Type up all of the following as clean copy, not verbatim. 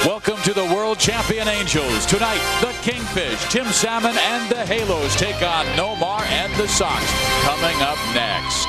Welcome to the world champion Angels. Tonight, the Kingfish, Tim Salmon, and the Halos take on Nomar and the Sox. Coming up next.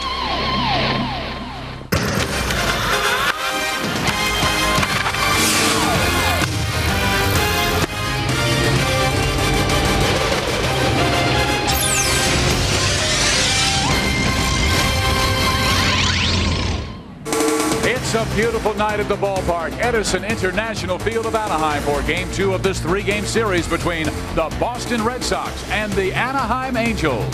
It's a beautiful night at the ballpark, Edison International Field of Anaheim, for Game 2 of this 3-game series between the Boston Red Sox and the Anaheim Angels.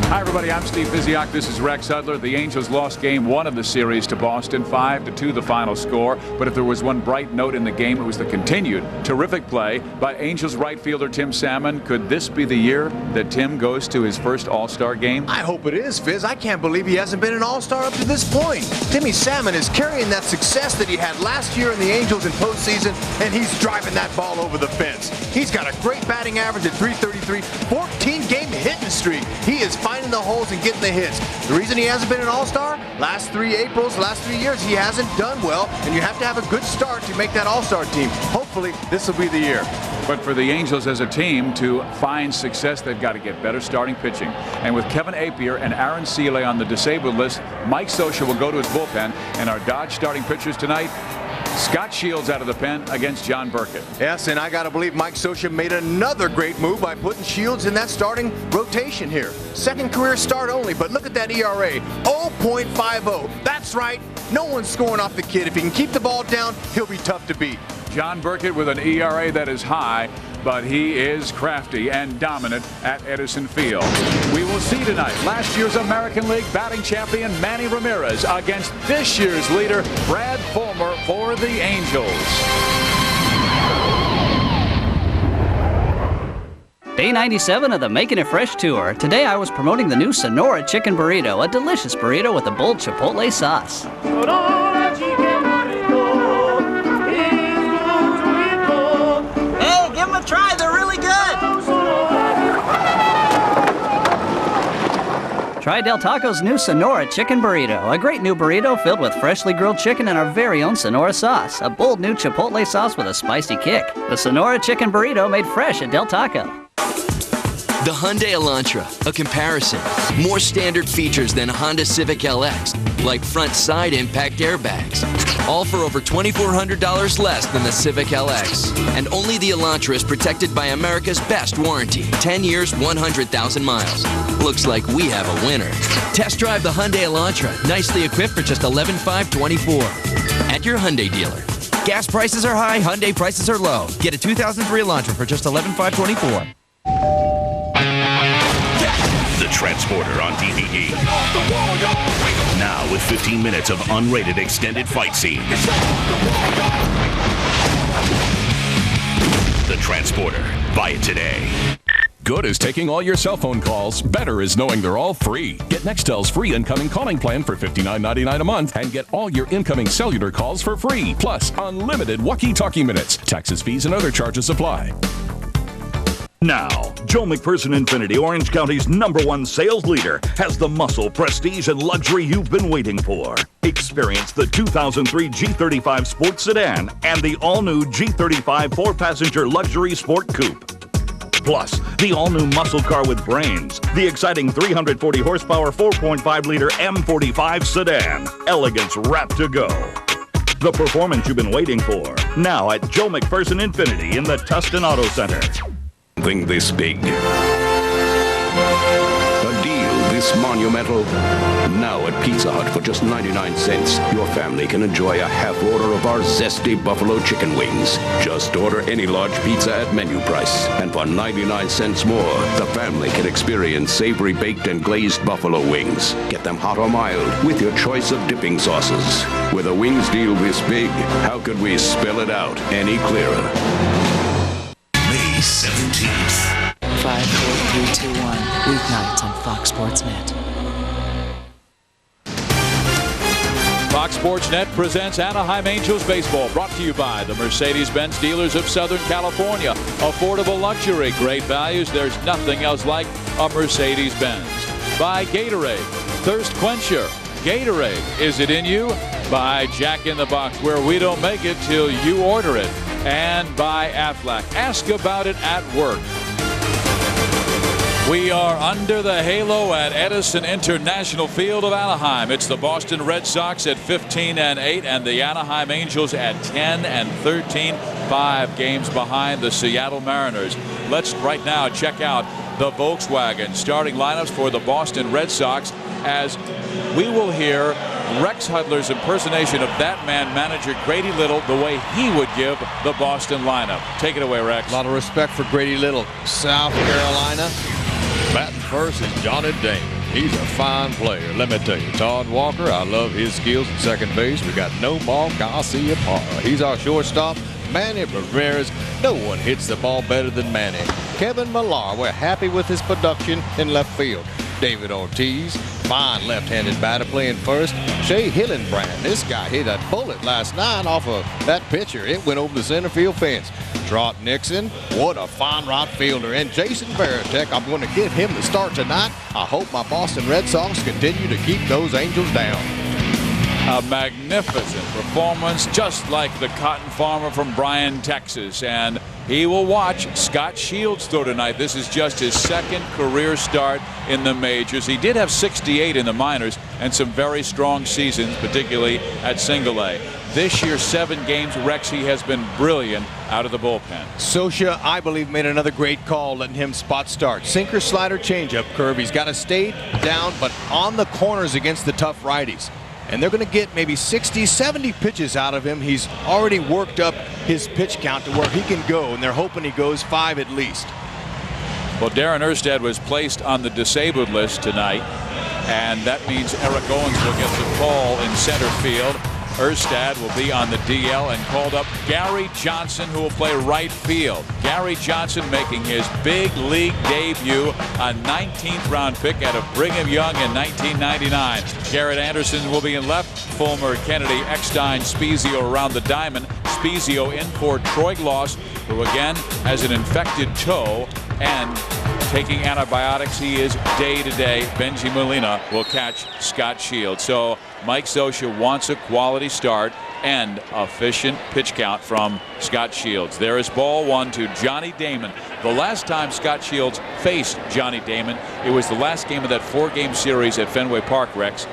Hi, everybody. I'm Steve Physiak. This is Rex Hudler. The Angels lost Game 1 of the series to Boston, 5-2 the final score. But if there was one bright note in the game, it was the continued terrific play by Angels right fielder Tim Salmon. Could this be the year that Tim goes to his first All-Star game? I hope it is, Fizz. I can't believe he hasn't been an All-Star up to this point. Timmy Salmon is carrying that success that he had last year in the Angels in postseason, and he's driving that ball over the fence. He's got a great batting average at .333, 14-game hitting streak. He is finding the holes and getting the hits. The reason he hasn't been an All-Star, last 3 Aprils, last 3 years, he hasn't done well, and you have to have a good start to make that All-Star team. Hopefully, this will be the year. But for the Angels as a team to find success, they've got to get better starting pitching. And with Kevin Appier and Aaron Seeley on the disabled list, Mike Scioscia will go to his bullpen. And our Dodge starting pitchers tonight, Scot Shields out of the pen against John Burkett. Yes, and I got to believe Mike Scioscia made another great move by putting Shields in that starting rotation here. Second career start only, but look at that ERA, 0.50. That's right, no one's scoring off the kid. If he can keep the ball down, he'll be tough to beat. John Burkett with an ERA that is high, but he is crafty and dominant at Edison Field. We will see tonight last year's American League batting champion Manny Ramirez against this year's leader Brad Fulmer for the Angels. Day 97 of the Making It Fresh tour. Today I was promoting the new Sonora Chicken Burrito, a delicious burrito with a bold chipotle sauce. Hey, give them a try. They're really good. Try Del Taco's new Sonora Chicken Burrito, a great new burrito filled with freshly grilled chicken and our very own Sonora sauce, a bold new chipotle sauce with a spicy kick. The Sonora Chicken Burrito made fresh at Del Taco. The Hyundai Elantra, a comparison. More standard features than Honda Civic LX, like front side impact airbags. All for over $2,400 less than the Civic LX. And only the Elantra is protected by America's best warranty. 10 years, 100,000 miles. Looks like we have a winner. Test drive the Hyundai Elantra, nicely equipped for just $11,524 at your Hyundai dealer. Gas prices are high, Hyundai prices are low. Get a 2003 Elantra for just $11,524. The Transporter on DVD. Now with 15 minutes of unrated extended fight scenes. The Transporter. Buy it today. Good is taking all your cell phone calls. Better is knowing they're all free. Get Nextel's free incoming calling plan for $59.99 a month and get all your incoming cellular calls for free. Plus, unlimited walkie-talkie minutes. Taxes, fees, and other charges apply. Now, Joe McPherson Infiniti, Orange County's #1 sales leader, has the muscle, prestige, and luxury you've been waiting for. Experience the 2003 G35 Sport Sedan and the all-new G35 4-passenger luxury sport coupe. Plus, the all-new muscle car with brains, the exciting 340 horsepower 4.5-liter M45 sedan. Elegance wrapped to go. The performance you've been waiting for. Now at Joe McPherson Infiniti in the Tustin Auto Center. Something this big. A deal this monumental. Now at Pizza Hut for just 99 cents, your family can enjoy a half order of our zesty buffalo chicken wings. Just order any large pizza at menu price. And for 99 cents more, the family can experience savory baked and glazed buffalo wings. Get them hot or mild with your choice of dipping sauces. With a wings deal this big, how could we spell it out any clearer? May 17th. 5, 4, 3, 2, 1. Weeknights on Fox Sports Net. Fox Sports Net presents Anaheim Angels baseball, brought to you by the Mercedes-Benz dealers of Southern California. Affordable luxury, great values. There's nothing else like a Mercedes-Benz. By Gatorade, thirst quencher. Gatorade, is it in you? By Jack in the Box, where we don't make it till you order it. and by Aflac. Ask about it at work. We are under the halo at Edison International Field of Anaheim. It's the Boston Red Sox at 15-8 and the Anaheim Angels at 10-13, 5 games behind the Seattle Mariners. Let's right now check out the Volkswagen starting lineups for the Boston Red Sox as we will hear Rex Hudler's impersonation of that man, manager Grady Little, the way he would give the Boston lineup. Take it away, Rex. A lot of respect for Grady Little. South Carolina. Batting first is Johnny Damon. He's a fine player, let me tell you. Todd Walker, I love his skills at second base. We got No Ball Garcia Parra. He's our shortstop. Manny Ramirez. No one hits the ball better than Manny. Kevin Millar, we're happy with his production in left field. David Ortiz, fine left-handed batter playing first. Shea Hillenbrand, this guy hit a bullet last night off of that pitcher. It went over the center field fence. Trot Nixon, what a fine right fielder. And Jason Varitek, I'm going to give him the start tonight. I hope my Boston Red Sox continue to keep those Angels down. A magnificent performance, just like the cotton farmer from Bryan, Texas. And he will watch Scot Shields throw tonight. This is just his second career start in the majors. He did have 68 in the minors and some very strong seasons, particularly at single A. This year, 7 games, Rex, he has been brilliant out of the bullpen. Socia, I believe, made another great call, letting him spot start. Sinker, slider, changeup curve. He's got to stay down, but on the corners against the tough righties. And they're going to get maybe 60, 70 pitches out of him. He's already worked up his pitch count to where he can go, and they're hoping he goes 5 at least. Well, Darren Erstad was placed on the disabled list tonight, and that means Eric Owens will get the call in center field. Erstad will be on the DL and called up Gary Johnson, who will play right field. Gary Johnson making his big league debut, a 19th round pick out of Brigham Young in 1999. Garrett Anderson will be in left. Fulmer, Kennedy, Eckstein, Spezio around the diamond. Spezio in for Troy Gloss, who again has an infected toe and taking antibiotics. He is day to day. Benji Molina will catch Scot Shields. So Mike Socia wants a quality start and efficient pitch count from Scot Shields. There is ball 1 to Johnny Damon. The last time Scot Shields faced Johnny Damon, it was the last game of that 4-game series at Fenway Park, Rex,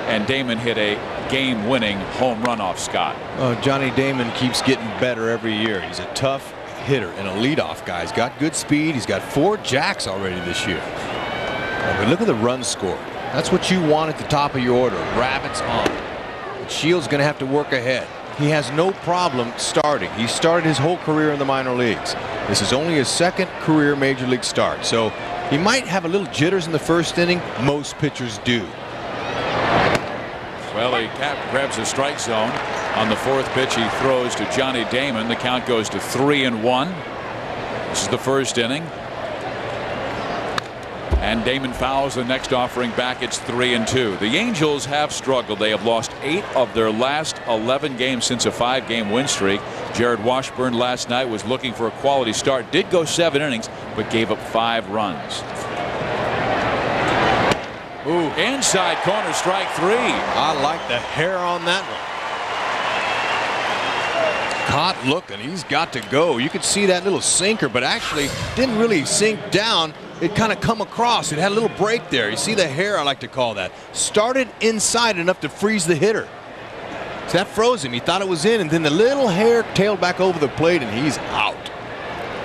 and Damon hit a game-winning home run off Scott. Johnny Damon keeps getting better every year. He's a tough hitter and a leadoff guy. He's got good speed. He's got 4 jacks already this year. But look at the run score. That's what you want at the top of your order. Rabbits on. But Shields going to have to work ahead. He has no problem starting. He started his whole career in the minor leagues. This is only his 2nd career major league start. So he might have a little jitters in the first inning. Most pitchers do. Well, he grabs a strike zone. On the 4th pitch, he throws to Johnny Damon. The count goes to 3-1. This is the 1st inning. And Damon fouls the next offering back. It's 3-2. The Angels have struggled. They have lost 8 of their last 11 games since a 5-game win streak. Jared Washburn last night was looking for a quality start. Did go 7 innings, but gave up 5 runs. Ooh, inside corner, strike 3. I like the hair on that one. Caught looking. He's got to go. You could see that little sinker, but actually didn't really sink down. It kind of come across. It had a little break there. You see the hair, I like to call that. Started inside enough to freeze the hitter. So that froze him. He thought it was in, and then the little hair tailed back over the plate, and he's out.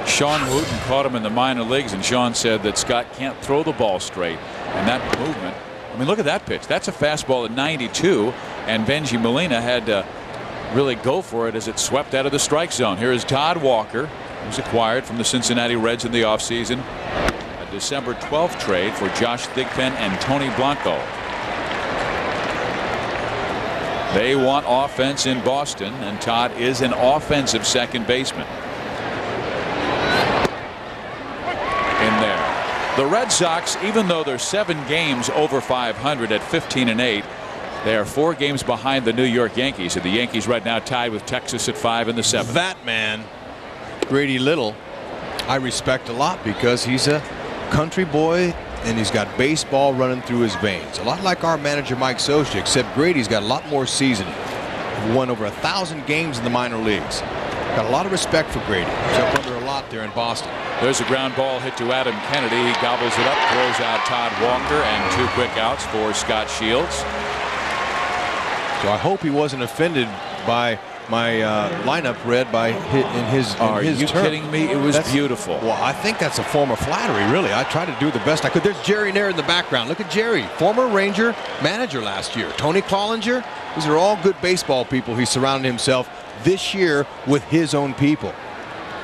Sean Wooten caught him in the minor leagues, and Sean said that Scott can't throw the ball straight. And that movement, I mean, look at that pitch. That's a fastball at 92, and Benji Molina had to really go for it as it swept out of the strike zone. Here is Todd Walker, who's acquired from the Cincinnati Reds in the offseason. A December 12th trade for Josh Thigpen and Tony Blanco. They want offense in Boston, and Todd is an offensive second baseman. In there. The Red Sox, even though they're 7 games over 500 at 15-8, they are 4 games behind the New York Yankees, and the Yankees right now tied with Texas at 5 in the 7th. That man, Grady Little, I respect a lot because he's a country boy and he's got baseball running through his veins. A lot like our manager Mike Socia, except Grady's got a lot more seasoning. He won over 1,000 games in the minor leagues. Got a lot of respect for Grady. He's up under a lot there in Boston. There's a ground ball hit to Adam Kennedy. He gobbles it up, throws out Todd Walker, and 2 quick outs for Scot Shields. So I hope he wasn't offended by my lineup read by in his Are you term. kidding me? It was beautiful. Well, I think that's a form of flattery, really. I try to do the best I could. There's Jerry Nair in the background. Look at Jerry, former Ranger manager last year. Tony Clollinger. These are all good baseball people. He surrounded himself this year with his own people.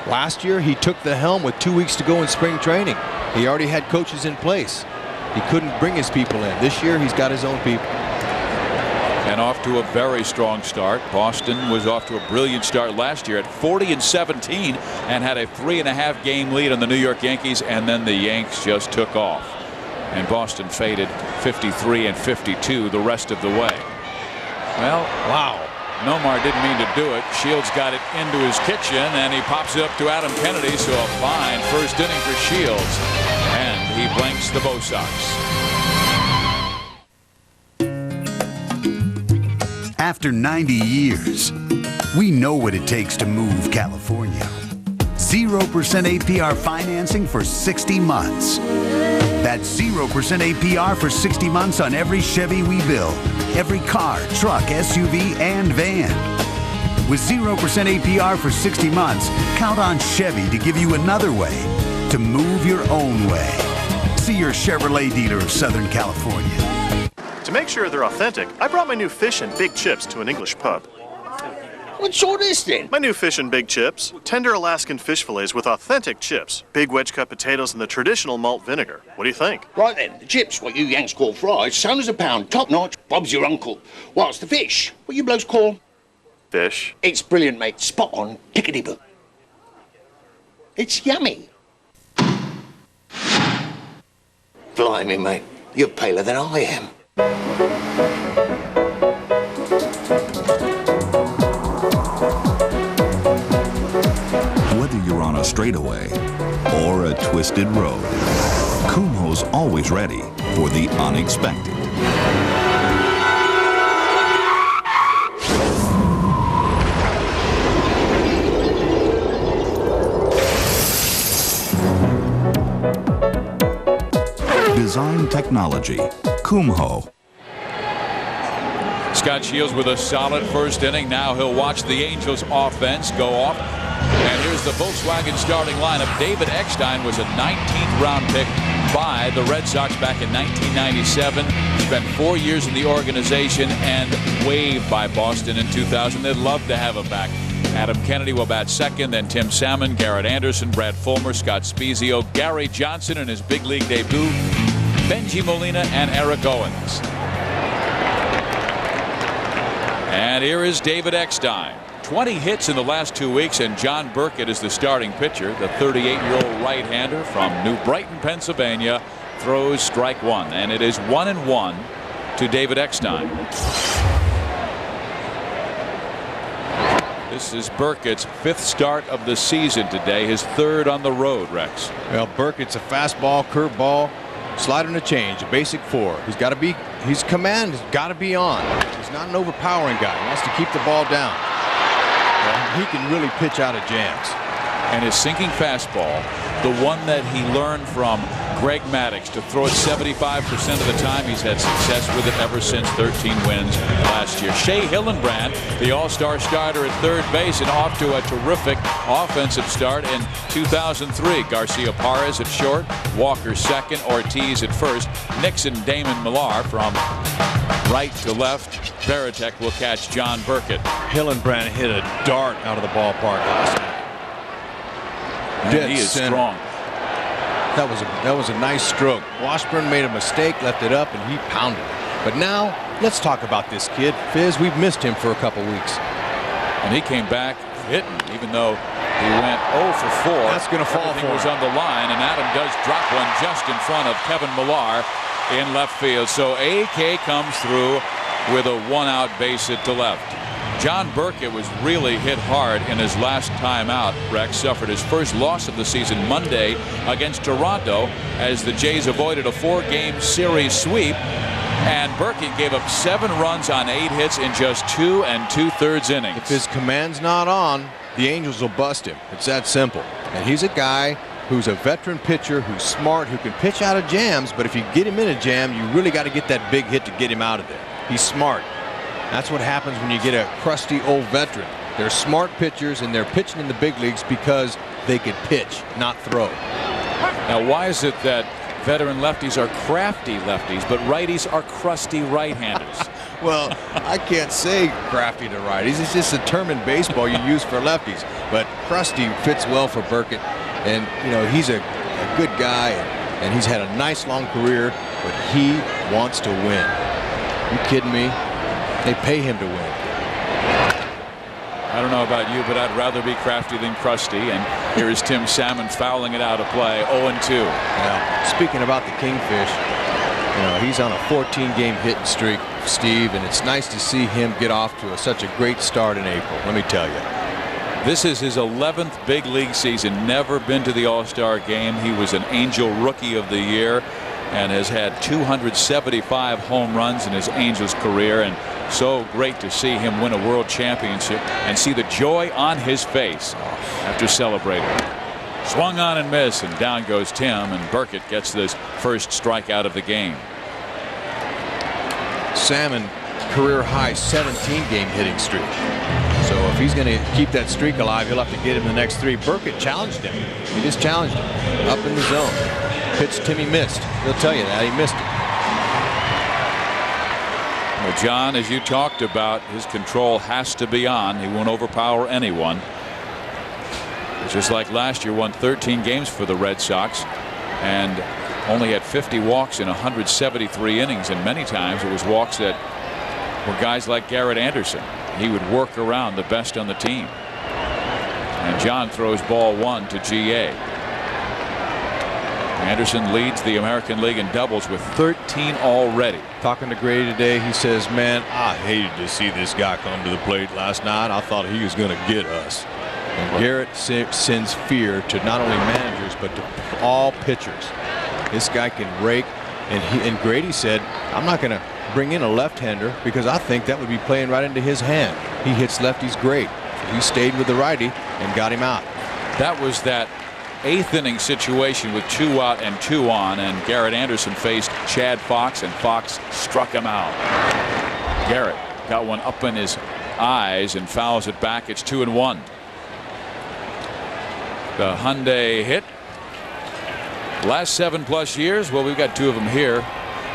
Last year, he took the helm with 2 weeks to go in spring training. He already had coaches in place. He couldn't bring his people in. This year, he's got his own people. And off to a very strong start. Boston was off to a brilliant start last year at 40-17 and had a 3.5 game lead on the New York Yankees, and then the Yanks just took off. And Boston faded 53-52 the rest of the way. Well, wow. Nomar didn't mean to do it. Shields got it into his kitchen, and he pops it up to Adam Kennedy. So a fine first inning for Shields. And he blanks the Bo Sox. After 90 years, we know what it takes to move California. 0% APR financing for 60 months. That's 0% APR for 60 months on every Chevy we build, every car, truck, SUV, and van. With 0% APR for 60 months, count on Chevy to give you another way to move your own way. See your Chevrolet dealer of Southern California. To make sure they're authentic, I brought my new fish and big chips to an English pub. What's all this then? My new fish and big chips. Tender Alaskan fish fillets with authentic chips. Big wedge cut potatoes and the traditional malt vinegar. What do you think? Right then, the chips, what you Yanks call fries, $7 a pound, top notch, Bob's your uncle. Whilst the fish, what you blokes call? Fish. It's brilliant, mate. Spot on, tickety-boo. It's yummy. Blimey, mate. You're paler than I am. Whether you're on a straightaway or a twisted road, Kumho's always ready for the unexpected. Design technology, Kumho. Scot Shields with a solid first inning. Now he'll watch the Angels offense go off. And here's the Volkswagen starting lineup. David Eckstein was a 19th round pick by the Red Sox back in 1997. Spent 4 years in the organization and waived by Boston in 2000. They'd love to have him back. Adam Kennedy will bat second, then Tim Salmon, Garrett Anderson, Brad Fulmer, Scott Spezio, Gary Johnson in his big league debut, Benji Molina, and Eric Owens. And here is David Eckstein. 20 hits in the last 2 weeks, and John Burkett is the starting pitcher. The 38-year-old right-hander from New Brighton, Pennsylvania, throws strike one, and it is 1-1 to David Eckstein. This is Burkett's 5th start of the season today, his 3rd on the road, Rex. Well, Burkett's a fastball, curveball, slider and a change, a basic 4. He's got to be, his command has got to be on. He's not an overpowering guy. He wants to keep the ball down. Well, he can really pitch out of jams. And his sinking fastball, the one that he learned from Greg Maddux to throw it 75% of the time. He's had success with it ever since 13 wins last year. Shea Hillenbrand, the all-star starter at third base, and off to a terrific offensive start in 2003. Garcia Parez at short, Walker second, Ortiz at first, Nixon, Damon Millar from right to left. Veritek will catch John Burkett. Hillenbrand hit a dart out of the ballpark last night. And he is strong. That was a nice stroke. Washburn made a mistake, left it up, and he pounded it. But now, let's talk about this kid. Fizz, we've missed him for a couple weeks. And he came back hitting, even though he went 0 for 4. That's going to fall for him. Was on the line, and Adam does drop one just in front of Kevin Millar in left field. So AK comes through with a 1-out base hit to left. John Burkett was really hit hard in his last time out. Rex suffered his first loss of the season Monday against Toronto as the Jays avoided a 4-game series sweep. And Burkett gave up 7 runs on 8 hits in just 2 2/3 innings. If his command's not on, the Angels will bust him. It's that simple. And he's a guy who's a veteran pitcher, who's smart, who can pitch out of jams, but if you get him in a jam, you really got to get that big hit to get him out of there. He's smart. That's what happens when you get a crusty old veteran. They're smart pitchers, and they're pitching in the big leagues because they could pitch, not throw. Now, why is it that veteran lefties are crafty lefties, but righties are crusty right-handers? Well, I can't say crafty to righties. It's just a term in baseball you use for lefties. But crusty fits well for Burkett. And, you know, he's a good guy, and he's had a nice long career, but he wants to win. You kidding me? They pay him to win. I don't know about you, but I'd rather be crafty than crusty. And here is Tim Salmon fouling it out of play, 0-2. Now, speaking about the Kingfish, you know, he's on a 14-game hitting streak, Steve, and it's nice to see him get off to such a great start in April, let me tell you. This is his 11th big league season, never been to the All-Star game. He was an Angel Rookie of the Year and has had 275 home runs in his Angels career, and so great to see him win a world championship and see the joy on his face after celebrating. Swung on and missed, and down goes Tim, and Burkett gets this first strikeout of the game. Salmon, career high 17-game hitting streak. So if he's going to keep that streak alive, he'll have to get him the next 3. Burkett challenged him. He just challenged him up in the zone. Pitch Timmy missed. He'll tell you that he missed it. Well, John, as you talked about, his control has to be on. He won't overpower anyone. It's just like last year, won 13 games for the Red Sox and only had 50 walks in 173 innings, and many times it was walks that were guys like Garrett Anderson. He would work around the best on the team. And John throws ball 1 to GA. Anderson leads the American League in doubles with 13 already. Talking to Grady today, he says, man, I hated to see this guy come to the plate last night. I thought he was going to get us. And Garrett sends fear to not only managers but to all pitchers. This guy can rake, and Grady said, I'm not going to bring in a left-hander because I think that would be playing right into his hand. He hits lefties great. So he stayed with the righty and got him out. That was that 8th inning situation with 2 out and 2 on, and Garrett Anderson faced Chad Fox, and Fox struck him out. Garrett got one up in his eyes and fouls it back. It's 2-1. The Hyundai hit. Last 7+ years, well, we've got 2 of them here.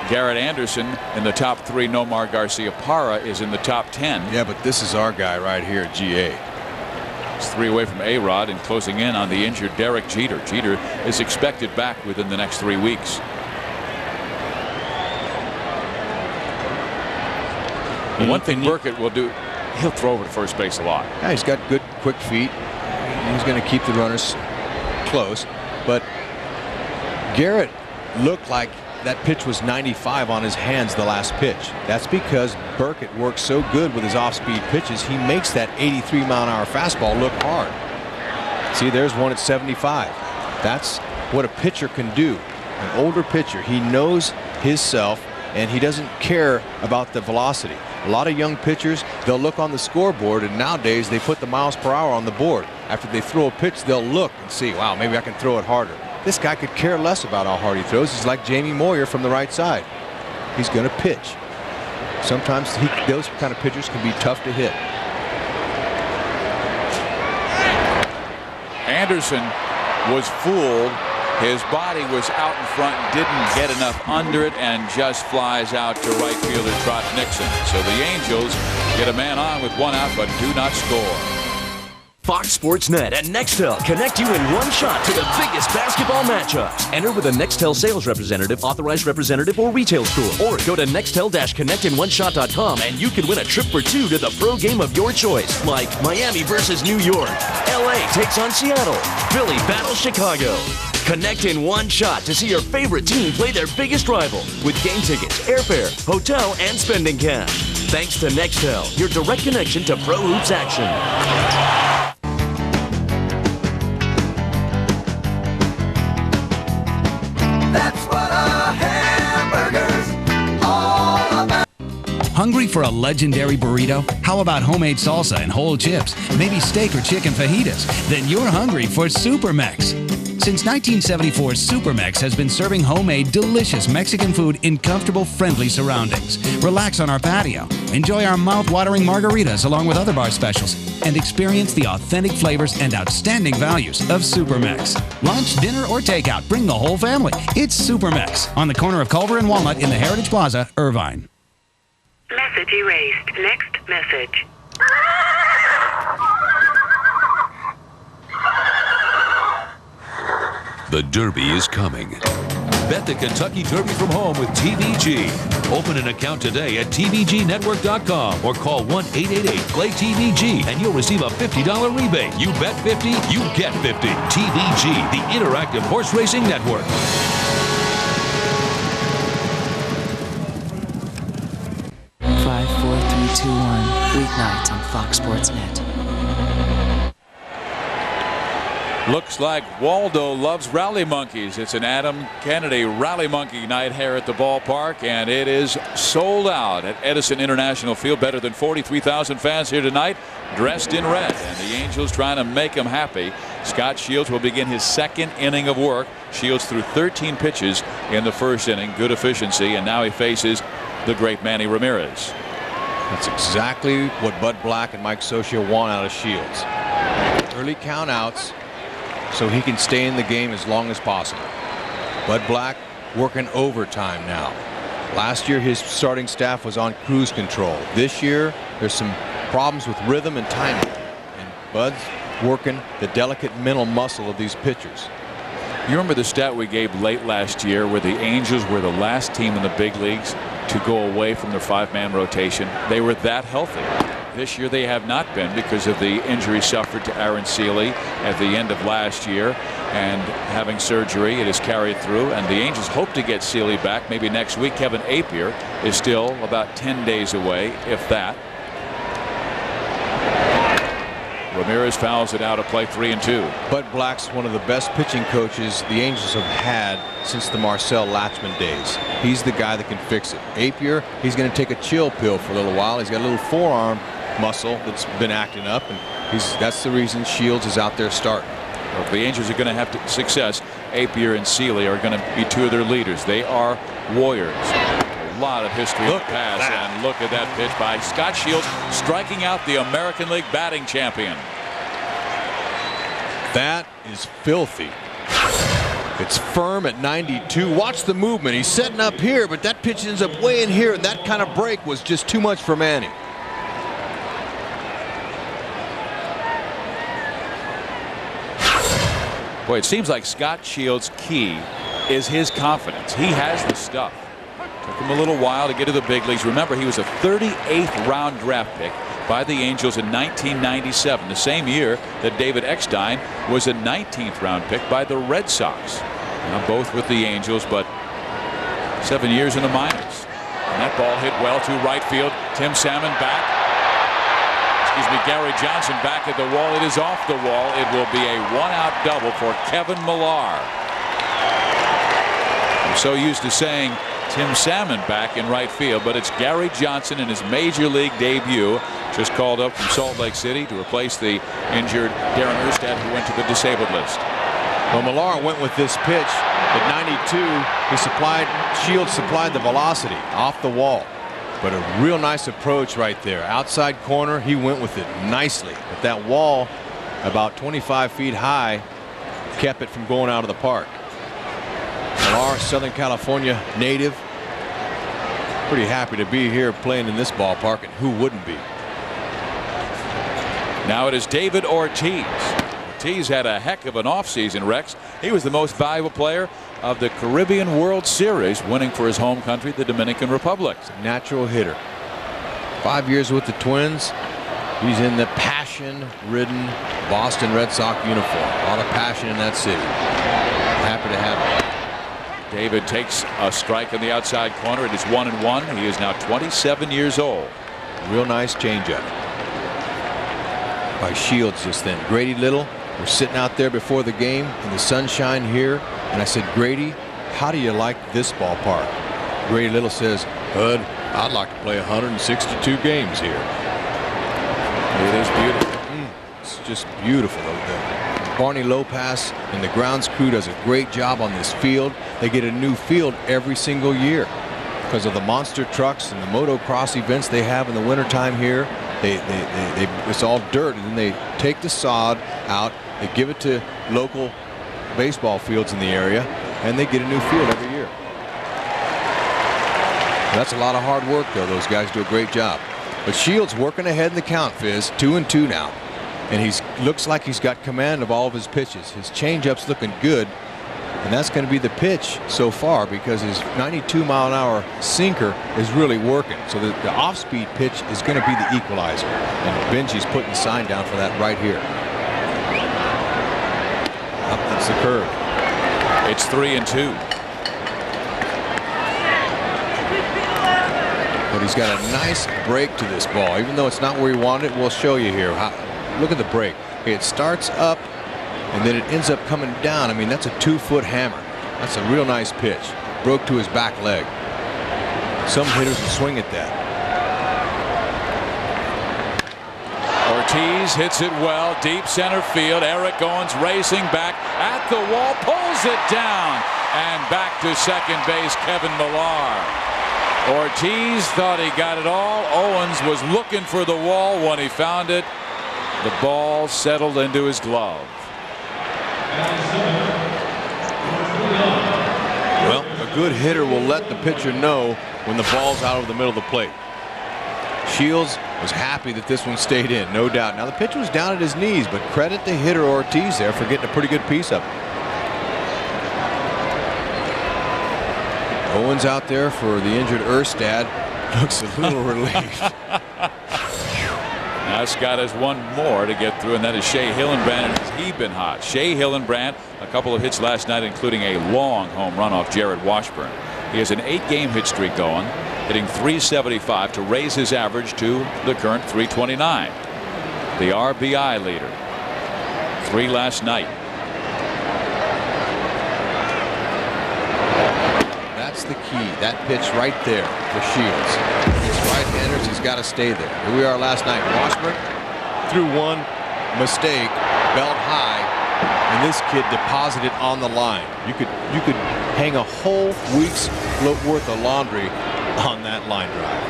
Garrett Anderson in the top 3. Nomar Garcia-Parra is in the top 10. Yeah, but this is our guy right here, GA. He's 3 away from A-Rod and closing in on the injured Derek Jeter. Jeter is expected back within the next 3 weeks. One thing Burkett will do, he'll throw over to first base a lot. Yeah, he's got good, quick feet. He's going to keep the runners close. But Garrett looked like that pitch was 95 on his hands the last pitch. That's because Burkett works so good with his off-speed pitches. He makes that 83-mile-an-hour fastball look hard. See, there's one at 75. That's what a pitcher can do. An older pitcher, he knows himself, and he doesn't care about the velocity. A lot of young pitchers, they'll look on the scoreboard, and nowadays they put the miles per hour on the board. After they throw a pitch, they'll look and see, wow, maybe I can throw it harder. This guy could care less about how hard he throws. He's like Jamie Moyer from the right side. He's going to pitch. Sometimes those kind of pitchers can be tough to hit. Anderson was fooled. His body was out in front, didn't get enough under it, and just flies out to right fielder Trot Nixon. So the Angels get a man on with 1 out, but do not score. Fox Sports Net and Nextel connect you in one shot to the biggest basketball matchups. Enter with a Nextel sales representative, authorized representative, or retail store. Or go to Nextel-connectinoneshot.com and you can win a trip for 2 to the pro game of your choice, like Miami versus New York, LA takes on Seattle, Philly battles Chicago. Connect in one shot to see your favorite team play their biggest rival with game tickets, airfare, hotel, and spending cash. Thanks to Nextel, your direct connection to pro hoops action. That's what a hamburger's all Hungry for a legendary burrito? How about homemade salsa and whole chips? Maybe steak or chicken fajitas? Then you're hungry for Supermex. Since 1974, Supermex has been serving homemade, delicious Mexican food in comfortable, friendly surroundings. Relax on our patio, enjoy our mouth-watering margaritas along with other bar specials, and experience the authentic flavors and outstanding values of Supermex. Lunch, dinner, or takeout, bring the whole family. It's Supermex on the corner of Culver and Walnut in the Heritage Plaza, Irvine. Message erased. Next message. The Derby is coming. Bet the Kentucky Derby from home with TVG. Open an account today at TVGnetwork.com or call 1-888-PLAY-TVG and you'll receive a $50 rebate. You bet 50, you get 50. TVG, the Interactive Horse Racing Network. Five, 4, 3, 2, 1. Weeknights on Fox Sports Net. Looks like Waldo loves rally monkeys. It's an Adam Kennedy rally monkey night here at the ballpark, and it is sold out at Edison International Field. Better than 43,000 fans here tonight, dressed in red, and the Angels trying to make them happy. Scot Shields will begin his second inning of work. Shields threw 13 pitches in the first inning, good efficiency, and now he faces the great Manny Ramirez. That's exactly what Bud Black and Mike Socia want out of Shields. Early countouts, so he can stay in the game as long as possible. Bud Black working overtime now. Last year his starting staff was on cruise control. This year there's some problems with rhythm and timing, and Bud's working the delicate mental muscle of these pitchers. You remember the stat we gave late last year where the Angels were the last team in the big leagues to go away from their 5-man rotation? They were that healthy. This year they have not been because of the injury suffered to Aaron Seeley at the end of last year, and having surgery. It has carried through, and the Angels hope to get Seeley back maybe next week. Kevin Appier is still about 10 days away, if that. Ramirez fouls it out, a play 3-2. Bud Black's one of the best pitching coaches the Angels have had since the Marcel Latchman days. He's the guy that can fix it. Appier, he's going to take a chill pill for a little while. He's got a little forearm muscle that's been acting up, and that's the reason Shields is out there starting. Well, if the Angels are going to have success, Appier and Seeley are going to be two of their leaders. They are warriors. A lot of history in the past, and look at that pitch by Scot Shields, striking out the American League batting champion. That is filthy. It's firm at 92. Watch the movement. He's setting up here, but that pitch ends up way in here, and that kind of break was just too much for Manny. Boy, it seems like Scot Shields' key is his confidence. He has the stuff. Took him a little while to get to the big leagues. Remember, he was a 38th round draft pick by the Angels in 1997, the same year that David Eckstein was a 19th round pick by the Red Sox. Now both with the Angels, but 7 years in the minors. And that ball hit well to right field. Tim Salmon back. Gary Johnson back at the wall. It is off the wall. It will be a one-out double for Kevin Millar. I'm so used to saying Tim Salmon back in right field, but it's Gary Johnson in his major league debut, just called up from Salt Lake City to replace the injured Darren Erstad, who went to the disabled list. Well, Millar went with this pitch at 92. Shields supplied the velocity off the wall. But a real nice approach right there. Outside corner, he went with it nicely. But that wall, about 25 feet high, kept it from going out of the park. Millar, Southern California native. Pretty happy to be here playing in this ballpark, and who wouldn't be? Now it is David Ortiz. Ortiz had a heck of an offseason, Rex. He was the most valuable player of the Caribbean World Series, winning for his home country, the Dominican Republic. Natural hitter. 5 years with the Twins. He's in the passion-ridden Boston Red Sox uniform. A lot of passion in that city. Happy to have him. David takes a strike in the outside corner. It is 1-1. He is now 27 years old. Real nice changeup by Shields just then. Grady Little, we're sitting out there before the game in the sunshine here, and I said, Grady, how do you like this ballpark? Grady Little says, Bud, I'd like to play 162 games here. It is beautiful. It's just beautiful. Barney Lopez and the grounds crew does a great job on this field. They get a new field every single year because of the monster trucks and the motocross events they have in the wintertime here. It's all dirt, and then they take the sod out, they give it to local baseball fields in the area, and they get a new field every year. That's a lot of hard work, though. Those guys do a great job. But Shields working ahead in the count, Fizz. 2-2 now. And looks like he's got command of all of his pitches. His changeup's looking good. And that's going to be the pitch so far because his 92-mile-an-hour sinker is really working. So the off-speed pitch is going to be the equalizer. And Benji's putting the sign down for that right here. That's the curve. It's 3-2. But he's got a nice break to this ball. Even though it's not where he wanted it, we'll show you here. Look at the break. It starts up, and then it ends up coming down. I mean, that's a 2-foot hammer. That's a real nice pitch. Broke to his back leg. Some hitters will swing at that. Ortiz hits it well, deep center field. Eric Owens racing back at the wall, pulls it down, and back to second base, Kevin Millar. Ortiz thought he got it all. Owens was looking for the wall. When he found it, the ball settled into his glove. Well, a good hitter will let the pitcher know when the ball's out of the middle of the plate. Shields was happy that this one stayed in, no doubt. Now the pitcher was down at his knees, but credit the hitter Ortiz there for getting a pretty good piece of it. Owens out there for the injured Erstad. Looks a little relieved. Now Scott has one more to get through, and that is Shea Hillenbrand. He's been hot. Shea Hillenbrand, a couple of hits last night, including a long home run off Jared Washburn. He has an 8-game hit streak going, hitting .375 to raise his average to the current .329. The RBI leader. 3 last night. That's the key. That pitch right there for Shields. Against right-handers, he's got to stay there. Here we are last night. Washburn threw one mistake, belt high, and this kid deposited on the line. You could hang a whole week's worth of laundry on that line drive.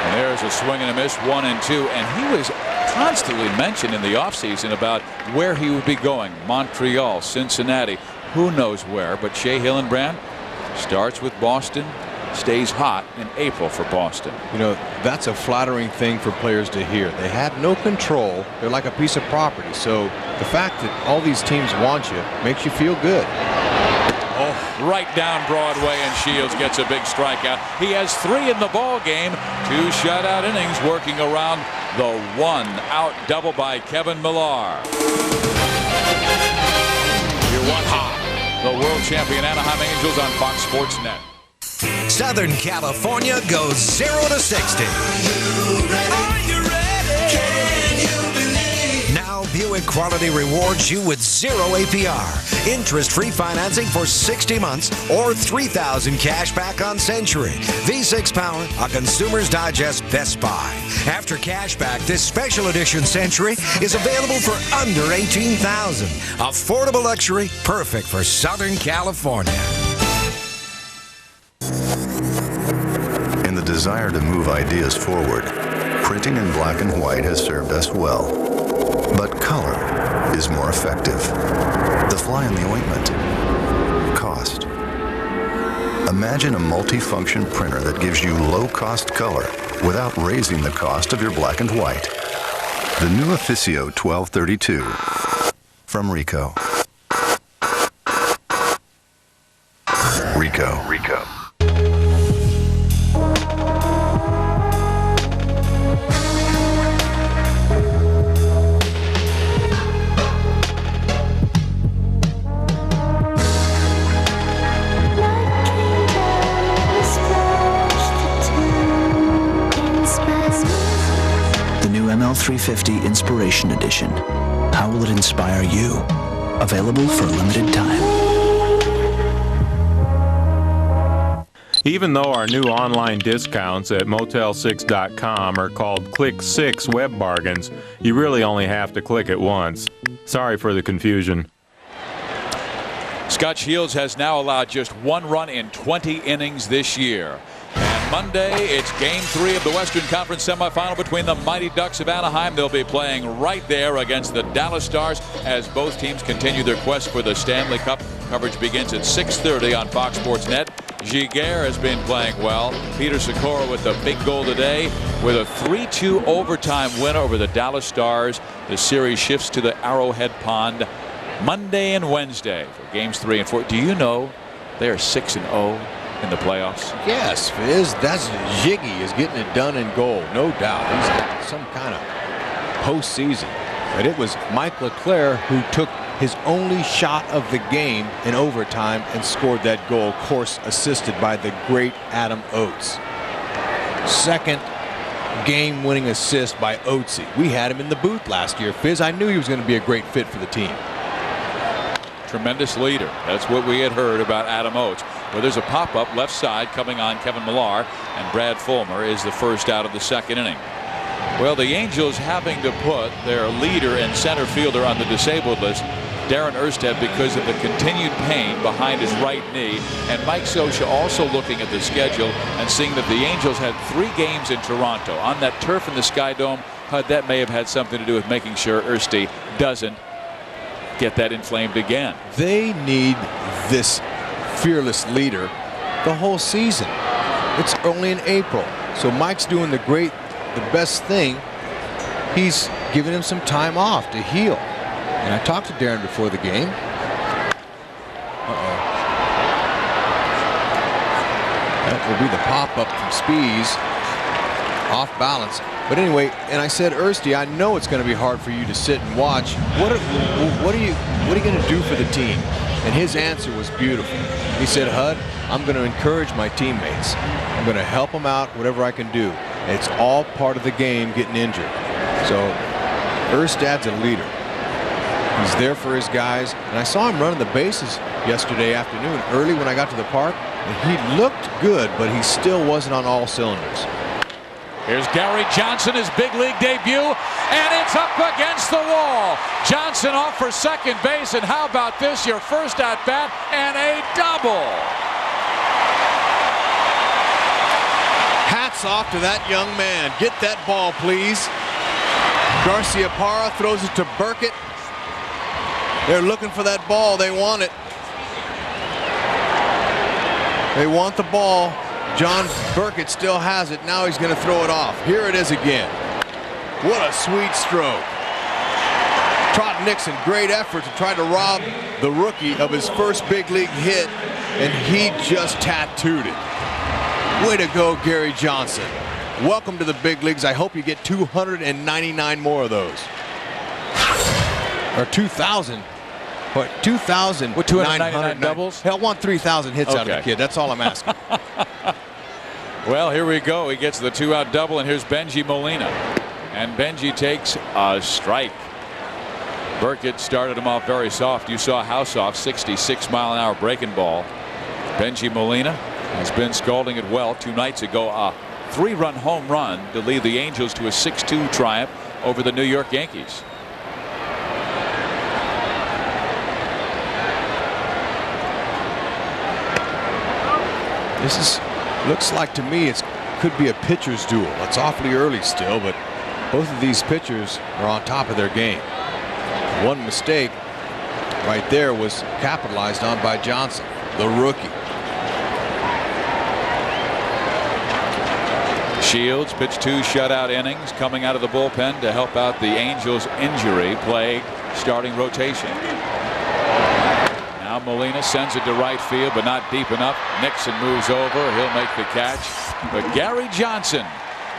And there's a swing and a miss, 1-2, and he was constantly mentioned in the offseason about where he would be going. Montreal, Cincinnati, who knows where, but Shea Hillenbrand starts with Boston, stays hot in April for Boston. You know, that's a flattering thing for players to hear. They have no control. They're like a piece of property. So the fact that all these teams want you makes you feel good. Oh, right down Broadway, and Shields gets a big strikeout. He has 3 in the ball game. 2 shutout innings working around the 1-out double by Kevin Millar. You're watching the world champion Anaheim Angels on Fox Sports Net. Southern California goes 0 to 60. Are you ready? Can you believe? Now Buick Quality rewards you with 0 APR, interest-free financing for 60 months, or $3,000 cash back on Century. V6 power, a Consumer's Digest Best Buy. After cash back, this special edition Century is available for under $18,000. Affordable luxury, perfect for Southern California. In the desire to move ideas forward, printing in black and white has served us well. But color is more effective. The fly in the ointment. Cost. Imagine a multi-function printer that gives you low-cost color without raising the cost of your black and white. The new Officio 1232 from Ricoh. Ricoh. The new ML350 Inspiration Edition. How will it inspire you? Available for a limited time. Even though our new online discounts at Motel6.com are called Click 6 Web Bargains, you really only have to click it once. Sorry for the confusion. Scot Shields has now allowed just 1 run in 20 innings this year. And Monday, it's Game 3 of the Western Conference semifinal between the Mighty Ducks of Anaheim. They'll be playing right there against the Dallas Stars as both teams continue their quest for the Stanley Cup. Coverage begins at 6:30 on Fox Sports Net. Giguère has been playing well. Peter Sikora with a big goal today with a 3-2 overtime win over the Dallas Stars. The series shifts to the Arrowhead Pond Monday and Wednesday for games 3 and 4. Do you know they are 6-0 in the playoffs? Yes, Fizz. That's Jiggy is getting it done in goal, no doubt. He's got some kind of postseason. But it was Mike LeClaire who took his only shot of the game in overtime and scored that goal, of course, assisted by the great Adam Oates. Second game-winning assist by Oatesy. We had him in the booth last year, Fizz. I knew he was going to be a great fit for the team. Tremendous leader. That's what we had heard about Adam Oates. Well, there's a pop-up left side coming on Kevin Millar, and Brad Fulmer is the first out of the second inning. Well, the Angels having to put their leader and center fielder on the disabled list, Darren Erstad, because of the continued pain behind his right knee, and Mike Scioscia also looking at the schedule and seeing that the Angels had 3 games in Toronto on that turf in the Sky Dome. That may have had something to do with making sure Erstad doesn't get that inflamed again. They need this fearless leader the whole season. It's only in April, so Mike's doing the best thing. He's giving him some time off to heal. And I talked to Darren before the game. That will be the pop-up from Spees. Off balance. But anyway, and I said, Ersty, I know it's going to be hard for you to sit and watch. What are you going to do for the team? And his answer was beautiful. He said, Hud, I'm going to encourage my teammates. I'm going to help them out, whatever I can do. It's all part of the game, getting injured. So Erstad's a leader. He's there for his guys. And I saw him running the bases yesterday afternoon early when I got to the park. And he looked good, but he still wasn't on all cylinders. Here's Gary Johnson, his big league debut, and it's up against the wall. Johnson off for second base, and how about this? Your first at-bat and a double. Hats off to that young man. Get that ball, please. Garciaparra throws it to Burkett. They're looking for that ball. They want it. They want the ball. John Burkett still has it. Now he's going to throw it off. Here it is again. What a sweet stroke. Trot Nixon, great effort to try to rob the rookie of his first big league hit, and he just tattooed it. Way to go, Gary Johnson. Welcome to the big leagues. I hope you get 299 more of those. Or 2,000. What, 2,000? With 299 doubles? Hell, I want 3,000 hits out of the kid. That's all I'm asking. Well, here we go. He gets the 2-out double, and here's Benji Molina. And Benji takes a strike. Burkett started him off very soft. You saw how soft, 66-mile-an-hour breaking ball. Benji Molina has been scalding it well. 2 nights ago, a 3-run home run to lead the Angels to a 6-2 triumph over the New York Yankees. This looks like to me it could be a pitcher's duel. It's awfully early still, but both of these pitchers are on top of their game. One mistake right there was capitalized on by Johnson, the rookie. Shields pitched 2 shutout innings coming out of the bullpen to help out the Angels' injury-plagued starting rotation. Now Molina sends it to right field, but not deep enough. Nixon moves over. He'll make the catch. But Gary Johnson,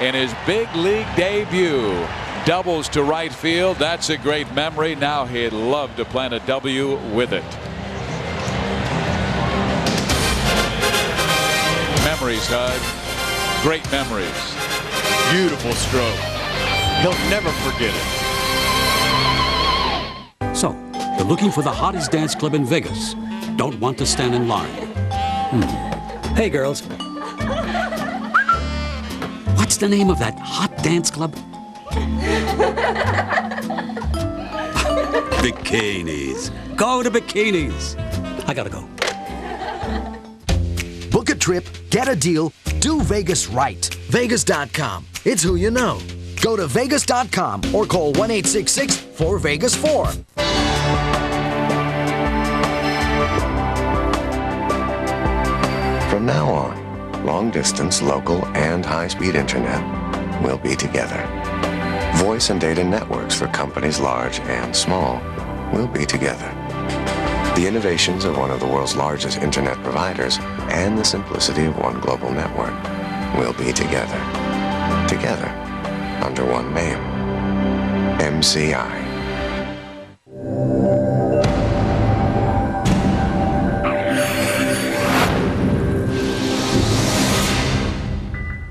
in his big league debut, doubles to right field. That's a great memory. Now he'd love to plant a W with it. Memories, Hud. Great memories. Beautiful stroke. He'll never forget it. So, you're looking for the hottest dance club in Vegas. Don't want to stand in line. Hey girls, What's the name of that hot dance club? Bikinis. Go to Bikinis. I gotta go. Book a trip, get a deal, do Vegas right. Vegas.com. It's who you know. Go to Vegas.com or call 1-866-4-VEGAS-4. From now on, long-distance, local, and high-speed internet will be together. Voice and data networks for companies large and small will be together. The innovations of one of the world's largest internet providers and the simplicity of one global network will be together. Together, under one name. MCI.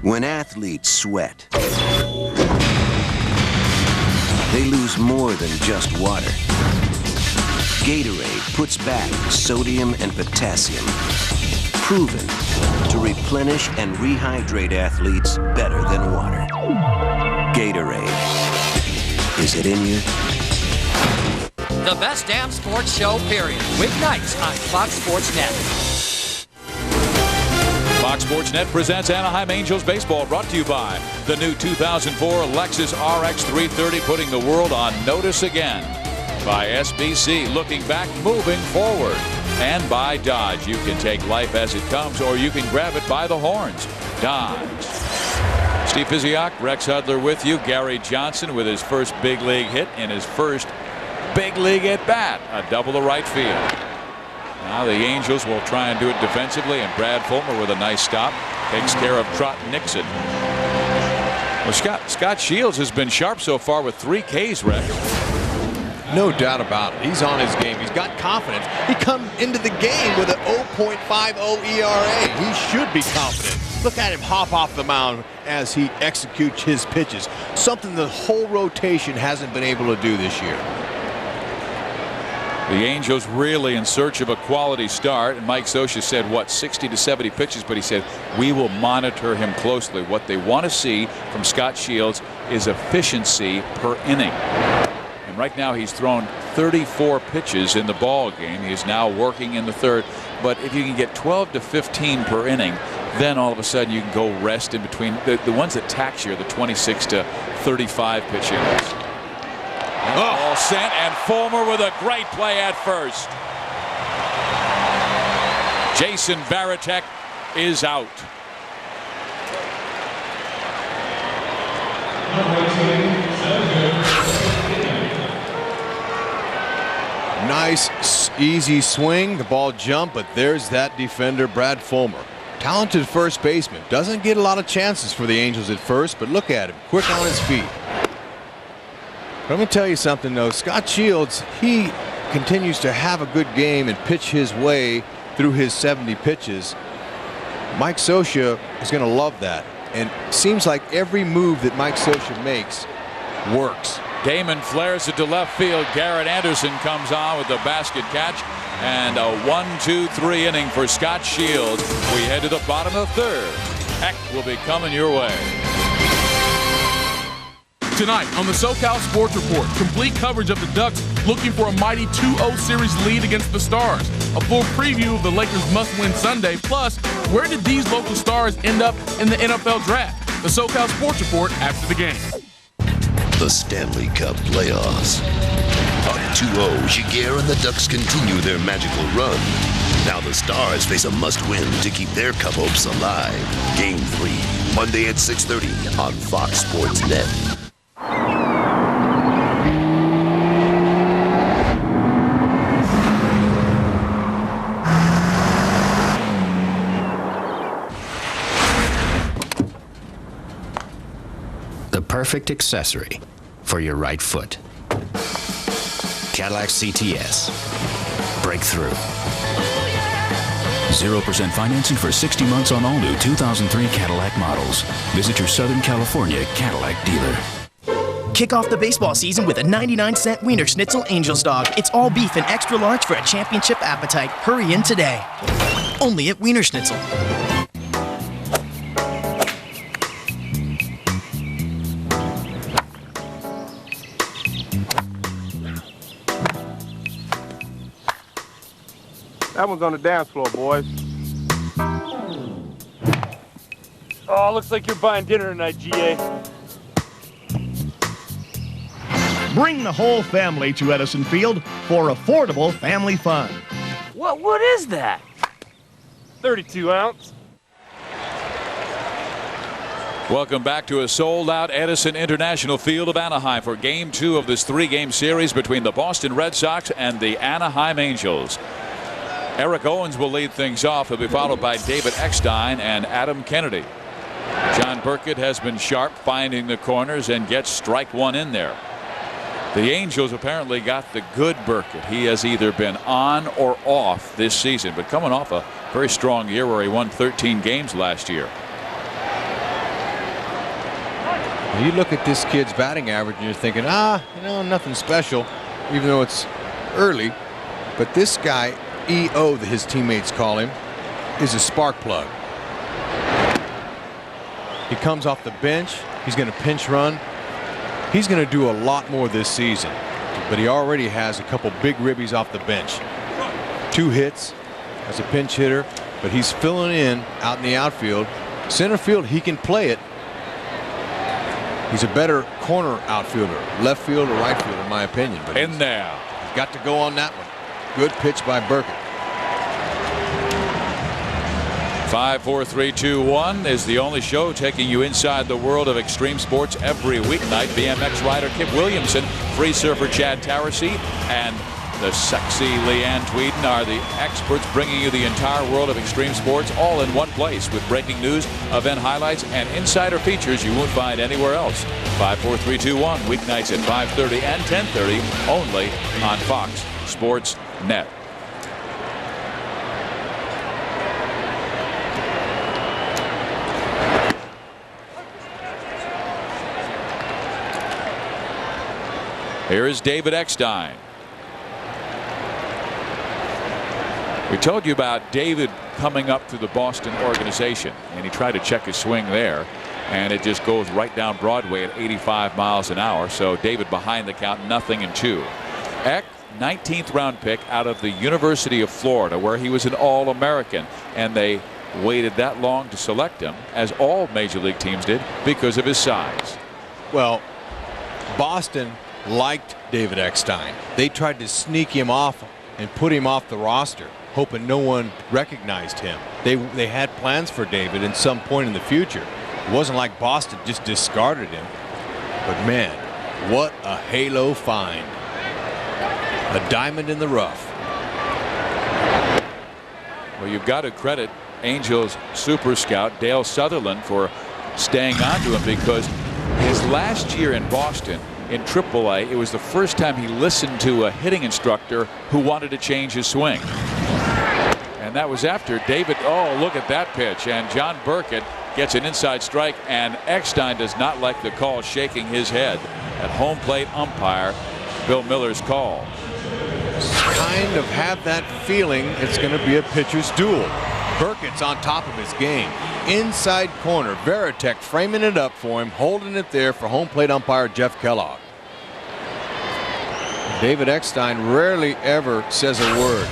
When athletes sweat, they lose more than just water. Gatorade puts back sodium and potassium, proven to replenish and rehydrate athletes better than water. Gatorade. Is it in you? The best damn sports show, period. Weeknights on Fox Sports Net. Fox Sports Net presents Anaheim Angels baseball, brought to you by the new 2004 Lexus RX 330, putting the world on notice again. By SBC, looking back, moving forward. And by Dodge, you can take life as it comes, or you can grab it by the horns. Dodge. Steve Physiak, Rex Hudler with you. Gary Johnson with his first big league hit in his first big league at bat. A double to right field. Now the Angels will try and do it defensively, and Brad Fulmer with a nice stop takes care of Trot Nixon. Well, Scot Shields has been sharp so far with 3 Ks, Rex. No doubt about it. He's on his game. He's got confidence. He come into the game with an 0.50 ERA. He should be confident. Look at him hop off the mound as he executes his pitches. Something the whole rotation hasn't been able to do this year. The Angels really in search of a quality start, and Mike Scioscia said, what, 60 to 70 pitches, but he said, we will monitor him closely. What they want to see from Scot Shields is efficiency per inning. And right now he's thrown 34 pitches in the ball game. He is now working in the third. But if you can get 12 to 15 per inning, then all of a sudden you can go rest in between. The ones that tax you are the 26 to 35 pitch innings. All sent, and Fulmer with a great play at first. Jason Varitek is out. Nice, easy swing. The ball jumped, but there's that defender, Brad Fulmer. Talented first baseman. Doesn't get a lot of chances for the Angels at first, but look at him. Quick on his feet. But I'm going to tell you something, though. Scot Shields, he continues to have a good game and pitch his way through his 70 pitches. Mike Scioscia is going to love that. And it seems like every move that Mike Scioscia makes works. Damon flares it to left field. Garrett Anderson comes on with the basket catch. And a 1-2-3 inning for Scot Shields. We head to the bottom of the third. Heck will be coming your way. Tonight on the SoCal Sports Report, complete coverage of the Ducks looking for a mighty 2-0 series lead against the Stars. A full preview of the Lakers' must-win Sunday. Plus, where did these local stars end up in the NFL draft? The SoCal Sports Report after the game. The Stanley Cup playoffs. On 2-0, Giguere and the Ducks continue their magical run. Now the Stars face a must-win to keep their cup hopes alive. Game 3, Monday at 6:30 on Fox Sports Net. The perfect accessory for your right foot. Cadillac CTS. Breakthrough. 0% financing for 60 months on all new 2003 Cadillac models. Visit your Southern California Cadillac dealer. Kick off the baseball season with a 99-cent Wiener Schnitzel Angels dog. It's all beef and extra large for a championship appetite. Hurry in today. Only at Wiener Schnitzel. That one's on the dance floor, boys. Oh, looks like you're buying dinner tonight, GA. Bring the whole family to Edison Field for affordable family fun. What is that? 32 ounce. Welcome back to a sold-out Edison International Field of Anaheim for Game 2 of this 3-game series between the Boston Red Sox and the Anaheim Angels. Eric Owens will lead things off. He'll be followed by David Eckstein and Adam Kennedy. John Burkett has been sharp, finding the corners, and gets strike one in there. The Angels apparently got the good Burkett. He has either been on or off this season, but coming off a very strong year where he won 13 games last year. You look at this kid's batting average and you're thinking, nothing special, even though it's early. But this guy, EO, that his teammates call him, is a spark plug. He comes off the bench. He's going to pinch run. He's going to do a lot more this season. But he already has a couple big ribbies off the bench. 2 hits as a pinch hitter, but he's filling in out in the outfield. Center field, he can play it. He's a better corner outfielder, left field or right field, in my opinion. But in there. He's got to go on that one. Good pitch by Burkett. 5, 4, 3, 2, 1 is the only show taking you inside the world of extreme sports every weeknight. BMX rider Kip Williamson, free surfer Chad Tarasi, and the sexy Leanne Tweeden are the experts bringing you the entire world of extreme sports all in one place with breaking news, event highlights, and insider features you won't find anywhere else. 5, 4, 3, 2, 1 weeknights at 5:30 and 10:30 only on Fox Sports Net. Here is David Eckstein. We told you about David coming up to the Boston organization, and he tried to check his swing there, and it just goes right down Broadway at 85 miles an hour. So David behind the count, 0-2. Eck, 19th round pick out of the University of Florida, where he was an All-American, and they waited that long to select him, as all major league teams did, because of his size. Well, Boston liked David Eckstein. They tried to sneak him off and put him off the roster, hoping no one recognized him. They had plans for David at some point in the future. It wasn't like Boston just discarded him. But man, what a halo find. A diamond in the rough. Well, you've got to credit Angels super scout Dale Sutherland for staying on to him, because his last year in Boston in AAA, it was the first time he listened to a hitting instructor who wanted to change his swing. And that was after David, look at that pitch. And John Burkett gets an inside strike, and Eckstein does not like the call, shaking his head at home plate umpire Bill Miller's call. Kind of have that feeling it's going to be a pitcher's duel. Burkett's on top of his game. Inside corner, Veritek framing it up for him, holding it there for home plate umpire Jeff Kellogg. David Eckstein rarely ever says a word,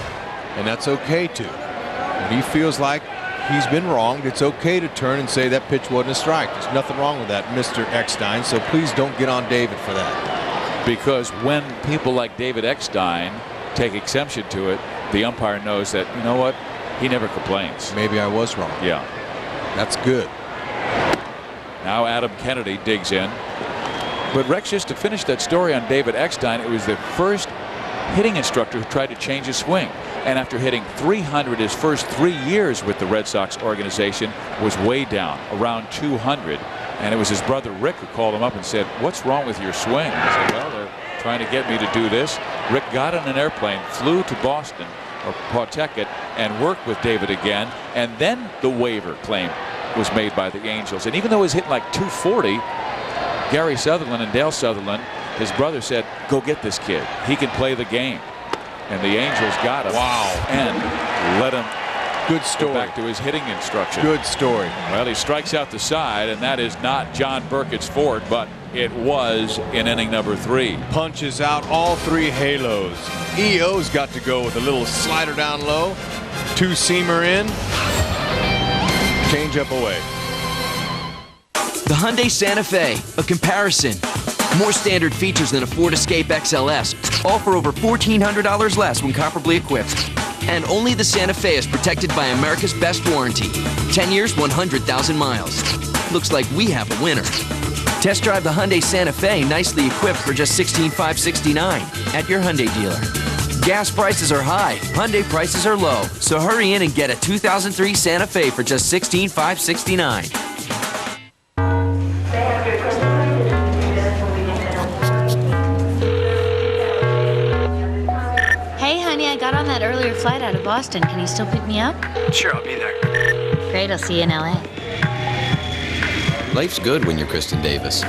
and that's okay too. When he feels like he's been wronged, it's okay to turn and say that pitch wasn't a strike. There's nothing wrong with that, Mr. Eckstein, so please don't get on David for that. Because when people like David Eckstein take exception to it, the umpire knows that, you know what, he never complains. Maybe I was wrong. Yeah. That's good. Now Adam Kennedy digs in. But Rex, just to finish that story on David Eckstein, it was the first hitting instructor who tried to change his swing. And after hitting 300 his first 3 years with the Red Sox organization, was way down, around 200. And it was his brother Rick who called him up and said, "What's wrong with your swing?" He said, "Well, they're trying to get me to do this." Rick got on an airplane, flew to Boston or Pawtucket, and worked with David again. And then the waiver claim was made by the Angels. And even though he was hitting like 240, Gary Sutherland and Dale Sutherland, his brother, said, "Go get this kid. He can play the game." And the Angels got him. Wow. And let him good story. Go back to his hitting instruction. Good story. Well, he strikes out the side, and that is not John Burkett's fort, but it was in inning number 3. Punches out all 3 halos. EO's got to go with a little slider down low, two-seamer in, change up away. The Hyundai Santa Fe, a comparison. More standard features than a Ford Escape XLS, all for over $1,400 less when comparably equipped. And only the Santa Fe is protected by America's best warranty. 10 years, 100,000 miles. Looks like we have a winner. Test drive the Hyundai Santa Fe nicely equipped for just $16,569 at your Hyundai dealer. Gas prices are high, Hyundai prices are low, so hurry in and get a 2003 Santa Fe for just $16,569. Hey, honey, I got on that earlier flight out of Boston. Can you still pick me up? Sure, I'll be there. Great, I'll see you in LA. Life's good when you're Kristen Davis.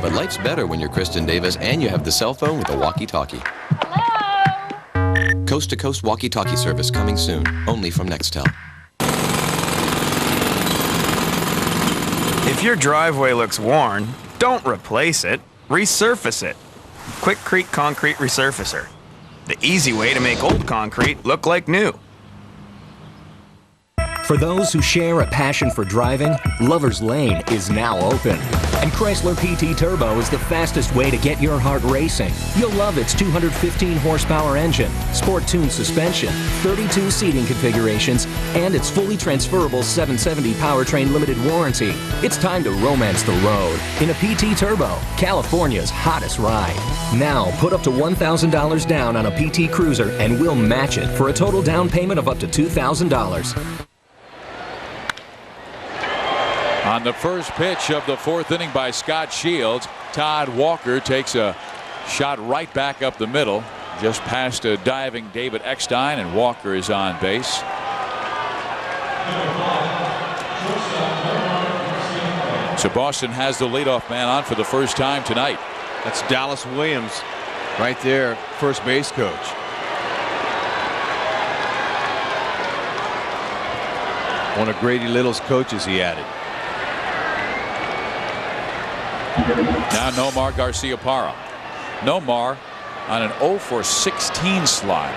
But life's better when you're Kristen Davis and you have the cell phone with a walkie-talkie. Hello? Coast-to-coast walkie-talkie service coming soon, only from Nextel. If your driveway looks worn, don't replace it, resurface it. Quickcrete Concrete Resurfacer. The easy way to make old concrete look like new. For those who share a passion for driving, Lover's Lane is now open. And Chrysler PT Turbo is the fastest way to get your heart racing. You'll love its 215 horsepower engine, sport-tuned suspension, 32 seating configurations, and its fully transferable 770 powertrain limited warranty. It's time to romance the road in a PT Turbo, California's hottest ride. Now, put up to $1,000 down on a PT Cruiser and we'll match it for a total down payment of up to $2,000. On the first pitch of the fourth inning by Scot Shields, Todd Walker takes a shot right back up the middle, just past a diving David Eckstein, and Walker is on base. So Boston has the leadoff man on for the first time tonight. That's Dallas Williams right there, first base coach. One of Grady Little's coaches he added. Now Nomar Garciaparra. Nomar on an 0 for 16 slide.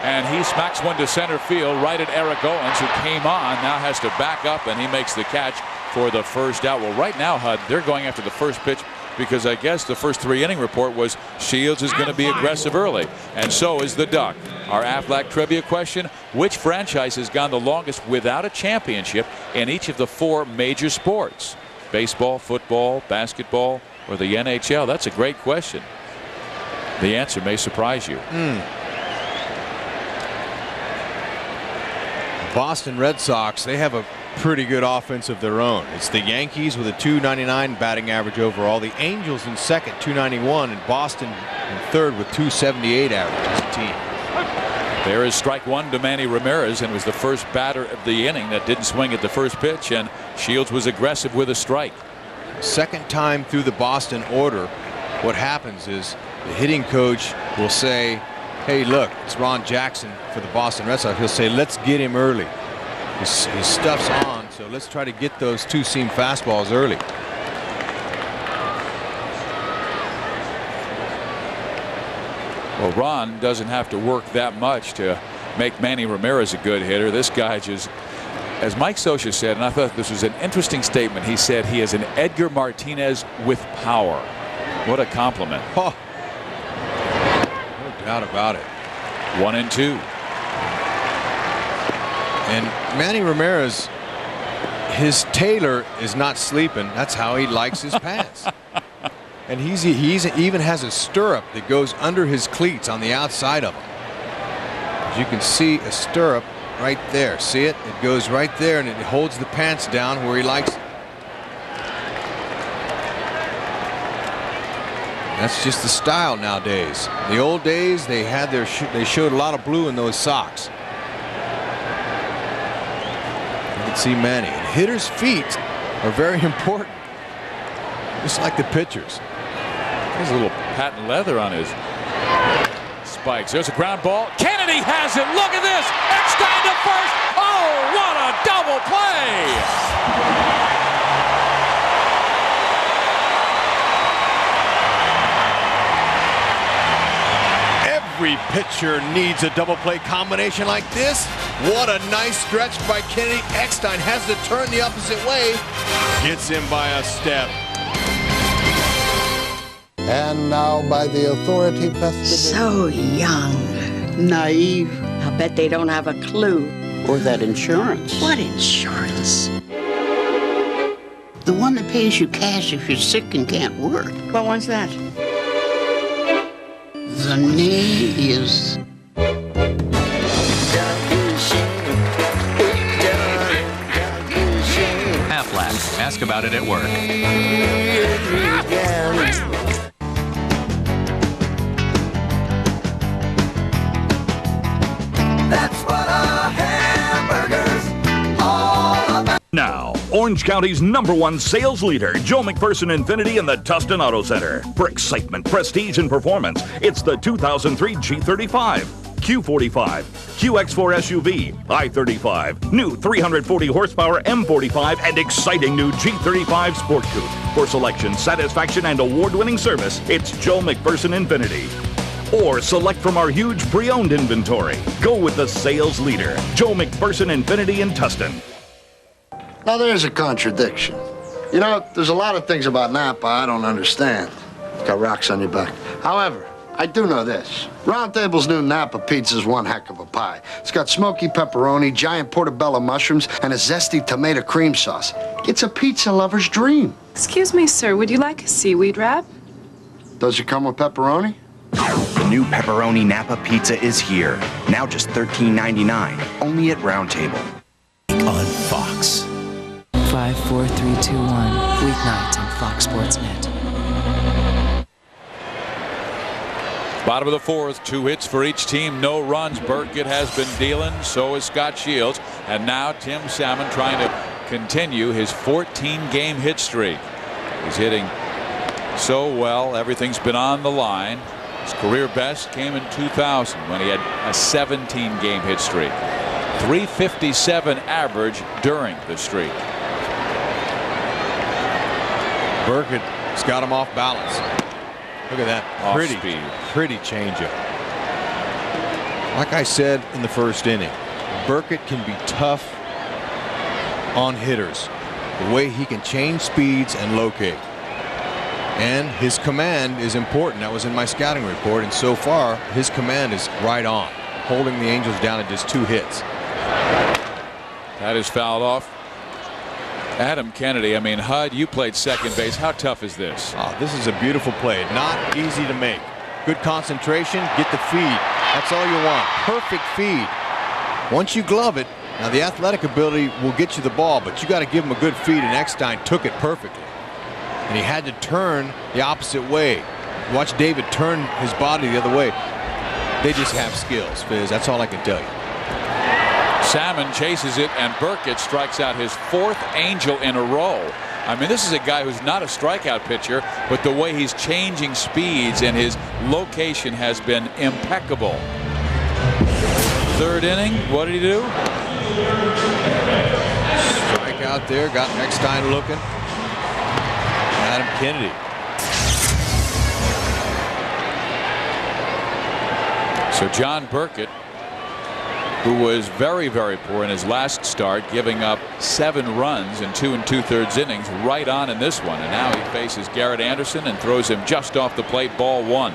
And he smacks one to center field right at Eric Owens, who came on, now has to back up, and he makes the catch for the first out. Well, right now, Hud, they're going after the first pitch because I guess the first 3 inning report was Shields is going to be aggressive early, and so is the Duck. Our Aflac trivia question: which franchise has gone the longest without a championship in each of the 4 major sports? Baseball, football, basketball, or the NHL? That's a great question. The answer may surprise you. Boston Red Sox, they have a pretty good offense of their own. It's the Yankees with a .299 batting average overall, the Angels in second, .291, and Boston in third with .278 average as a team. There is strike one to Manny Ramirez, and was the first batter of the inning that didn't swing at the first pitch, and Shields was aggressive with a strike. Second time through the Boston order, what happens is the hitting coach will say, hey, look, it's Ron Jackson for the Boston Red Sox. He'll say, let's get him early. His stuff's on, so let's try to get those two-seam fastballs early. Well, Ron doesn't have to work that much to make Manny Ramirez a good hitter. This guy just, as Mike Scioscia said, and I thought this was an interesting statement, he said he is an Edgar Martinez with power. What a compliment. Oh, no doubt about it. 1-2. And Manny Ramirez, his tailor is not sleeping. That's how he likes his pants. And he even has a stirrup that goes under his cleats on the outside of him. As you can see, a stirrup right there. See it? It goes right there, and it holds the pants down where he likes it. That's just the style nowadays. In the old days, they had they showed a lot of blue in those socks. You can see Manny. And hitters' feet are very important, just like the pitchers. There's a little patent leather on his spikes. There's a ground ball. Kennedy has it. Look at this. Eckstein to first. Oh, what a double play. Every pitcher needs a double play combination like this. What a nice stretch by Kennedy. Eckstein has to turn the opposite way. Gets him by a step. And now by the authority vested. So young, naive. I bet they don't have a clue. Or that insurance. What insurance? The one that pays you cash if you're sick and can't work. What one's that? The name is... Aflac. Ask about it at work. That's what a hamburger's all about. Now, Orange County's #1 sales leader, Joe McPherson Infiniti in the Tustin Auto Center. For excitement, prestige, and performance, it's the 2003 G35, Q45, QX4 SUV, I-35, new 340 horsepower M45, and exciting new G35 Sport Coupe. For selection, satisfaction, and award-winning service, it's Joe McPherson Infiniti. Or select from our huge pre-owned inventory. Go with the sales leader, Joe McPherson Infiniti in Tustin. Now, there's a contradiction. You know, there's a lot of things about Napa I don't understand. Got rocks on your back. However, I do know this. Round Table's new Napa pizza's one heck of a pie. It's got smoky pepperoni, giant portobello mushrooms, and a zesty tomato cream sauce. It's a pizza lover's dream. Excuse me, sir, would you like a seaweed wrap? Does it come with pepperoni? The new pepperoni Napa pizza is here. Now just $13.99. Only at Round Table. On Fox. 5, 4, 3, 2, 1. Weeknights on Fox Sports Net. Bottom of the fourth, 2 hits for each team, no runs. Burkett has been dealing, so is Scot Shields. And now Tim Salmon trying to continue his 14-game hit streak. He's hitting so well, everything's been on the line. His career best came in 2000 when he had a 17-game hit streak. 357 average during the streak. Burkett's got him off balance. Look at that. Pretty changeup. Like I said in the first inning, Burkett can be tough on hitters. The way he can change speeds and locate. And his command is important. That was in my scouting report, and so far his command is right on, holding the Angels down at just 2 hits. That is fouled off. Adam Kennedy, I mean, Hud, you played second base. How tough is this? Oh, this is a beautiful play. Not easy to make. Good concentration, get the feed. That's all you want. Perfect feed. Once you glove it, now the athletic ability will get you the ball, but you got to give him a good feed, and Eckstein took it perfectly. And he had to turn the opposite way. Watch David turn his body the other way. They just have skills, Fizz. That's all I can tell you. Salmon chases it, and Burkett strikes out his 4th Angel in a row. I mean, this is a guy who's not a strikeout pitcher, but the way he's changing speeds and his location has been impeccable. 3rd inning, what did he do? Strike out there, got Eckstein looking. Adam Kennedy. So John Burkett, who was very, very poor in his last start, giving up 7 runs in 2 2/3 innings, right on in this one. And now he faces Garrett Anderson and throws him just off the plate, ball 1.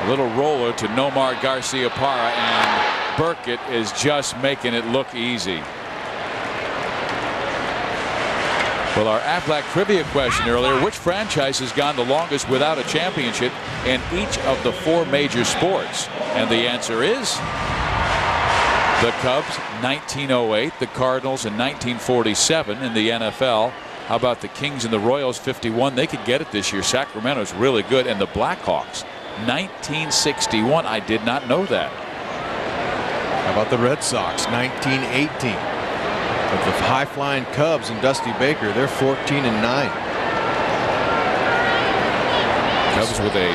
A little roller to Nomar Garciaparra, and Burkett is just making it look easy. Well, our Aflac trivia question earlier, which franchise has gone the longest without a championship in each of the 4 major sports? And the answer is the Cubs, 1908, the Cardinals in 1947 in the NFL. How about the Kings and the Royals, 51? They could get it this year. Sacramento's really good. And the Blackhawks, 1961. I did not know that. How about the Red Sox, 1918? But the high-flying Cubs and Dusty Baker, they're 14-9. Cubs with a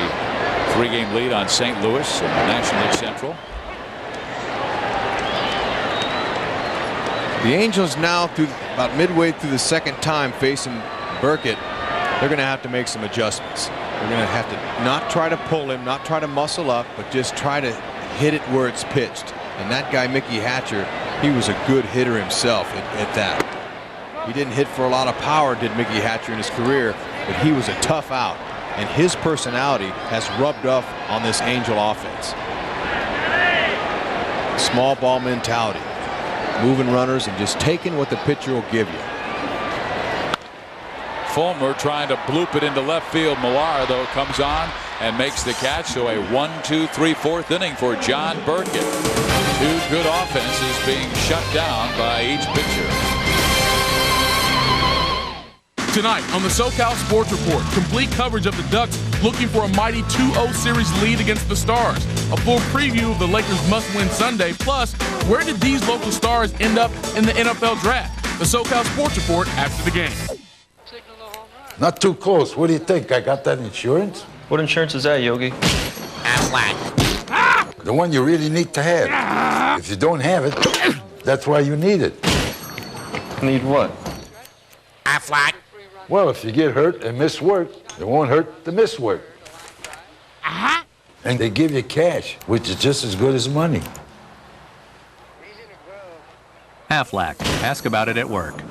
3-game lead on St. Louis in the National League Central. The Angels now, through about midway through the second time facing Burkett, they're going to have to make some adjustments. They're going to have to not try to pull him, not try to muscle up, but just try to hit it where it's pitched. And that guy, Mickey Hatcher, he was a good hitter himself at that. He didn't hit for a lot of power, did Mickey Hatcher in his career, but he was a tough out. And his personality has rubbed off on this Angel offense. Small ball mentality. Moving runners and just taking what the pitcher will give you. Fulmer trying to bloop it into left field. Millar, though, comes on and makes the catch. So a 1, 2, 3, 4th inning for John Burkett. Two good offenses being shut down by each pitcher. Tonight on the SoCal Sports Report, complete coverage of the Ducks looking for a mighty 2-0 series lead against the Stars. A full preview of the Lakers' must-win Sunday. Plus, where did these local stars end up in the NFL draft? The SoCal Sports Report after the game. Not too close. What do you think? I got that insurance? What insurance is that, Yogi? The one you really need to have. If you don't have it, that's why you need it. Need what? Aflac. Well, if you get hurt and miss work, it won't hurt to miss work. And they give you cash, which is just as good as money. Aflac. Ask about it at work.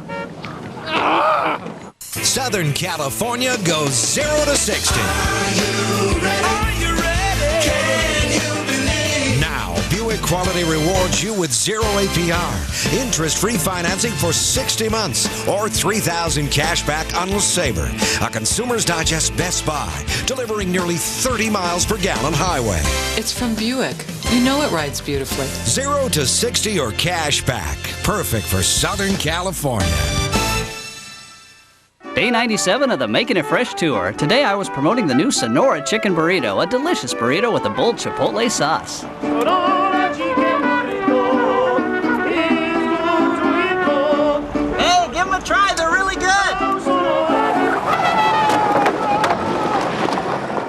Southern California goes 0 to 60. Now, Buick Quality rewards you with 0 APR, interest-free financing for 60 months, or $3,000 cash back on LeSabre. A Consumer's Digest Best Buy, delivering nearly 30 miles per gallon highway. It's from Buick. You know it rides beautifully. 0 to 60 or cash back. Perfect for Southern California. Day 97 of the Making It Fresh tour. Today I was promoting the new Sonora Chicken Burrito, a delicious burrito with a bold chipotle sauce. Hey, give them a try. They're really good.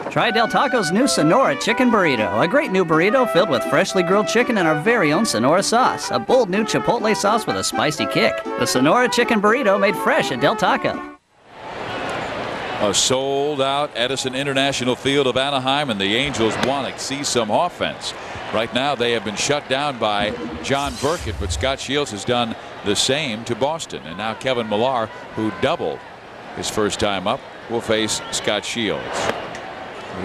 Try Del Taco's new Sonora Chicken Burrito, a great new burrito filled with freshly grilled chicken and our very own Sonora sauce, a bold new chipotle sauce with a spicy kick. The Sonora Chicken Burrito made fresh at Del Taco. A sold-out Edison International Field of Anaheim, and the Angels want to see some offense. Right now they have been shut down by John Burkett, but Scot Shields has done the same to Boston. And now Kevin Millar, who doubled his first time up, will face Scot Shields.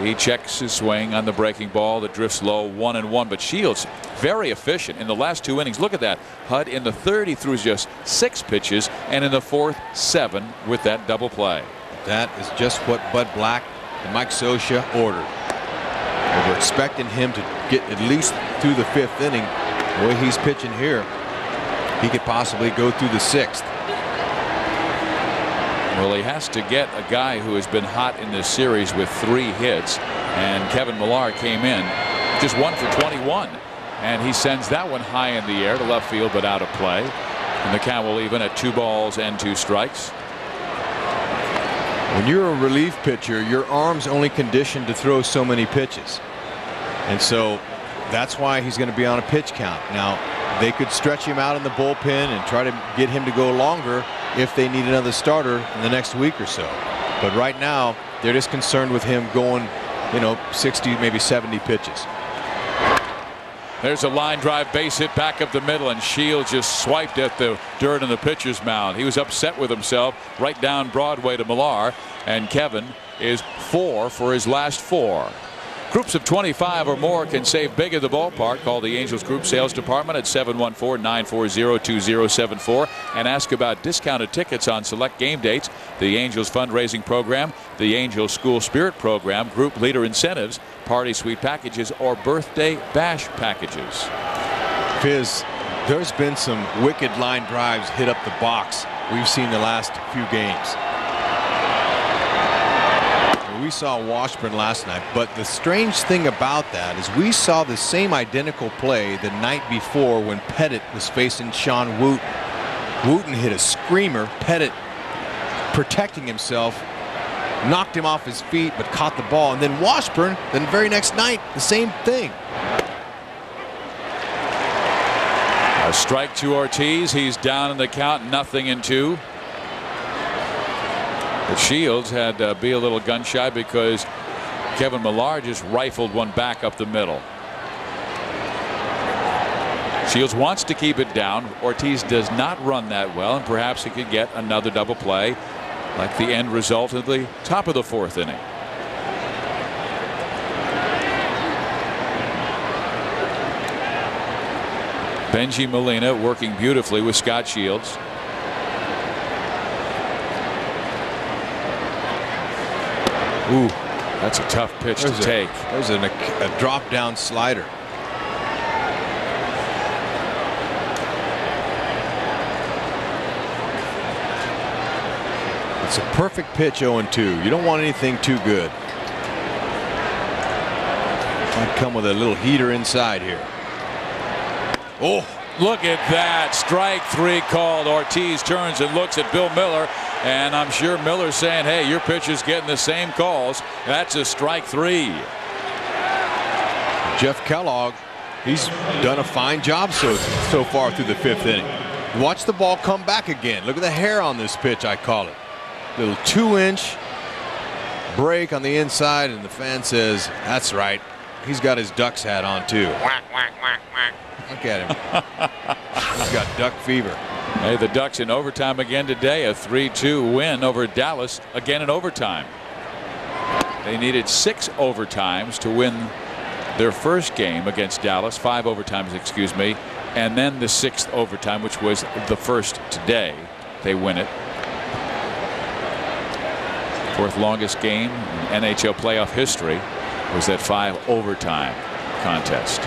He checks his swing on the breaking ball that drifts low, 1-1, but Shields very efficient in the last 2 innings. Look at that. Hud in the third he threw just 6 pitches, and in the fourth 7 with that double play. That is just what Bud Black and Mike Scioscia ordered. They were expecting him to get at least through the 5th inning. The way he's pitching here, he could possibly go through the 6th. Well, he has to get a guy who has been hot in this series with 3 hits, and Kevin Millar came in just 1 for 21, and he sends that one high in the air to left field but out of play, and the count will even at 2 balls and 2 strikes. When you're a relief pitcher, your arm's only conditioned to throw so many pitches, and so that's why he's going to be on a pitch count. Now they could stretch him out in the bullpen and try to get him to go longer if they need another starter in the next week or so, but right now they're just concerned with him going, 60, maybe 70 pitches. There's a line drive base hit back up the middle, and Shields just swiped at the dirt in the pitcher's mound. He was upset with himself right down Broadway to Millar, and Kevin is 4 for his last 4. Groups of 25 or more can save big at the ballpark. Call the Angels Group Sales Department at 714-940-2074 and ask about discounted tickets on select game dates, the Angels fundraising program, the Angels School Spirit program, group leader incentives, party suite packages, or birthday bash packages. Fizz, there's been some wicked line drives hit up the box we've seen the last few games. We saw Washburn last night, but the strange thing about that is we saw the same identical play the night before when Pettit was facing Sean Wooten. Wooten hit a screamer. Pettit, protecting himself, knocked him off his feet but caught the ball, and then Washburn the very next night the same thing. A strike to Ortiz. He's down in the count, 0-2. But Shields had to be a little gun shy because Kevin Millar just rifled one back up the middle. Shields wants to keep it down. Ortiz does not run that well, and perhaps he could get another double play like the end result of the top of the 4th inning. Benji Molina working beautifully with Scot Shields. Ooh, that's a tough pitch to take. There's a drop down slider. It's a perfect pitch, 0-2. You don't want anything too good. Might come with a little heater inside here. Oh, look at that. Strike 3 called. Ortiz turns and looks at Bill Miller, and I'm sure Miller's saying, hey, your pitcher's getting the same calls. That's a strike 3. Jeff Kellogg, he's done a fine job so far through the 5th inning. Watch the ball come back again. Look at the hair on this pitch, I call it. Little 2-inch break on the inside, and the fan says, that's right. He's got his Ducks hat on too. Whack, whack, whack, whack. Look at him. He's got duck fever. Hey, the Ducks in overtime again today. A 3-2 win over Dallas, again in overtime. They needed 6 overtimes to win their first game against Dallas. 5 overtimes, excuse me. And then the 6th overtime, which was the first today. They win it. 4th longest game in NHL playoff history was that 5 overtime contest.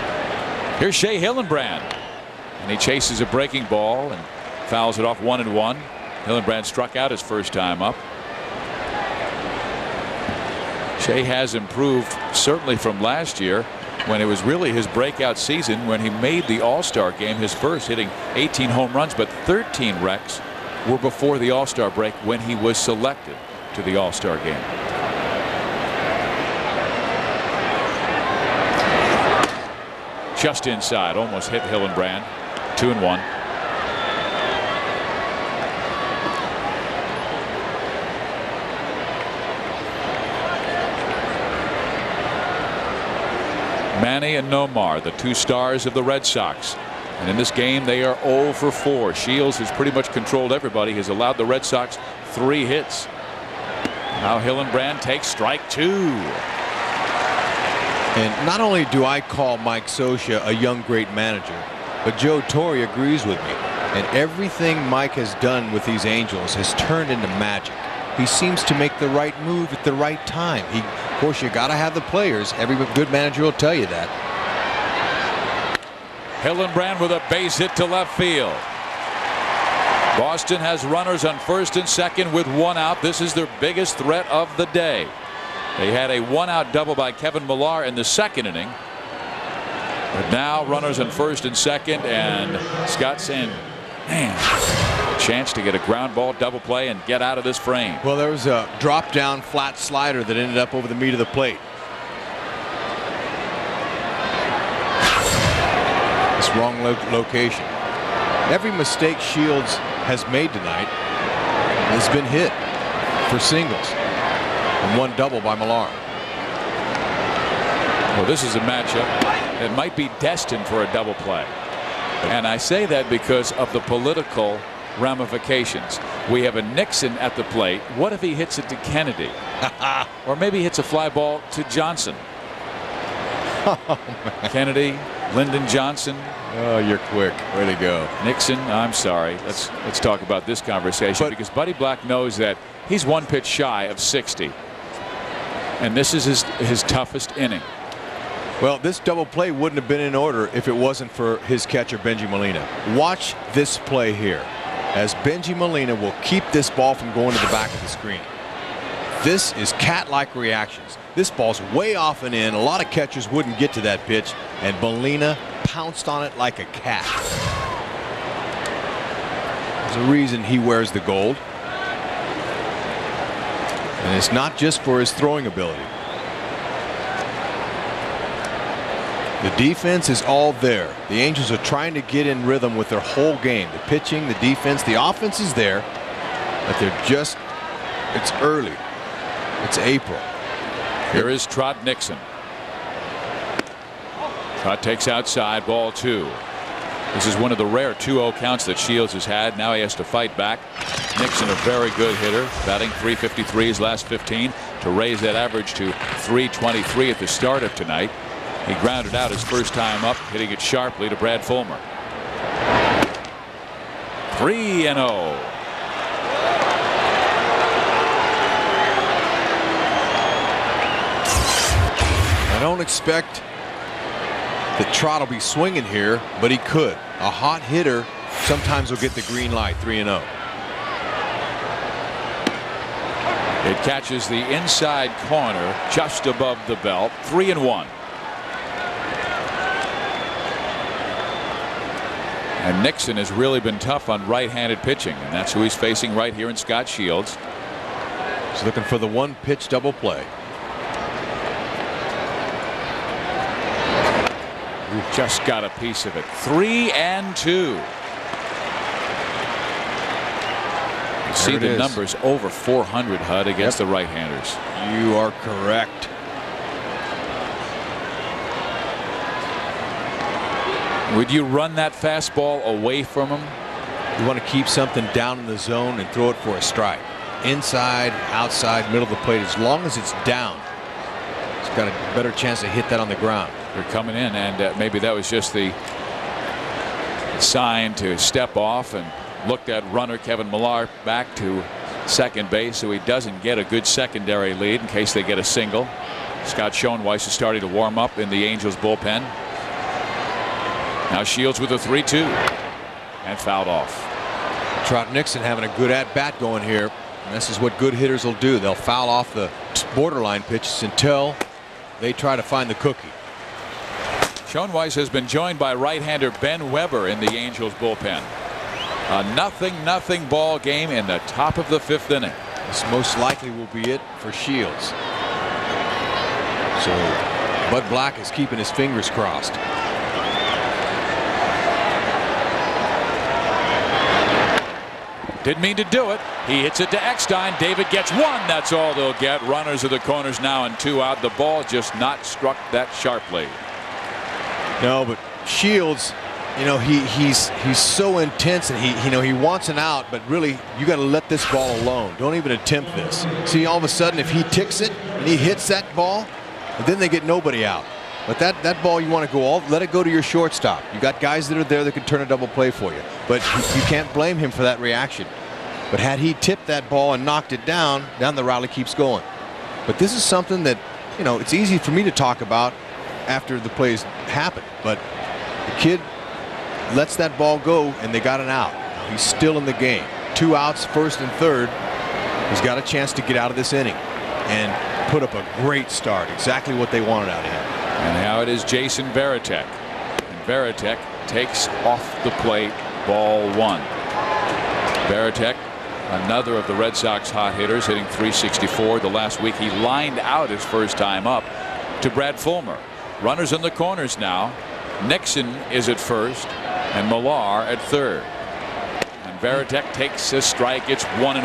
Here's Shea Hillenbrand, and he chases a breaking ball and fouls it off 1-1. Hillenbrand struck out his first time up. Shea has improved certainly from last year, when it was really his breakout season when he made the All-Star game, his first, hitting 18 home runs, but 13 wrecks were before the All-Star break when he was selected to the All-Star game. Just inside, almost hit Hillenbrand. 2-1. Manny and Nomar, the 2 stars of the Red Sox. And in this game, they are 0 for 4. Shields has pretty much controlled everybody, has allowed the Red Sox 3 hits. Now Hillenbrand takes strike 2. And not only do I call Mike Scioscia a young great manager, but Joe Torre agrees with me. And everything Mike has done with these Angels has turned into magic. He seems to make the right move at the right time. Of course, you got to have the players. Every good manager will tell you that. Hillenbrand with a base hit to left field. Boston has runners on first and second with 1 out. This is their biggest threat of the day. They had a 1-out double by Kevin Millar in the 2nd inning. But now runners on first and second, and Scott saying, man, a chance to get a ground ball double play and get out of this frame. Well, there was a drop down flat slider that ended up over the meat of the plate. It's wrong location. Every mistake Shields has made tonight has been hit for singles. And 1 double by Millar. Well, this is a matchup that might be destined for a double play. And I say that because of the political ramifications. We have a Nixon at the plate. What if he hits it to Kennedy? Or maybe he hits a fly ball to Johnson. Oh, Kennedy, Lyndon Johnson. Oh, you're quick. Way to go. Nixon, I'm sorry. Let's talk about this conversation, because Buddy Black knows that he's 1 pitch shy of 60. And this is his toughest inning. Well, this double play wouldn't have been in order if it wasn't for his catcher, Benji Molina. Watch this play here, as Benji Molina will keep this ball from going to the back of the screen. This is cat-like reactions. This ball's way off and in. A lot of catchers wouldn't get to that pitch, and Molina pounced on it like a cat. There's a reason he wears the gold. And it's not just for his throwing ability. The defense is all there. The Angels are trying to get in rhythm with their whole game. The pitching, the defense, the offense is there, but it's early. It's April. Here is Trot Nixon. Trot takes outside, ball 2. This is one of the rare 2-0 counts that Shields has had. Now he has to fight back. Nixon, a very good hitter, batting .353 his last 15 to raise that average to .323 at the start of tonight. He grounded out his first time up, hitting it sharply to Brad Fulmer. 3-0. I don't expect that Trot will be swinging here, but he could. A hot hitter sometimes will get the green light. 3-0. It catches the inside corner just above the belt. 3-1. And Nixon has really been tough on right-handed pitching, and that's who he's facing right here in Scot Shields. He's looking for the one-pitch double play. Just got a piece of it. 3-2. You see the numbers over 400, HUD, against the right-handers. You are correct. Would you run that fastball away from him? You want to keep something down in the zone and throw it for a strike. Inside, outside, middle of the plate. As long as it's down, it's got a better chance to hit that on the ground. They're coming in, and maybe that was just the sign to step off, and look that runner Kevin Millar back to second base so he doesn't get a good secondary lead in case they get a single. Scott Schoenweiss is starting to warm up in the Angels bullpen. Now Shields with a 3-2 and fouled off. Trot Nixon having a good at-bat going here, and this is what good hitters will do. They'll foul off the borderline pitches until they try to find the cookie. Schoenweiss has been joined by right-hander Ben Weber in the Angels bullpen. A 0-0 ball game in the top of the 5th inning. This most likely will be it for Shields. So Bud Black is keeping his fingers crossed. Didn't mean to do it. He hits it to Eckstein. David gets one. That's all they'll get. Runners of the corners now and 2 out. The ball just not struck that sharply. No, but Shields, you know, he's so intense, and he wants an out, but really you got to let this ball alone. Don't even attempt this. See, all of a sudden if he ticks it and he hits that ball, and then they get nobody out. But that ball you want to go let it go to your shortstop. You got guys that are there that can turn a double play for you. But you can't blame him for that reaction. But had he tipped that ball and knocked it down the rally keeps going. But this is something that, you know, it's easy for me to talk about after the plays happen. But the kid lets that ball go and they got an out. He's still in the game. 2 outs, first and third. He's got a chance to get out of this inning and put up a great start. Exactly what they wanted out of him. And now it is Jason Varitek. And Varitek takes off the plate, ball 1. Varitek, another of the Red Sox hot hitters, hitting .364. The last week he lined out his first time up to Brad Fulmer. Runners in the corners now. Nixon is at first and Millar at third. And Varitek takes a strike. It's 1-1.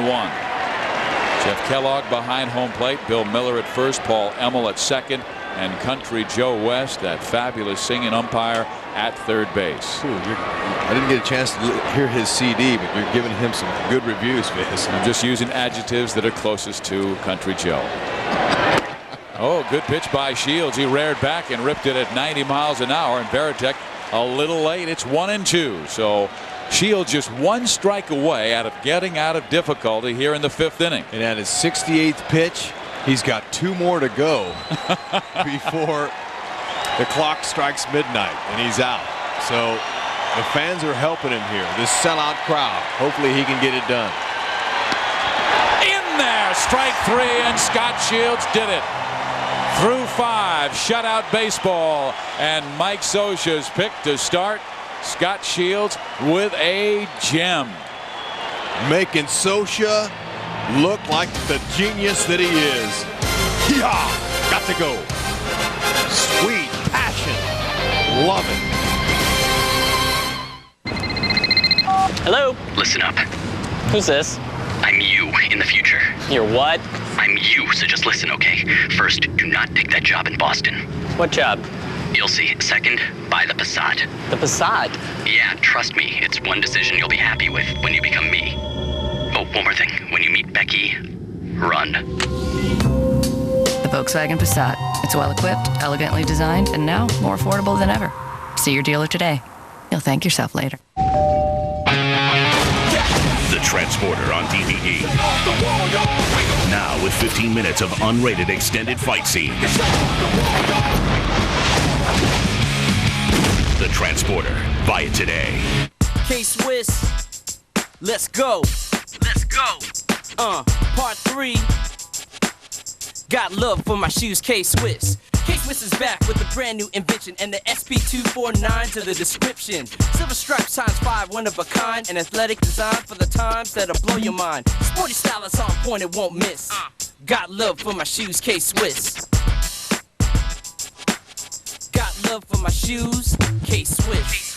Jeff Kellogg behind home plate. Bill Miller at first. Paul Emmel at second. And Country Joe West, that fabulous singing umpire, at third base. Ooh, I didn't get a chance to hear his CD, but you're giving him some good reviews, Viz. I'm just using adjectives that are closest to Country Joe. Oh, good pitch by Shields. He reared back and ripped it at 90 miles an hour. And Varitek a little late. It's 1-2. So Shields just 1 strike away out of getting out of difficulty here in the 5th inning. And at his 68th pitch, he's got 2 more to go before the clock strikes midnight, and he's out. So the fans are helping him here. This sellout crowd. Hopefully he can get it done. In there, strike 3, and Scot Shields did it. Through 5, shutout baseball, and Mike Scioscia's pick to start. Scot Shields with a gem. Making Scioscia look like the genius that he is. Yeehaw! Got to go. Sweet passion. Love it. Hello? Listen up. Who's this? I'm you in the future. You're what? I'm you, so just listen, okay? First, do not take that job in Boston. What job? You'll see. Second, buy the Passat. The Passat? Yeah, trust me. It's one decision you'll be happy with when you become me. Oh, one more thing. When you meet Becky, run. The Volkswagen Passat. It's well equipped, elegantly designed, and now more affordable than ever. See your dealer today. You'll thank yourself later. The Transporter on DVD. Now with 15 minutes of unrated extended fight scenes. The Transporter. Buy it today. K-Swiss. Let's go. Let's go. Part 3. Got love for my shoes, K-Swiss. K-Swiss is back with a brand new invention and the SP249 to the description. Silver stripe times 5, one of a kind, an athletic design for the times that'll blow your mind. Sporty style is on point, it won't miss. Got love for my shoes, K-Swiss. Got love for my shoes, K-Swiss.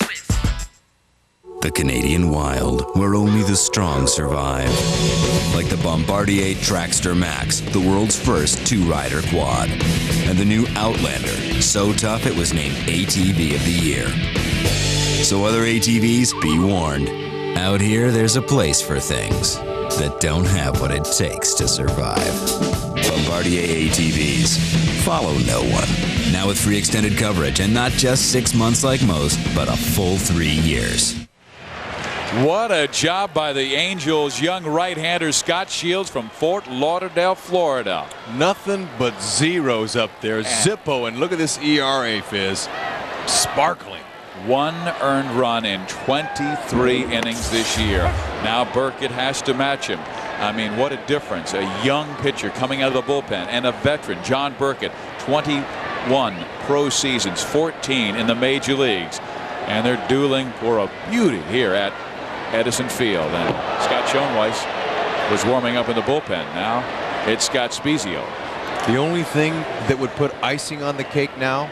The Canadian Wild, where only the strong survive. Like the Bombardier Traxxter Max, the world's first two-rider quad. And the new Outlander, so tough it was named ATV of the Year. So other ATVs, be warned. Out here, there's a place for things that don't have what it takes to survive. Bombardier ATVs. Follow no one. Now with free extended coverage, and not just 6 months like most, but a full 3 years. What a job by the Angels young right-hander Scot Shields from Fort Lauderdale, Florida. Nothing but zeros up there. Zippo, and look at this ERA, Fizz. Sparkling. 1 earned run in 23 innings this year. Now Burkett has to match him. I mean, what a difference. A young pitcher coming out of the bullpen, and a veteran, John Burkett, 21 pro seasons, 14 in the major leagues. And they're dueling for a beauty here at Edison Field. And Scott Schoenweiss was warming up in the bullpen. Now it's Scott Spiezio. The only thing that would put icing on the cake now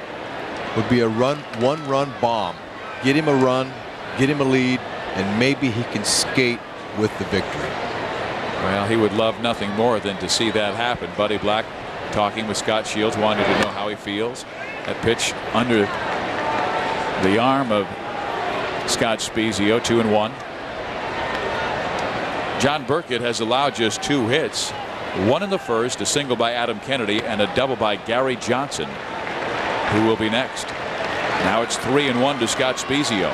would be a one-run bomb. Get him a run, get him a lead, and maybe he can skate with the victory. Well, he would love nothing more than to see that happen. Buddy Black talking with Scot Shields, wanted to know how he feels. That pitch under the arm of Scott Spiezio, 2-1. John Burkett has allowed just 2 hits. 1 in the first, a single by Adam Kennedy, and a double by Gary Johnson, who will be next. Now it's 3-1 to Scott Spiezio.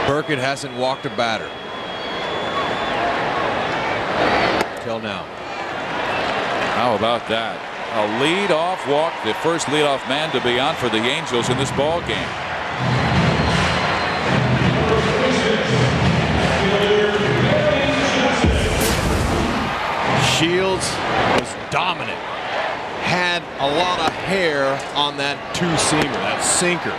Burkett hasn't walked a batter till now. How about that? A lead-off walk, the first lead-off man to be on for the Angels in this ball game. Shields was dominant. Had a lot of hair on that two-seamer, that sinker.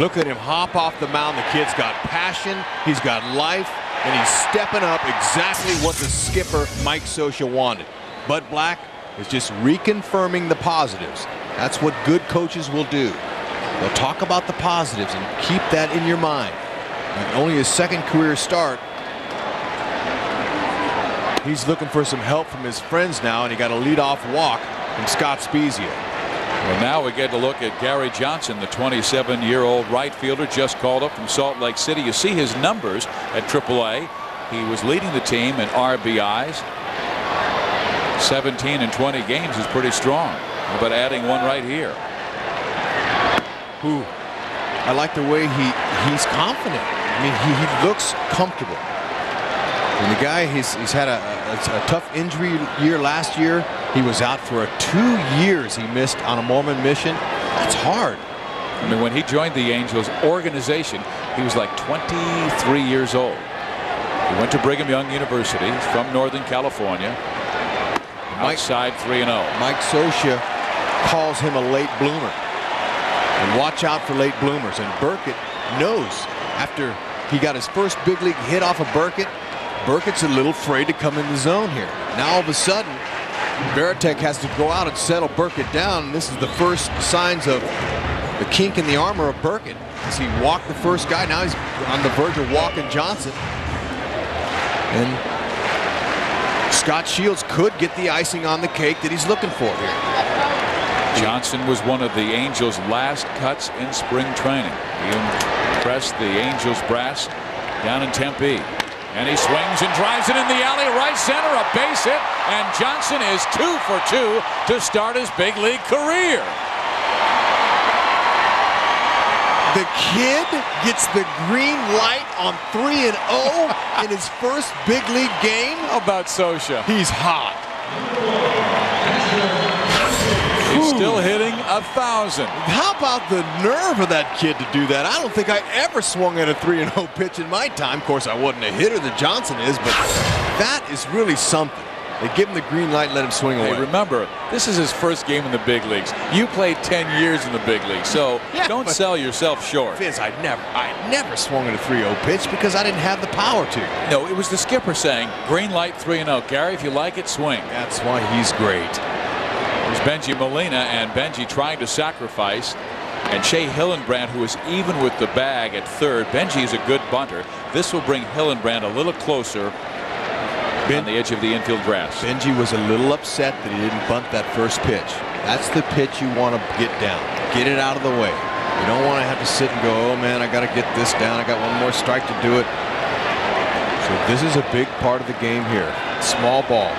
Look at him hop off the mound. The kid's got passion, he's got life, and he's stepping up exactly what the skipper, Mike Scioscia, wanted. Bud Black is just reconfirming the positives. That's what good coaches will do. They'll talk about the positives and keep that in your mind. And only his second career start. He's looking for some help from his friends now, and he got a leadoff walk from Scott Spiezio. Well, now we get to look at Gary Johnson, the 27-year-old right fielder just called up from Salt Lake City. You see his numbers at AAA. He was leading the team in RBIs. 17 in 20 games is pretty strong. How about adding one right here? Ooh, I like the way he's confident. I mean, he looks comfortable. And the guy, he's had a tough injury year last year. He was out for 2 years. He missed on a Mormon mission. That's hard. I mean, when he joined the Angels organization, he was like 23 years old. He went to Brigham Young University. He's from Northern California. Outside 3-0. Mike Scioscia calls him a late bloomer. And watch out for late bloomers. And Burkett knows after he got his first big league hit off of Burkett, Burkett's a little afraid to come in the zone here. Now all of a sudden, Veritek has to go out and settle Burkett down. This is the first signs of the kink in the armor of Burkett. As he walked the first guy, now he's on the verge of walking Johnson. And Scot Shields could get the icing on the cake that he's looking for here. Johnson was one of the Angels' last cuts in spring training. He impressed the Angels brass down in Tempe. And he swings and drives it in the alley, right center, a base hit, and Johnson is 2 for 2 to start his big league career. The kid gets the green light on 3-0 in his first big league game. How about Scioscia? He's hot. He's still hitting 1,000. How about the nerve of that kid to do that? I don't think I ever swung at a 3-0 pitch in my time. Of course, I wasn't a hitter that Johnson is, but that is really something. They give him the green light, let him swing away. Hey, remember, this is his first game in the big leagues. You played 10 years in the big leagues, so don't sell yourself short. Fizz, I never swung at a 3-0 pitch because I didn't have the power to. No, it was the skipper saying, green light 3-0. Gary, if you like it, swing. That's why he's great. There's Benji Molina, and Benji trying to sacrifice. And Shea Hillenbrand, who is even with the bag at third. Benji is a good bunter. This will bring Hillenbrand a little closer on the edge of the infield grass. Benji was a little upset that he didn't bunt that first pitch. That's the pitch you want to get down. Get it out of the way. You don't want to have to sit and go, oh man, I got to get this down. I got one more strike to do it. So this is a big part of the game here. Small ball.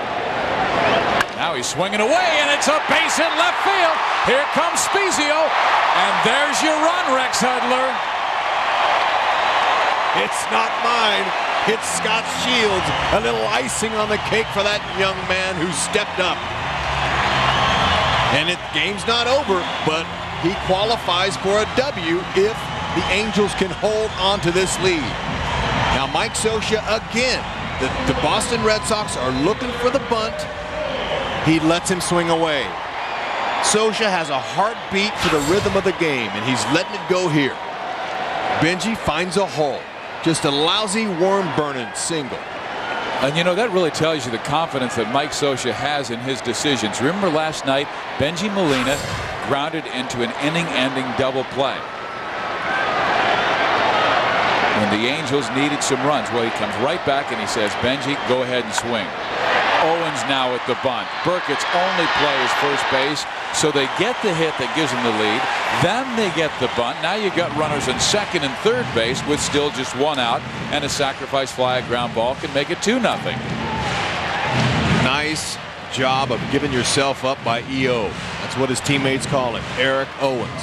Now he's swinging away, and it's a base hit left field. Here comes Spezio, and there's your run, Rex Hudler. It's not mine. It's Scot Shields. A little icing on the cake for that young man who stepped up. And the game's not over, but he qualifies for a W if the Angels can hold on to this lead. Now Mike Scioscia again. The Boston Red Sox are looking for the bunt. He lets him swing away. Scioscia has a heartbeat for the rhythm of the game, and he's letting it go here. Benji finds a hole. Just a lousy worm-burning single. And you know, that really tells you the confidence that Mike Scioscia has in his decisions. Remember last night, Benji Molina grounded into an inning-ending double play. When the Angels needed some runs, well, he comes right back and he says, Benji, go ahead and swing. Owens now at the bunt. Burkett's only play is first base, so they get the hit that gives them the lead. Then they get the bunt. Now you got runners in second and third base with still just one out, and a sacrifice fly, a ground ball can make it 2-0. Nice job of giving yourself up by EO. That's what his teammates call him, Eric Owens.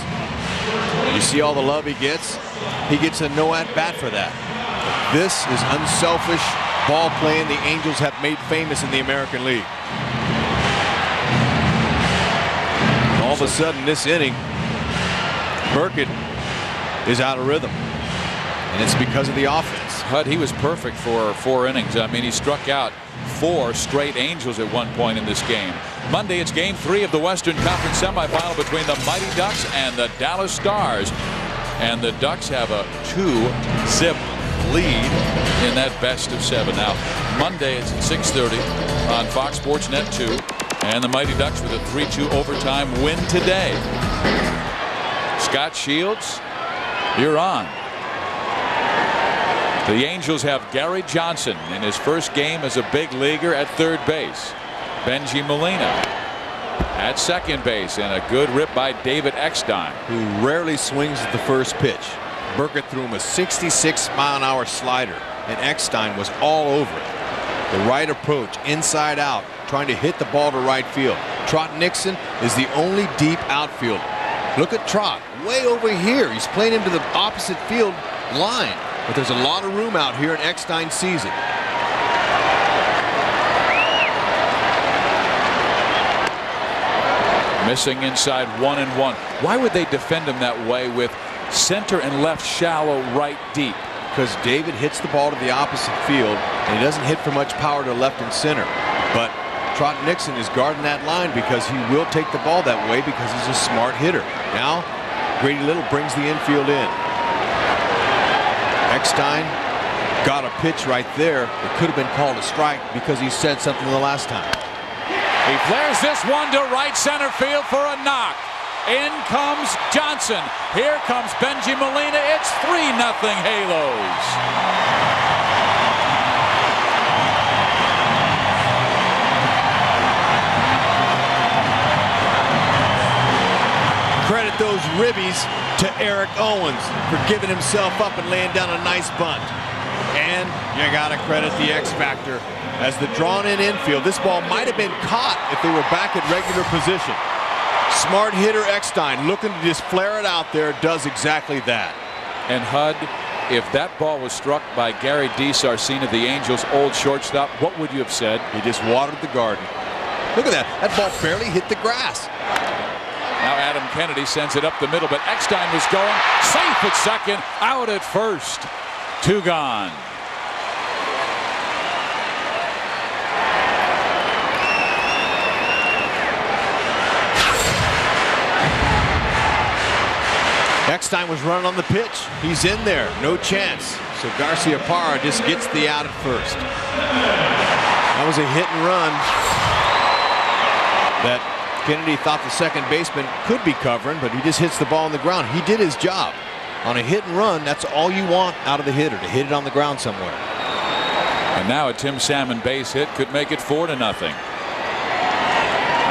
You see all the love he gets? He gets a no at bat for that. This is unselfish ball playing the Angels have made famous in the American League. All of a sudden, this inning, Burkett is out of rhythm, and it's because of the offense. Hud, he was perfect for 4 innings. I mean, he struck out 4 straight Angels at one point in this game. Monday, it's Game 3 of the Western Conference semifinal between the Mighty Ducks and the Dallas Stars. And the Ducks have a 2-zip lead in that best of 7. Now, Monday, it's at 6:30 on Fox Sports Net 2. And the Mighty Ducks with a 3-2 overtime win today. Scot Shields, you're on. The Angels have Gary Johnson in his first game as a big leaguer at third base. Benji Molina at second base, and a good rip by David Eckstein, who rarely swings at the first pitch. Burkett threw him a 66-mile-an-hour slider, and Eckstein was all over it. The right approach, inside out, trying to hit the ball to right field. Trot Nixon is the only deep outfielder. Look at Trot, way over here. He's playing him to the opposite field line, but there's a lot of room out here, and Eckstein sees it. Missing inside 1-1. Why would they defend him that way with center and left shallow, right deep? Because David hits the ball to the opposite field, and he doesn't hit for much power to left and center. But Trot Nixon is guarding that line because he will take the ball that way because he's a smart hitter. Now, Grady Little brings the infield in. Eckstein got a pitch right there. It could have been called a strike because he said something the last time. He flares this one to right center field for a knock. In comes Johnson. Here comes Benji Molina. It's 3-0 Halos. Credit those ribbies to Eric Owens for giving himself up and laying down a nice bunt. And you gotta credit the X factor as the drawn-in infield. This ball might have been caught if they were back at regular position. Smart hitter Eckstein looking to just flare it out there, does exactly that. And Hud, if that ball was struck by Gary DeSarcina, the Angels' old shortstop, what would you have said? He just watered the garden. Look at that. That ball barely hit the grass. Now Adam Kennedy sends it up the middle, but Eckstein was going safe at second, out at first. 2 gone. Eckstein was running on the pitch. He's in there. No chance. So Garcia Parra just gets the out at first. That was a hit and run that Kennedy thought the second baseman could be covering, but he just hits the ball on the ground. He did his job. On a hit and run, that's all you want out of the hitter, to hit it on the ground somewhere. And now a Tim Salmon base hit could make it 4-0.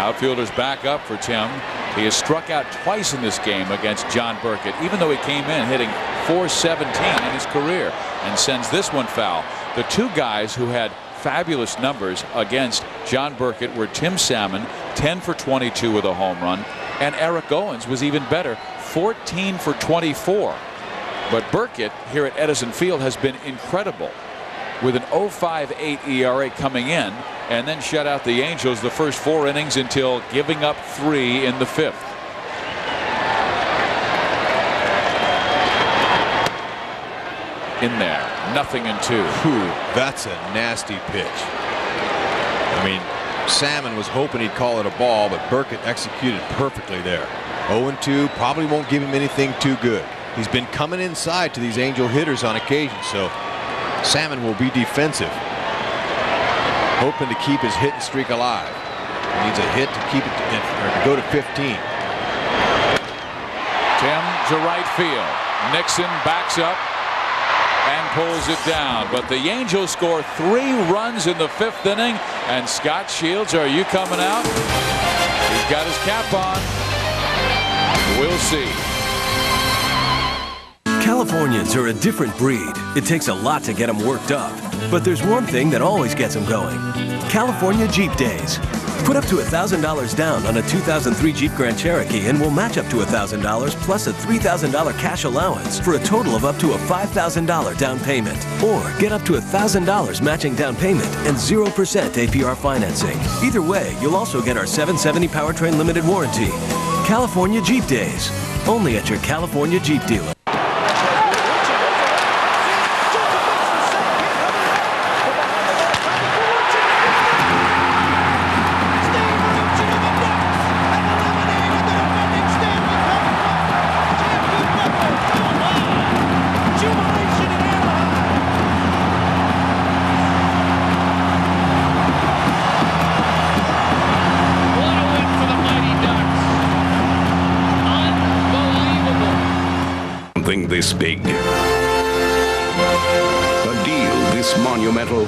Outfielders back up for Tim. He has struck out twice in this game against John Burkett, even though he came in hitting .417 in his career, and sends this one foul. The two guys who had fabulous numbers against John Burkett were Tim Salmon, 10 for 22 with a home run, and Eric Owens was even better, 14 for 24. But Burkett here at Edison Field has been incredible, with an 0.58 ERA coming in, and then shut out the Angels the first 4 innings until giving up 3 in the 5th. In there, 0-2. That's a nasty pitch. I mean, Salmon was hoping he'd call it a ball, but Burkett executed perfectly there. 0-2 probably won't give him anything too good. He's been coming inside to these Angel hitters on occasion, so Salmon will be defensive, hoping to keep his hitting streak alive. He needs a hit to keep it to go to 15. Tim to right field. Nixon backs up and pulls it down, but the Angels score 3 runs in the 5th inning, and Scot Shields, are you coming out? He's got his cap on. We'll see. Californians are a different breed. It takes a lot to get them worked up. But there's one thing that always gets them going. California Jeep Days. Put up to $1,000 down on a 2003 Jeep Grand Cherokee and we'll match up to $1,000 plus a $3,000 cash allowance for a total of up to a $5,000 down payment. Or get up to $1,000 matching down payment and 0% APR financing. Either way, you'll also get our 770 Powertrain Limited Warranty. California Jeep Days. Only at your California Jeep dealer. This big. A deal this monumental.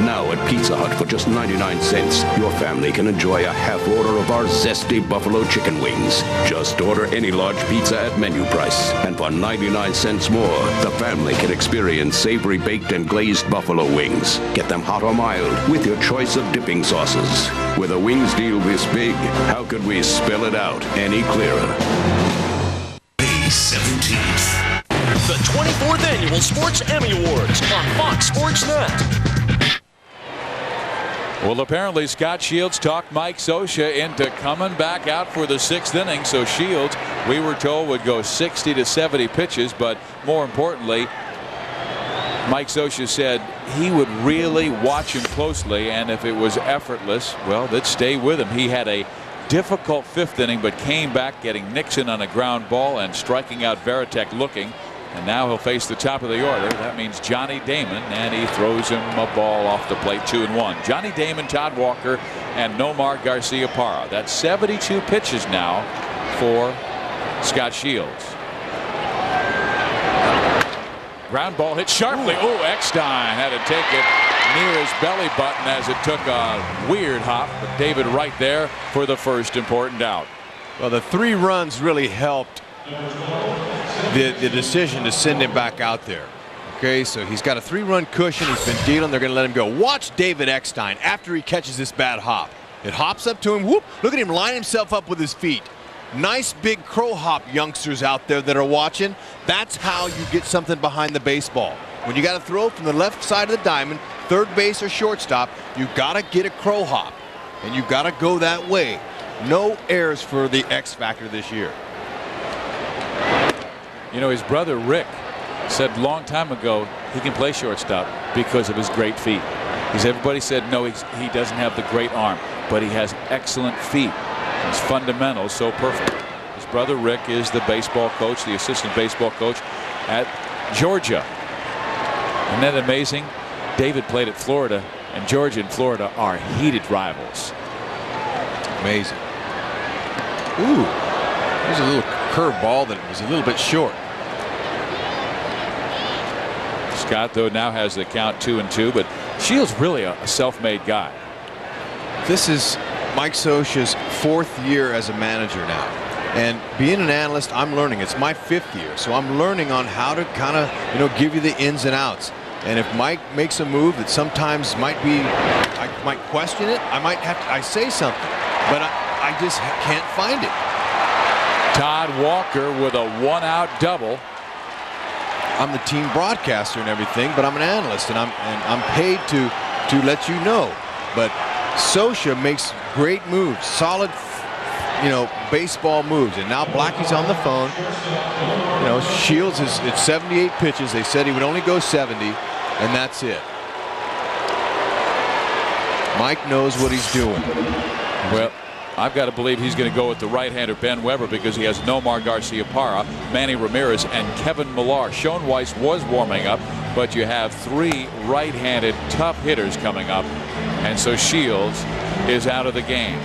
Now at Pizza Hut for just 99 cents, your family can enjoy a half order of our zesty buffalo chicken wings. Just order any large pizza at menu price. And for 99 cents more, the family can experience savory baked and glazed buffalo wings. Get them hot or mild with your choice of dipping sauces. With a wings deal this big, how could we spell it out any clearer? May 17th. The 24th Annual Sports Emmy Awards on Fox Sports Net. Well, apparently Scot Shields talked Mike Scioscia into coming back out for the 6th inning. So Shields, we were told, would go 60 to 70 pitches. But more importantly, Mike Scioscia said he would really watch him closely. And if it was effortless, well, they'd stay with him. He had a difficult 5th inning, but came back getting Nixon on a ground ball and striking out Veritek looking. And now he'll face the top of the order. That means Johnny Damon, and he throws him a ball off the plate, 2-1. Johnny Damon, Todd Walker, and Nomar Garciaparra. That's 72 pitches now for Scot Shields. Ground ball hit sharply. Oh, Eckstein had to take it near his belly button as it took a weird hop. But David right there for the first important out. Well, the 3 runs really helped the decision to send him back out there. Okay, so he's got a 3-run cushion. He's been dealing. They're going to let him go. Watch David Eckstein after he catches this bad hop. It hops up to him. Whoop! Look at him line himself up with his feet. Nice big crow hop youngsters out there that are watching. That's how you get something behind the baseball. When you got to throw from the left side of the diamond, third base or shortstop, you got to get a crow hop, and you got to go that way. No errors for the X factor this year. You know, his brother Rick said a long time ago he can play shortstop because of his great feet. Because everybody said no, he doesn't have the great arm, but he has excellent feet. His fundamentals so perfect. His brother Rick is the baseball coach, the assistant baseball coach at Georgia. Isn't that amazing? David played at Florida, and Georgia and Florida are heated rivals. Amazing. Ooh, there's a little curve ball that was a little bit short. Scott, though, now has the count 2-2, but Shields really a self-made guy. This is Mike Scioscia's 4th year as a manager now. And being an analyst, I'm learning. It's my 5th year, so I'm learning on how to kind of, give you the ins and outs. And if Mike makes a move that sometimes might be, I might question it, I say something, but I just can't find it. Todd Walker with a 1-out double. I'm the team broadcaster and everything, but I'm an analyst, and I'm paid to let you know. But Scioscia makes great moves, solid, baseball moves. And now Blackie's on the phone. Shields is at 78 pitches. They said he would only go 70, and that's it. Mike knows what he's doing. Well, I've got to believe he's going to go with the right-hander Ben Weber because he has Nomar Garciaparra, Manny Ramirez, and Kevin Millar. Sean Weiss was warming up, but you have 3 right-handed tough hitters coming up, and so Shields is out of the game.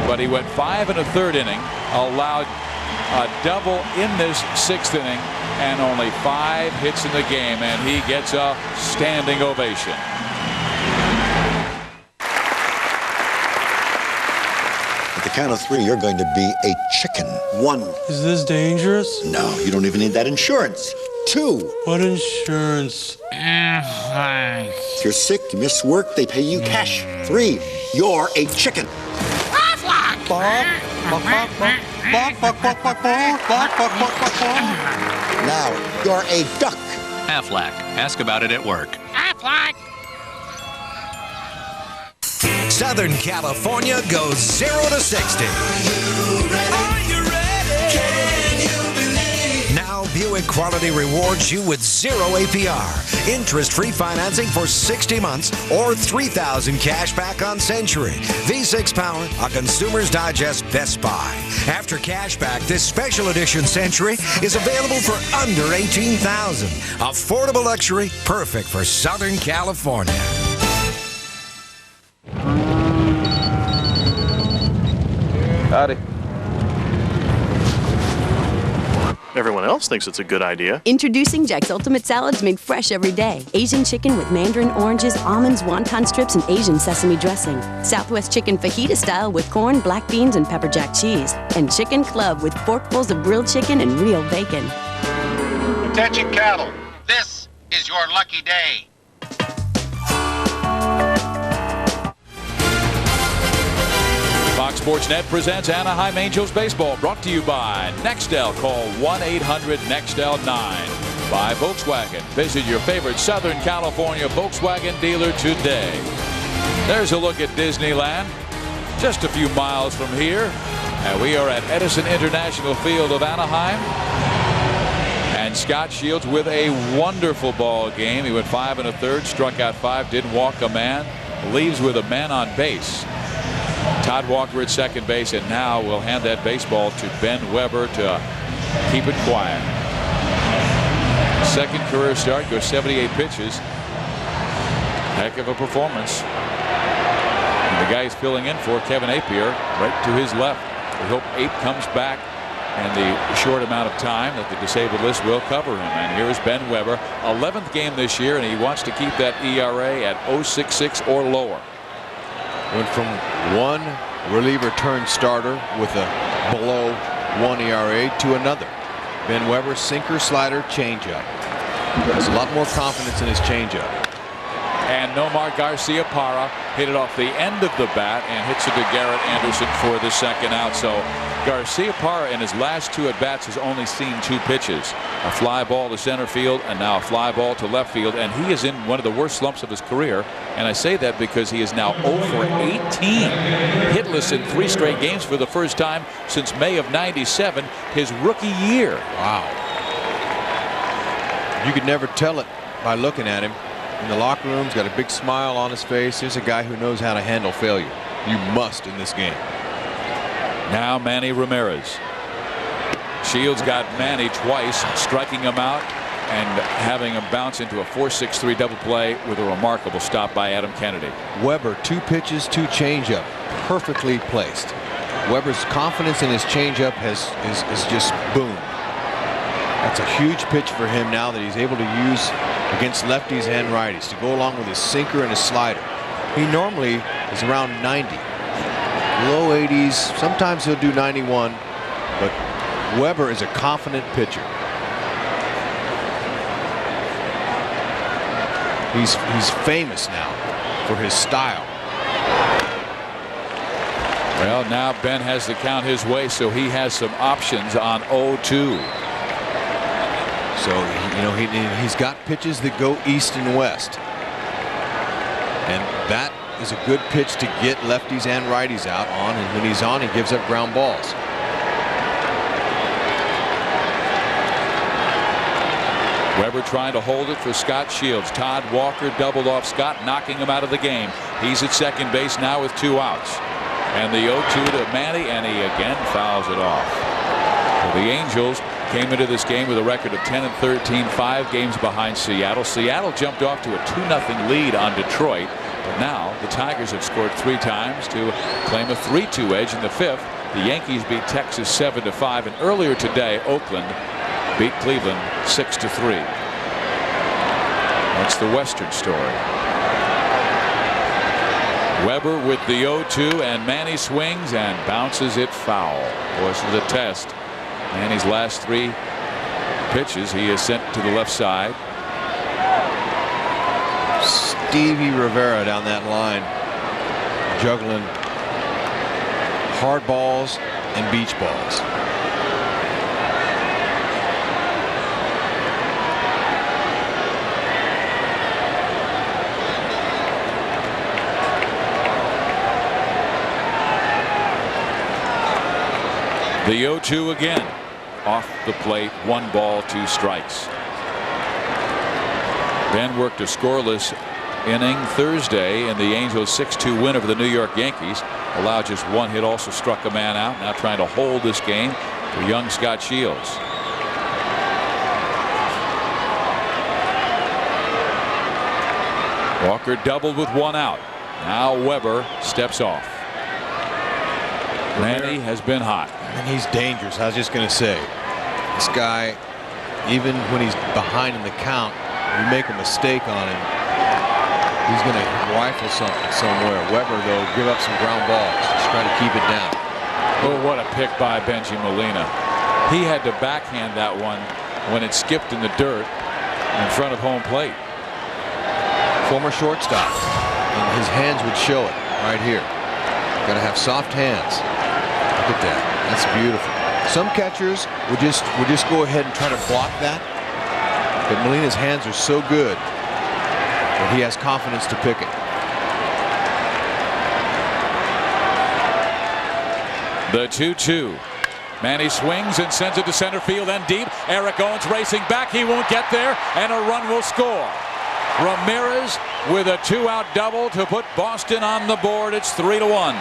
But he went 5 1/3 inning, allowed a double in this 6th inning, and only 5 hits in the game, and he gets a standing ovation. At the count of 3, you're going to be a chicken. 1. Is this dangerous? No, you don't even need that insurance. 2. What insurance? If you're sick, you miss work, they pay you cash. 3. You're a chicken. Now, you're a duck. Aflac. Ask about it at work. Aflac. Southern California goes 0 to 60. Now Buick Quality rewards you with 0 APR, interest-free financing for 60 months, or $3,000 cash back on Century. V6 power, a Consumer's Digest Best Buy. After cash back, this special edition Century is available for under $18,000. Affordable luxury, perfect for Southern California. Howdy. Everyone else thinks it's a good idea. Introducing Jack's Ultimate Salads made fresh every day. Asian chicken with mandarin oranges, almonds, wonton strips, and Asian sesame dressing. Southwest chicken fajita style with corn, black beans, and pepper jack cheese. And chicken club with forkfuls of grilled chicken and real bacon. Attention cattle, this is your lucky day. Fox Sports Net presents Anaheim Angels baseball, brought to you by Nextel. Call 1-800-NEXTEL-9. By Volkswagen. Visit your favorite Southern California Volkswagen dealer today. There's a look at Disneyland, just a few miles from here. And we are at Edison International Field of Anaheim. And Scot Shields with a wonderful ball game. He went 5 1/3, struck out 5, didn't walk a man, leaves with a man on base. Todd Walker at second base, and now we'll hand that baseball to Ben Weber to keep it quiet. Second career start, goes 78 pitches. Heck of a performance. And the guy he's filling in for, Kevin Apier, right to his left. We hope Ape comes back and the short amount of time that the disabled list will cover him. And here's Ben Weber, 11th game this year, and he wants to keep that ERA at 0.66 or lower. Went from one reliever turned starter with a below 1 ERA to another. Ben Weber, sinker, slider, changeup. Has a lot more confidence in his changeup. And Nomar Garcia-Parra hit it off the end of the bat and hits it to Garrett Anderson for the second out. So Garcia-Parra in his last 2 at-bats has only seen 2 pitches. A fly ball to center field and now a fly ball to left field. And he is in one of the worst slumps of his career. And I say that because he is now 0 for 18. Hitless in 3 straight games for the first time since May of '97, his rookie year. Wow. You could never tell it by looking at him. In the locker room, he's got a big smile on his face. Here's a guy who knows how to handle failure. You must in this game. Now Manny Ramirez. Shields got Manny twice, striking him out and having him bounce into a 4-6-3 double play with a remarkable stop by Adam Kennedy. Weber, 2 pitches, 2 changeup, perfectly placed. Weber's confidence in his changeup is just boom. That's a huge pitch for him now that he's able to use against lefties and righties to go along with his sinker and his slider. He normally is around 90, low 80s. Sometimes he'll do 91, but Weber is a confident pitcher. He's famous now for his style. Well, now Ben has the count his way, so he has some options on 0-2. So, you know, he's got pitches that go east and west. And that is a good pitch to get lefties and righties out on. And when he's on, he gives up ground balls. Weber trying to hold it for Scot Shields. Todd Walker doubled off Scott, knocking him out of the game. He's at second base now with 2 outs. And the 0-2 to Manny, and he again fouls it off. So the Angels came into this game with a record of 10-13, 5 games behind Seattle. Seattle jumped off to a 2-0 lead on Detroit. But now the Tigers have scored 3 times to claim a 3-2 edge in the 5th. The Yankees beat Texas 7-5, and earlier today Oakland beat Cleveland 6-3. That's the Western story. Weber with the 0-2, and Manny swings and bounces it foul. This is a test. Manny's last 3 pitches he is sent to the left side. Stevie Rivera down that line, juggling hard balls and beach balls. The 0-2 again. Off the plate, 1 ball, 2 strikes. Ben worked a scoreless inning Thursday in the Angels' 6-2 win over the New York Yankees. Allowed just 1 hit, also struck a man out. Now trying to hold this game for young Scot Shields. Walker doubled with 1 out. Now Weber steps off. Manny has been hot. And he's dangerous. I was just going to say, this guy, even when he's behind in the count, you make a mistake on him, he's going to rifle something somewhere. Weber, though, give up some ground balls. Just try to keep it down. Oh, what a pick by Benji Molina. He had to backhand that one when it skipped in the dirt in front of home plate. Former shortstop, and his hands would show it right here. Got to have soft hands. Look at that. That's beautiful. Some catchers would just go ahead and try to block that. But Molina's hands are so good that he has confidence to pick it. The 2-2. Manny swings and sends it to center field and deep. Eric Owens racing back. He won't get there, and a run will score. Ramirez with a 2-out double to put Boston on the board. It's 3-1.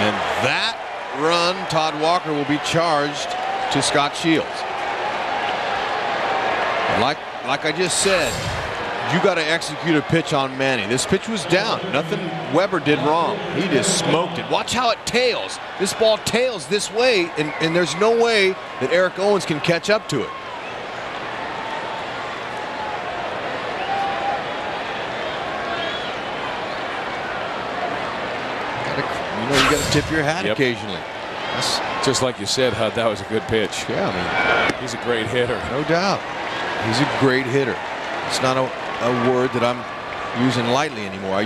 And that run, Todd Walker will be charged to Scot Shields. Like I just said, you got to execute a pitch on Manny. This pitch was down. Nothing Weber did wrong. He just smoked it. Watch how it tails. This ball tails this way, and there's no way that Eric Owens can catch up to it. You got to tip your hat occasionally. That's just like you said, Hud, that was a good pitch. Yeah, I mean, he's a great hitter. No doubt. He's a great hitter. It's not a word that I'm using lightly anymore. I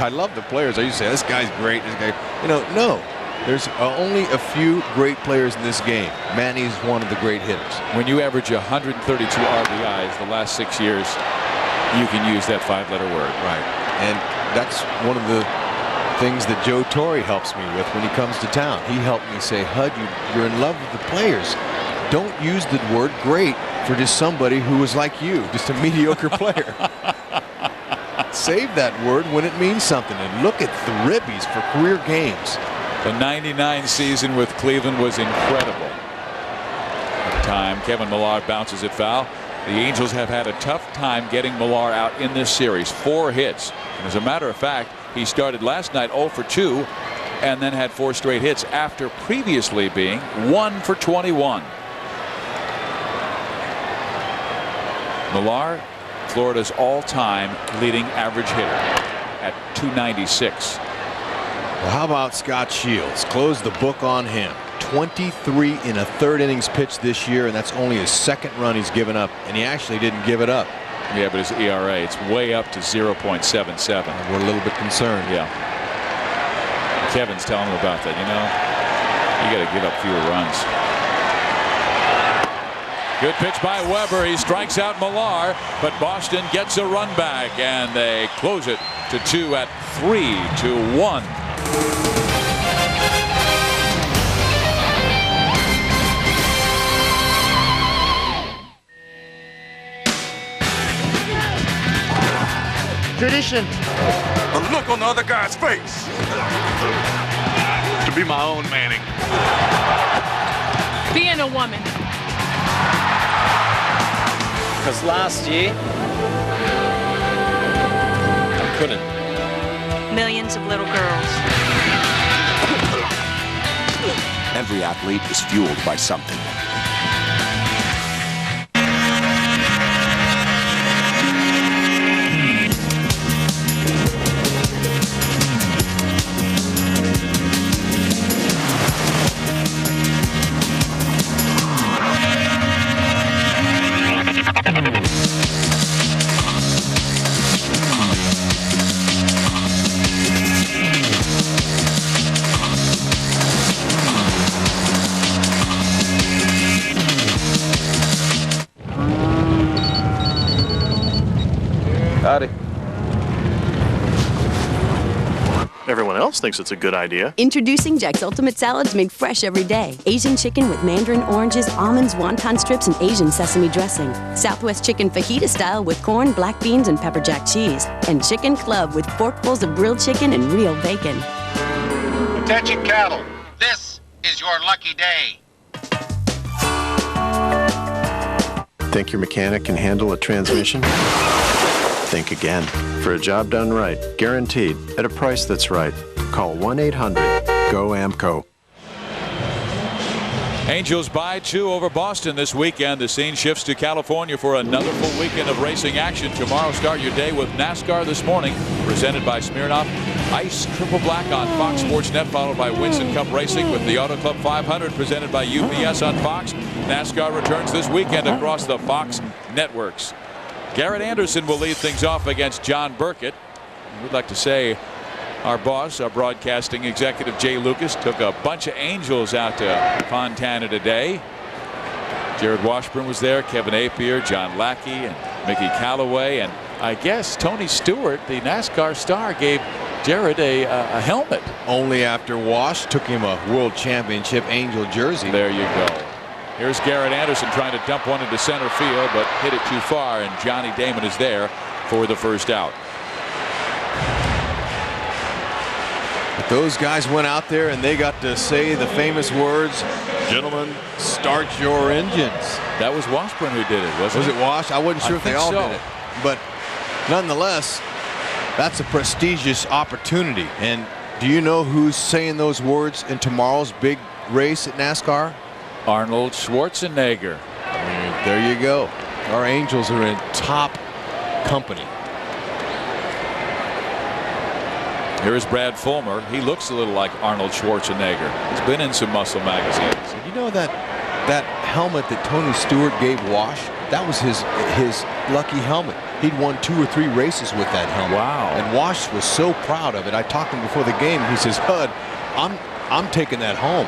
love the players. I used to say, this guy's great. This guy, no. There's only a few great players in this game. Manny's one of the great hitters. When you average 132 RBIs the last 6 years, you can use that 5-letter word. Right. And that's one of the things that Joe Torre helps me with when he comes to town. He helped me say, Hud, you're in love with the players. Don't use the word great for just somebody who was like you, just a mediocre player. Save that word when it means something. And look at the ribbies for career games. The 99 season with Cleveland was incredible. At the time, Kevin Millar bounces it foul. The Angels have had a tough time getting Millar out in this series. 4 hits. And as a matter of fact, he started last night 0 for 2 and then had 4 straight hits after previously being 1 for 21. Millar, Florida's all-time leading average hitter at 296. Well, how about Scot Shields? Close the book on him. 23 in a 3rd innings pitch this year, and that's only his 2nd run he's given up, and he actually didn't give it up. Yeah, but his ERA, it's way up to 0.77. We're a little bit concerned. Yeah. Kevin's telling him about that. You got to give up fewer runs. Good pitch by Weber. He strikes out Millar, but Boston gets a run back, and they close it to 2 at 3-1. Tradition. A look on the other guy's face. To be my own Manning. Being a woman. Because last year, I couldn't. Millions of little girls. Every athlete is fueled by something. Howdy. Everyone else thinks it's a good idea. Introducing Jack's Ultimate Salads made fresh every day. Asian chicken with mandarin oranges, almonds, wonton strips, and Asian sesame dressing. Southwest chicken fajita style with corn, black beans, and pepper jack cheese. And chicken club with forkfuls of grilled chicken and real bacon. Attention cattle, this is your lucky day. Think your mechanic can handle a transmission? Think again. For a job done right, guaranteed, at a price that's right, call 1-800-GO-AMCO. Angels by 2 over Boston this weekend. The scene shifts to California for another full weekend of racing action. Tomorrow, start your day with NASCAR This Morning, presented by Smirnoff Ice Triple Black on Fox Sports Net, followed by Winston Cup Racing with the Auto Club 500, presented by UPS on Fox. NASCAR returns this weekend across the Fox networks. Garrett Anderson will lead things off against John Burkett. We'd like to say our boss, our broadcasting executive, Jay Lucas, took a bunch of Angels out to Fontana today. Jared Washburn was there, Kevin Apier, John Lackey, and Mickey Callaway. And I guess Tony Stewart, the NASCAR star, gave Jared a helmet. Only after Wash took him a World Championship Angel jersey. There you go. Here's Garrett Anderson trying to dump one into center field, but hit it too far, and Johnny Damon is there for the first out. But those guys went out there and they got to say the famous words, "Gentlemen, start your engines." That was Washburn who did it, wasn't it? Was it Wash? I wasn't sure if they all so. did it. But nonetheless, that's a prestigious opportunity. And do you know who's saying those words in tomorrow's big race at NASCAR? Arnold Schwarzenegger. There you go. Our Angels are in top company. Here's Brad Fulmer. He looks a little like Arnold Schwarzenegger. He's been in some muscle magazines. You know that helmet that Tony Stewart gave Wash? That was his lucky helmet. He'd won 2 or 3 races with that helmet. Wow. And Wash was so proud of it. I talked to him before the game. He says, "Hud, I'm taking that home.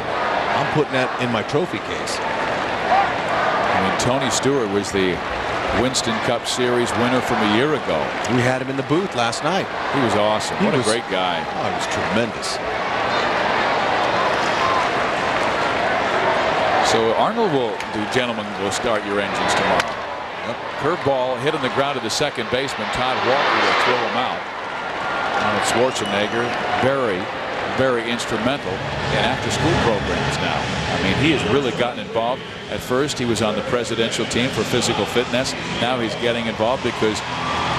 I'm putting that in my trophy case." I mean, Tony Stewart was the Winston Cup Series winner from a year ago. We had him in the booth last night. He was awesome. What a great guy. Oh, he was tremendous. So Arnold will do, "Gentlemen, will start your engines tomorrow." Yep. Curveball hit on the ground to the second baseman. Todd Walker will throw him out. Arnold Schwarzenegger, very instrumental in after-school programs now. I mean, he has really gotten involved. At first, he was on the presidential team for physical fitness. Now he's getting involved because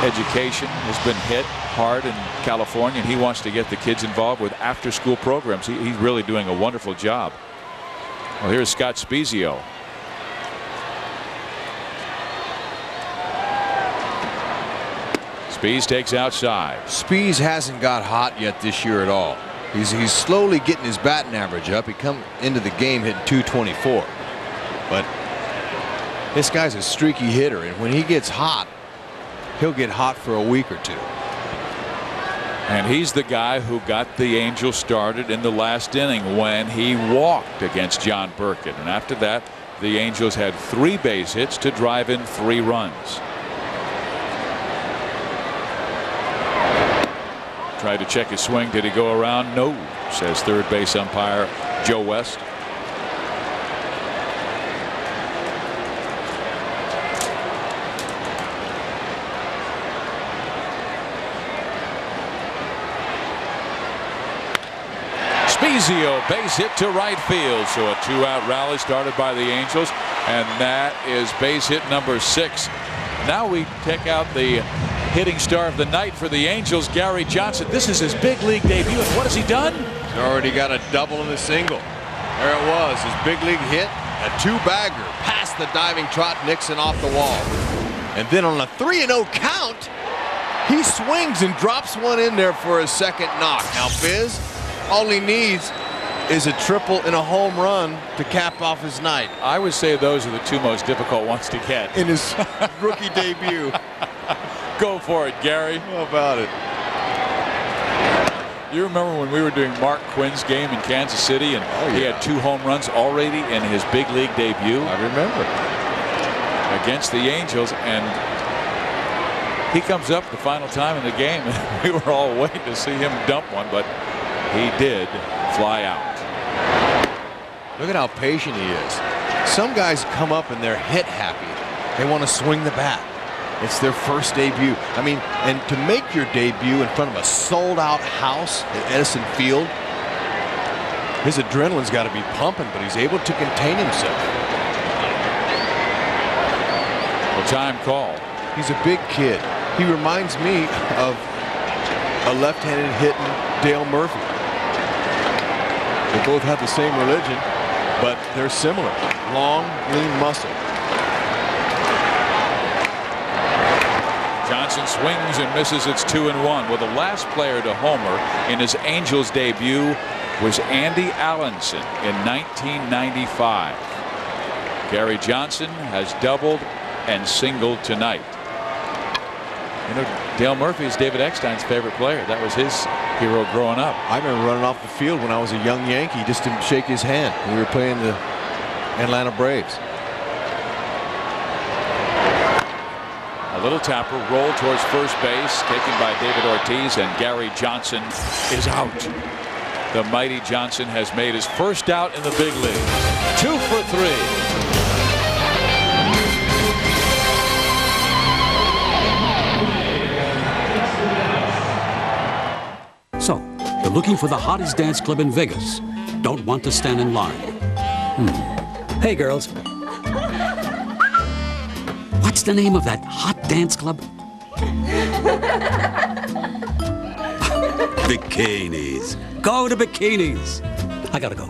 education has been hit hard in California, and he wants to get the kids involved with after-school programs. He's really doing a wonderful job. Well, here's Scott Spiezio. Spies takes outside. Spies hasn't got hot yet this year at all. He's slowly getting his batting average up. He come into the game hitting .224. But this guy's a streaky hitter, and when he gets hot, he'll get hot for a week or 2. And he's the guy who got the Angels started in the last inning when he walked against John Burkett. And after that, the Angels had 3 base hits to drive in 3 runs. Tried to check his swing. Did he go around? No, says third base umpire Joe West. Spiezio, base hit to right field. So a 2-out rally started by the Angels, and that is base hit number 6. Now we take out the hitting star of the night for the Angels, Gary Johnson. This is his big league debut, and what has he done? He's already got a double and a single. There it was, his big league hit, a 2-bagger past the diving Trot Nixon off the wall. And then on a 3-0 count, he swings and drops one in there for a second knock. Now, Fizz, all he needs is a triple and a home run to cap off his night. I would say those are the 2 most difficult ones to get in his rookie debut. Go for it, Gary. How about it? You remember when we were doing Mark Quinn's game in Kansas City, and he had 2 home runs already in his big league debut? I remember. Against the Angels, and he comes up the final time in the game, and we were all waiting to see him dump one, but he did fly out. Look at how patient he is. Some guys come up and they're hit happy. They want to swing the bat. It's their first debut. I mean, and to make your debut in front of a sold-out house at Edison Field, his adrenaline's got to be pumping, but he's able to contain himself. A time call. He's a big kid. He reminds me of a left-handed hitting Dale Murphy. They both have the same religion, but they're similar. Long, lean muscle. Johnson swings and misses. It's 2-1. Well, the last player to homer in his Angels debut was Andy Allenson in 1995. Gary Johnson has doubled and singled tonight. You know, Dale Murphy is David Eckstein's favorite player. That was his hero growing up. I remember running off the field when I was a young Yankee just to shake his hand when we were playing the Atlanta Braves. A little tapper, roll towards first base, taken by David Ortiz, and Gary Johnson is out. The mighty Johnson has made his first out in the big league. 2 for 3. So, the looking for the hottest dance club in Vegas? Don't want to stand in line? Hey, girls. What's the name of that hot dance club? Bikinis. Go to Bikinis. I gotta go.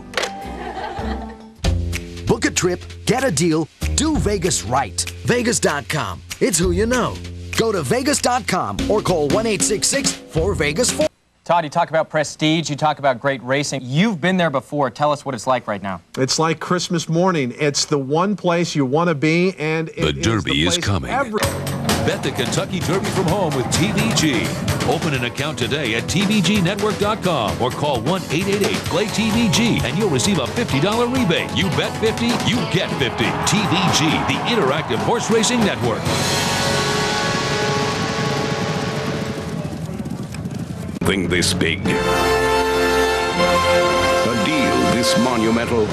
Book a trip, get a deal, do Vegas right. Vegas.com. It's who you know. Go to Vegas.com or call 1-866-4Vegas-4. Todd, you talk about prestige, you talk about great racing. You've been there before. Tell us what it's like right now. It's like Christmas morning. It's the one place you want to be, and the Derby is coming. Bet the Kentucky Derby from home with TVG. Open an account today at TVGnetwork.com or call 1-888-PLAY-TVG and you'll receive a $50 rebate. You bet 50, you get 50. TVG, the Interactive Horse Racing Network. Think this big. A deal this monumental.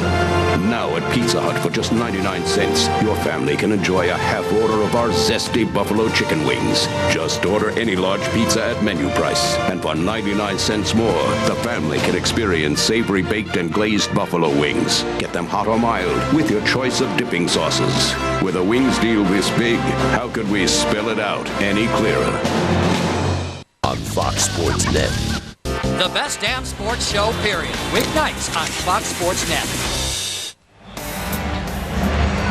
Now at Pizza Hut for just 99 cents, your family can enjoy a half order of our zesty buffalo chicken wings. Just order any large pizza at menu price. And for 99 cents more, the family can experience savory baked and glazed buffalo wings. Get them hot or mild with your choice of dipping sauces. With a wings deal this big, how could we spell it out any clearer? On Fox Sports Net. The best damn sports show, period. Weeknights on Fox Sports Net.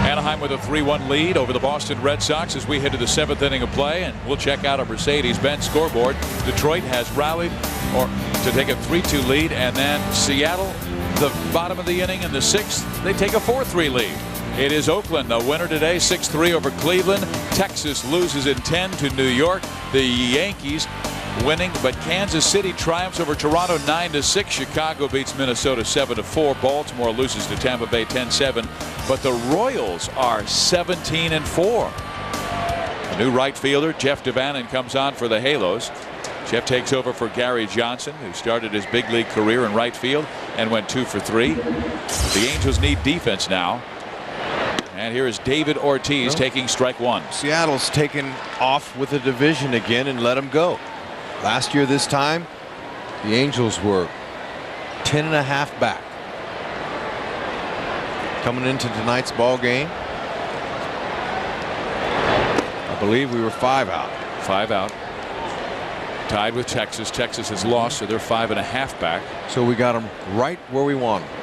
Anaheim with a 3-1 lead over the Boston Red Sox as we head to the 7th inning of play, and we'll check out a Mercedes-Benz scoreboard. Detroit has rallied to take a 3-2 lead, and then Seattle, the bottom of the inning in the 6th, they take a 4-3 lead. It is Oakland, the winner today, 6-3 over Cleveland. Texas loses in 10 to New York. The Yankees winning, but Kansas City triumphs over Toronto 9-6. Chicago beats Minnesota 7-4. Baltimore loses to Tampa Bay 10-7. But the Royals are 17-4. A new right fielder, Jeff Devannon, comes on for the Halos. Jeff takes over for Gary Johnson, who started his big league career in right field and went 2 for 3. The Angels need defense now. And here is David Ortiz taking strike one. Seattle's taken off with the division again and let him go. Last year this time, the Angels were 10.5 back. Coming into tonight's ball game, I believe we were 5 out. 5 out. Tied with Texas. Texas has lost, so they're 5.5 back. So we got them right where we want them.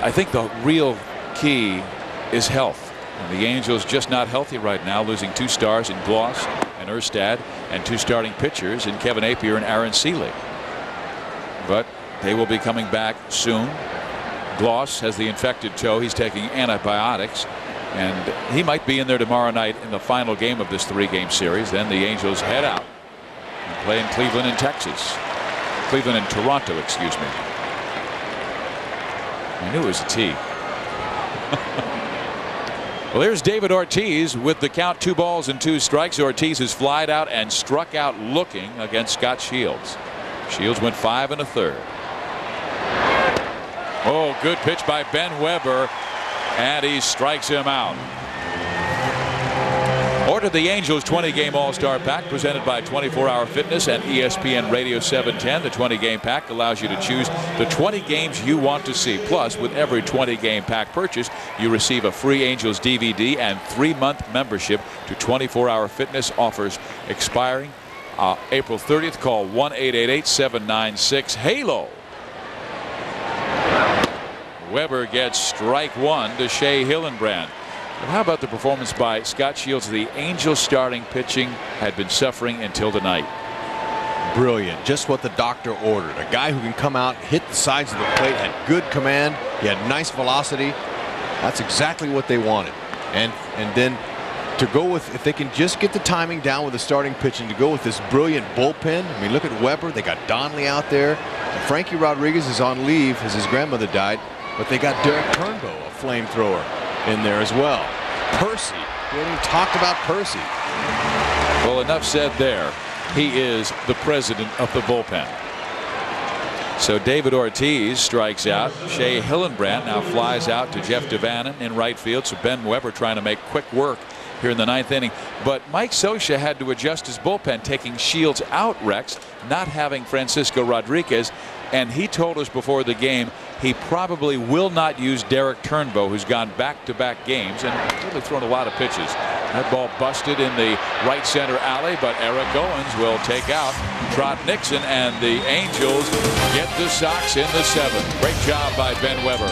I think the real key is health. And the Angels just not healthy right now, losing 2 stars in Gloss and Erstad and 2 starting pitchers in Kevin Appier and Aaron Seeley. But they will be coming back soon. Gloss has the infected toe. He's taking antibiotics, and he might be in there tomorrow night in the final game of this 3-game series. Then the Angels head out and play in Cleveland and Texas. Cleveland and Toronto, excuse me. I knew it was a T. Well, there's David Ortiz with the count 2 balls and 2 strikes. Ortiz has flied out and struck out looking against Scot Shields. Shields went 5 1/3. Oh, good pitch by Ben Weber, and he strikes him out. Order the Angels 20-game All-Star Pack presented by 24-Hour Fitness and ESPN Radio 710. The 20-game pack allows you to choose the 20 games you want to see. Plus, with every 20-game pack purchase, you receive a free Angels DVD and 3-month membership to 24-Hour Fitness. Offers expiring April 30th. Call 1-888-796-HALO. Weber gets strike one to Shea Hillenbrand. But how about the performance by Scot Shields? The Angels starting pitching had been suffering until tonight. Brilliant. Just what the doctor ordered. A guy who can come out, hit the sides of the plate, had good command. He had nice velocity. That's exactly what they wanted. And then to go with, if they can just get the timing down with the starting pitching, to go with this brilliant bullpen. I mean, look at Weber. They got Donnelly out there. And Frankie Rodriguez is on leave as his grandmother died. But they got Derek Turnbow, a flamethrower, in there as well. Percy. We haven't even talked about Percy. Well, enough said there. He is the president of the bullpen. So David Ortiz strikes out. Shea Hillenbrand now flies out to Jeff Devannon in right field. So Ben Weber trying to make quick work here in the 9th inning. But Mike Scioscia had to adjust his bullpen, taking Shields out, Rex, not having Francisco Rodriguez. And he told us before the game he probably will not use Derek Turnbow, who's gone back-to-back games and really thrown a lot of pitches. That ball busted in the right center alley, but Eric Owens will take out Trot Nixon, and the Angels get the Sox in the 7th. Great job by Ben Weber.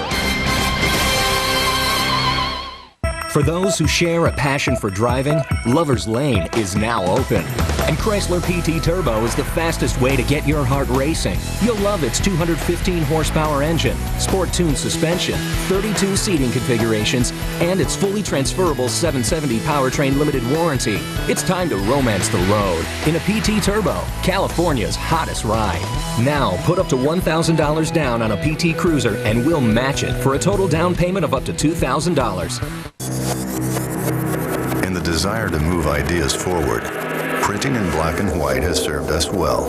For those who share a passion for driving, Lover's Lane is now open. And Chrysler PT Turbo is the fastest way to get your heart racing. You'll love its 215 horsepower engine, sport-tuned suspension, 32 seating configurations, and its fully transferable 770 powertrain limited warranty. It's time to romance the road in a PT Turbo, California's hottest ride. Now, put up to $1,000 down on a PT Cruiser and we'll match it for a total down payment of up to $2,000. In the desire to move ideas forward, printing in black and white has served us well.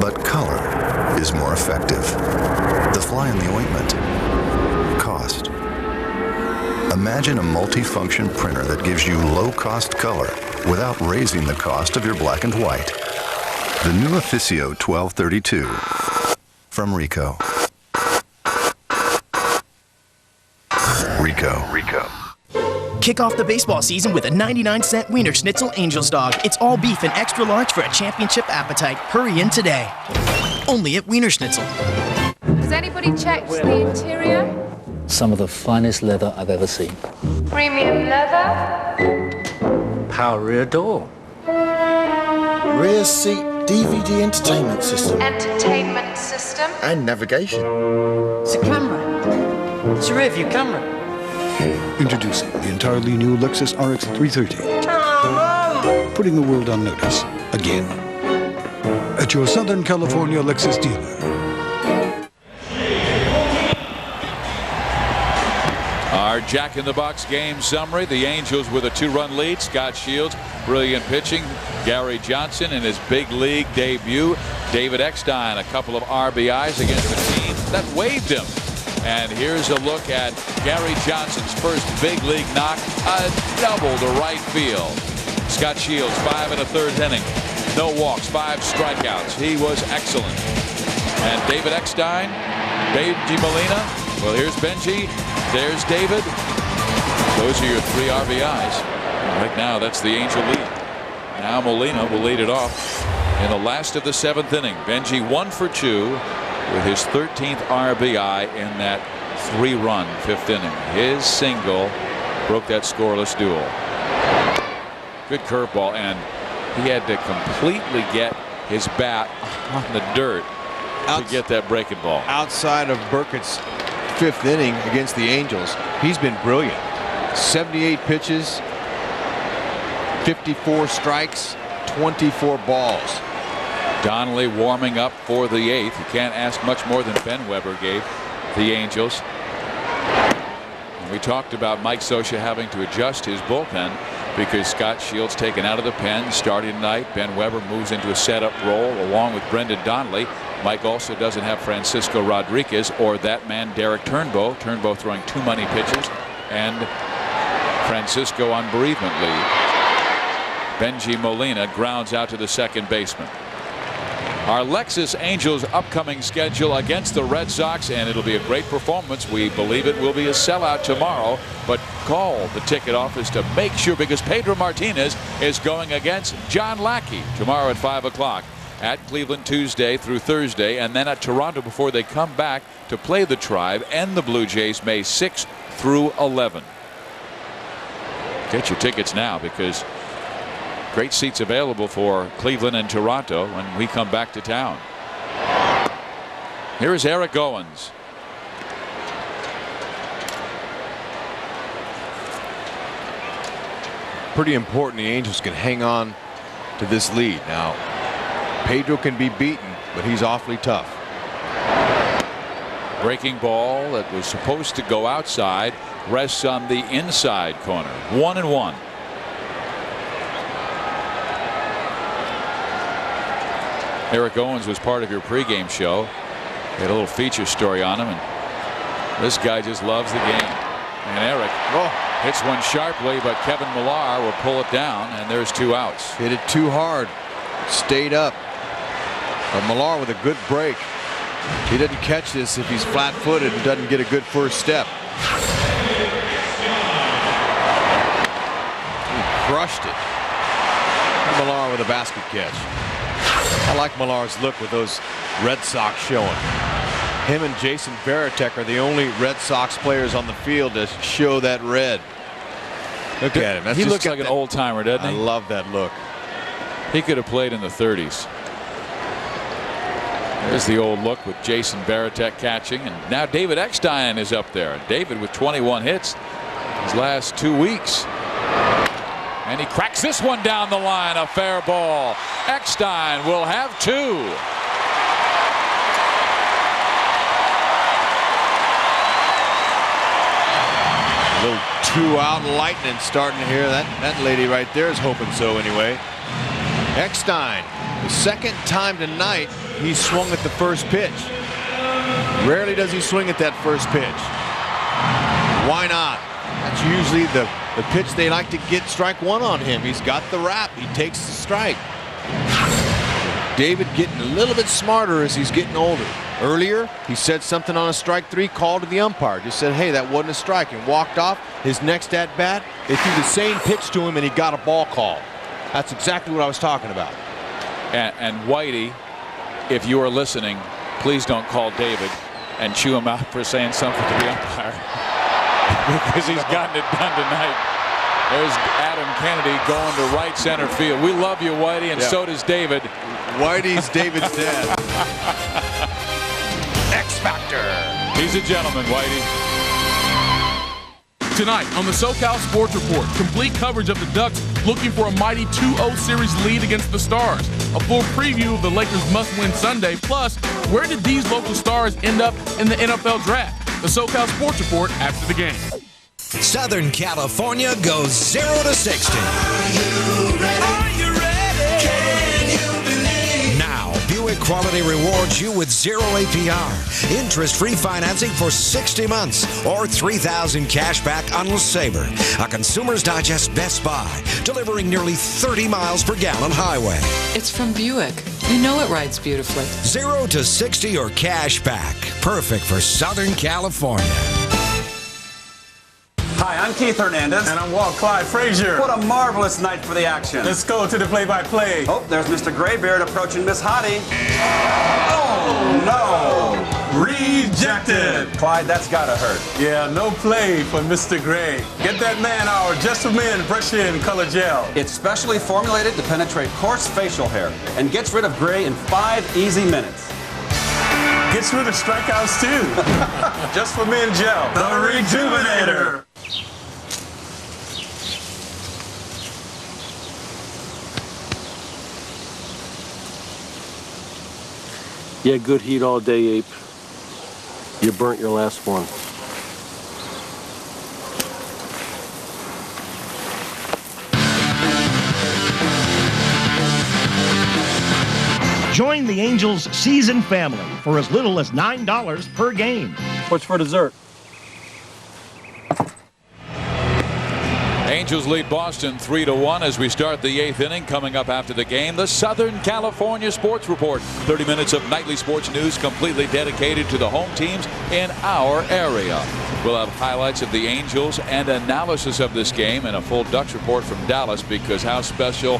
But color is more effective. The fly in the ointment. Cost. Imagine a multi-function printer that gives you low-cost color without raising the cost of your black and white. The new Officio 1232 from Ricoh. Ricoh. Kick off the baseball season with a 99-cent Wiener Schnitzel Angels dog. It's all beef and extra large for a championship appetite. Hurry in today. Only at Wiener Schnitzel. Has anybody checked the interior? Some of the finest leather I've ever seen. Premium leather? Power rear door. Rear seat DVD entertainment system. Entertainment system? And navigation. It's a camera. It's a rear view camera. Introducing the entirely new Lexus RX 330. Putting the world on notice again. At your Southern California Lexus dealer. Our Jack-in-the-Box game summary. The Angels with a 2-run lead. Scot Shields, brilliant pitching. Gary Johnson in his big league debut. David Eckstein, a couple of RBIs against the team that waived him. And here's a look at Gary Johnson's first big league knock, a double to right field. Scot Shields, 5 1/3 inning. No walks, 5 strikeouts. He was excellent. And David Eckstein, Benji Molina. Well, here's Benji. There's David. Those are your 3 RBIs. Right now, that's the Angel lead. Now Molina will lead it off in the last of the 7th inning. Benji 1 for 2. With his 13th RBI in that 3-run 5th inning. His single broke that scoreless duel. Good curveball, and he had to completely get his bat on the dirt to get that breaking ball. Outside of Burkett's 5th inning against the Angels, he's been brilliant. 78 pitches, 54 strikes, 24 balls. Donnelly warming up for the 8th. You can't ask much more than Ben Weber gave the Angels. And we talked about Mike Scioscia having to adjust his bullpen because Scot Shields taken out of the pen starting tonight. Ben Weber moves into a setup role along with Brendan Donnelly. Mike also doesn't have Francisco Rodriguez or that man Derek Turnbow. Turnbow throwing too many pitches, and Francisco on bereavement leave. Benji Molina grounds out to the second baseman. Our Lexus Angels upcoming schedule against the Red Sox, and it'll be a great performance. We believe it will be a sellout tomorrow, but call the ticket office to make sure, because Pedro Martinez is going against John Lackey tomorrow at 5 o'clock. At Cleveland Tuesday through Thursday, and then at Toronto before they come back to play the Tribe and the Blue Jays May 6th through 11. Get your tickets now, because great seats available for Cleveland and Toronto when we come back to town. Here's Eric Owens. Pretty important the Angels can hang on to this lead. Now, Pedro can be beaten, but he's awfully tough. Breaking ball that was supposed to go outside rests on the inside corner. 1-1. Eric Owens was part of your pregame show. Had a little feature story on him, and this guy just loves the game. And Eric, Hits one sharply, but Kevin Millar will pull it down, and there's 2 outs. Hit it too hard. Stayed up. But Millar with a good break. He doesn't catch this if he's flat-footed and doesn't get a good first step. He crushed it. And Millar with a basket catch. I like Millar's look with those Red Sox showing. Him and Jason Varitek are the only Red Sox players on the field to show that red. Look at him. That's he just looks like an old timer, doesn't he? I love that look. He could have played in the 30s. There's the old look with Jason Varitek catching, and now David Eckstein is up there. David with 21 hits his last 2 weeks. And he cracks this one down the line, a fair ball. Eckstein will have 2. A little 2-out lightning starting here. That lady right there is hoping so anyway. Eckstein, the second time tonight he swung at the first pitch. Rarely does he swing at that first pitch. Why not? That's usually the pitch they like to get strike 1 on him. He's got the wrap. He takes the strike. David getting a little bit smarter as he's getting older. Earlier, he said something on a strike 3 call to the umpire. Just said, hey, that wasn't a strike, and walked off. His next at-bat, they threw the same pitch to him, and he got a ball call. That's exactly what I was talking about. And Whitey, if you are listening, please don't call David and chew him out for saying something to the umpire. Because he's gotten it done tonight. There's Adam Kennedy going to right center field. We love you, Whitey, and so does David. Whitey's David's dad. X Factor. He's a gentleman, Whitey. Tonight on the SoCal Sports Report, complete coverage of the Ducks looking for a mighty 2-0 series lead against the Stars. A full preview of the Lakers' must-win Sunday. Plus, where did these local stars end up in the NFL draft? The SoCal Sports Report after the game. Southern California goes 0 to 60. Are you ready? Can you believe? Now, Buick Quality rewards you with 0 APR, interest-free financing for 60 months, or $3,000 cash back on LeSabre. A Consumer's Digest Best Buy, delivering nearly 30 miles per gallon highway. It's from Buick. You know it rides beautifully. 0 to 60 or cash back. Perfect for Southern California. Hi, I'm Keith Hernandez. And I'm Walt Clyde Frazier. What a marvelous night for the action. Let's go to the play-by-play. Oh, there's Mr. Graybeard approaching Miss Hottie. Oh, no. Rejected. Clyde, that's gotta hurt. Yeah, no play for Mr. Gray. Get that man our Just for Men Brush In Color Gel. It's specially formulated to penetrate coarse facial hair and gets rid of gray in 5 easy minutes. Gets rid of strikeouts, too. Just for Men Gel. The Rejuvenator. You had good heat all day, Ape. You burnt your last one. Join the Angels season family for as little as $9 per game. What's for dessert? Angels lead Boston 3-1 as we start the 8th inning. Coming up after the game, the Southern California Sports Report. 30 minutes of nightly sports news completely dedicated to the home teams in our area. We'll have highlights of the Angels and analysis of this game and a full Ducks report from Dallas, because how special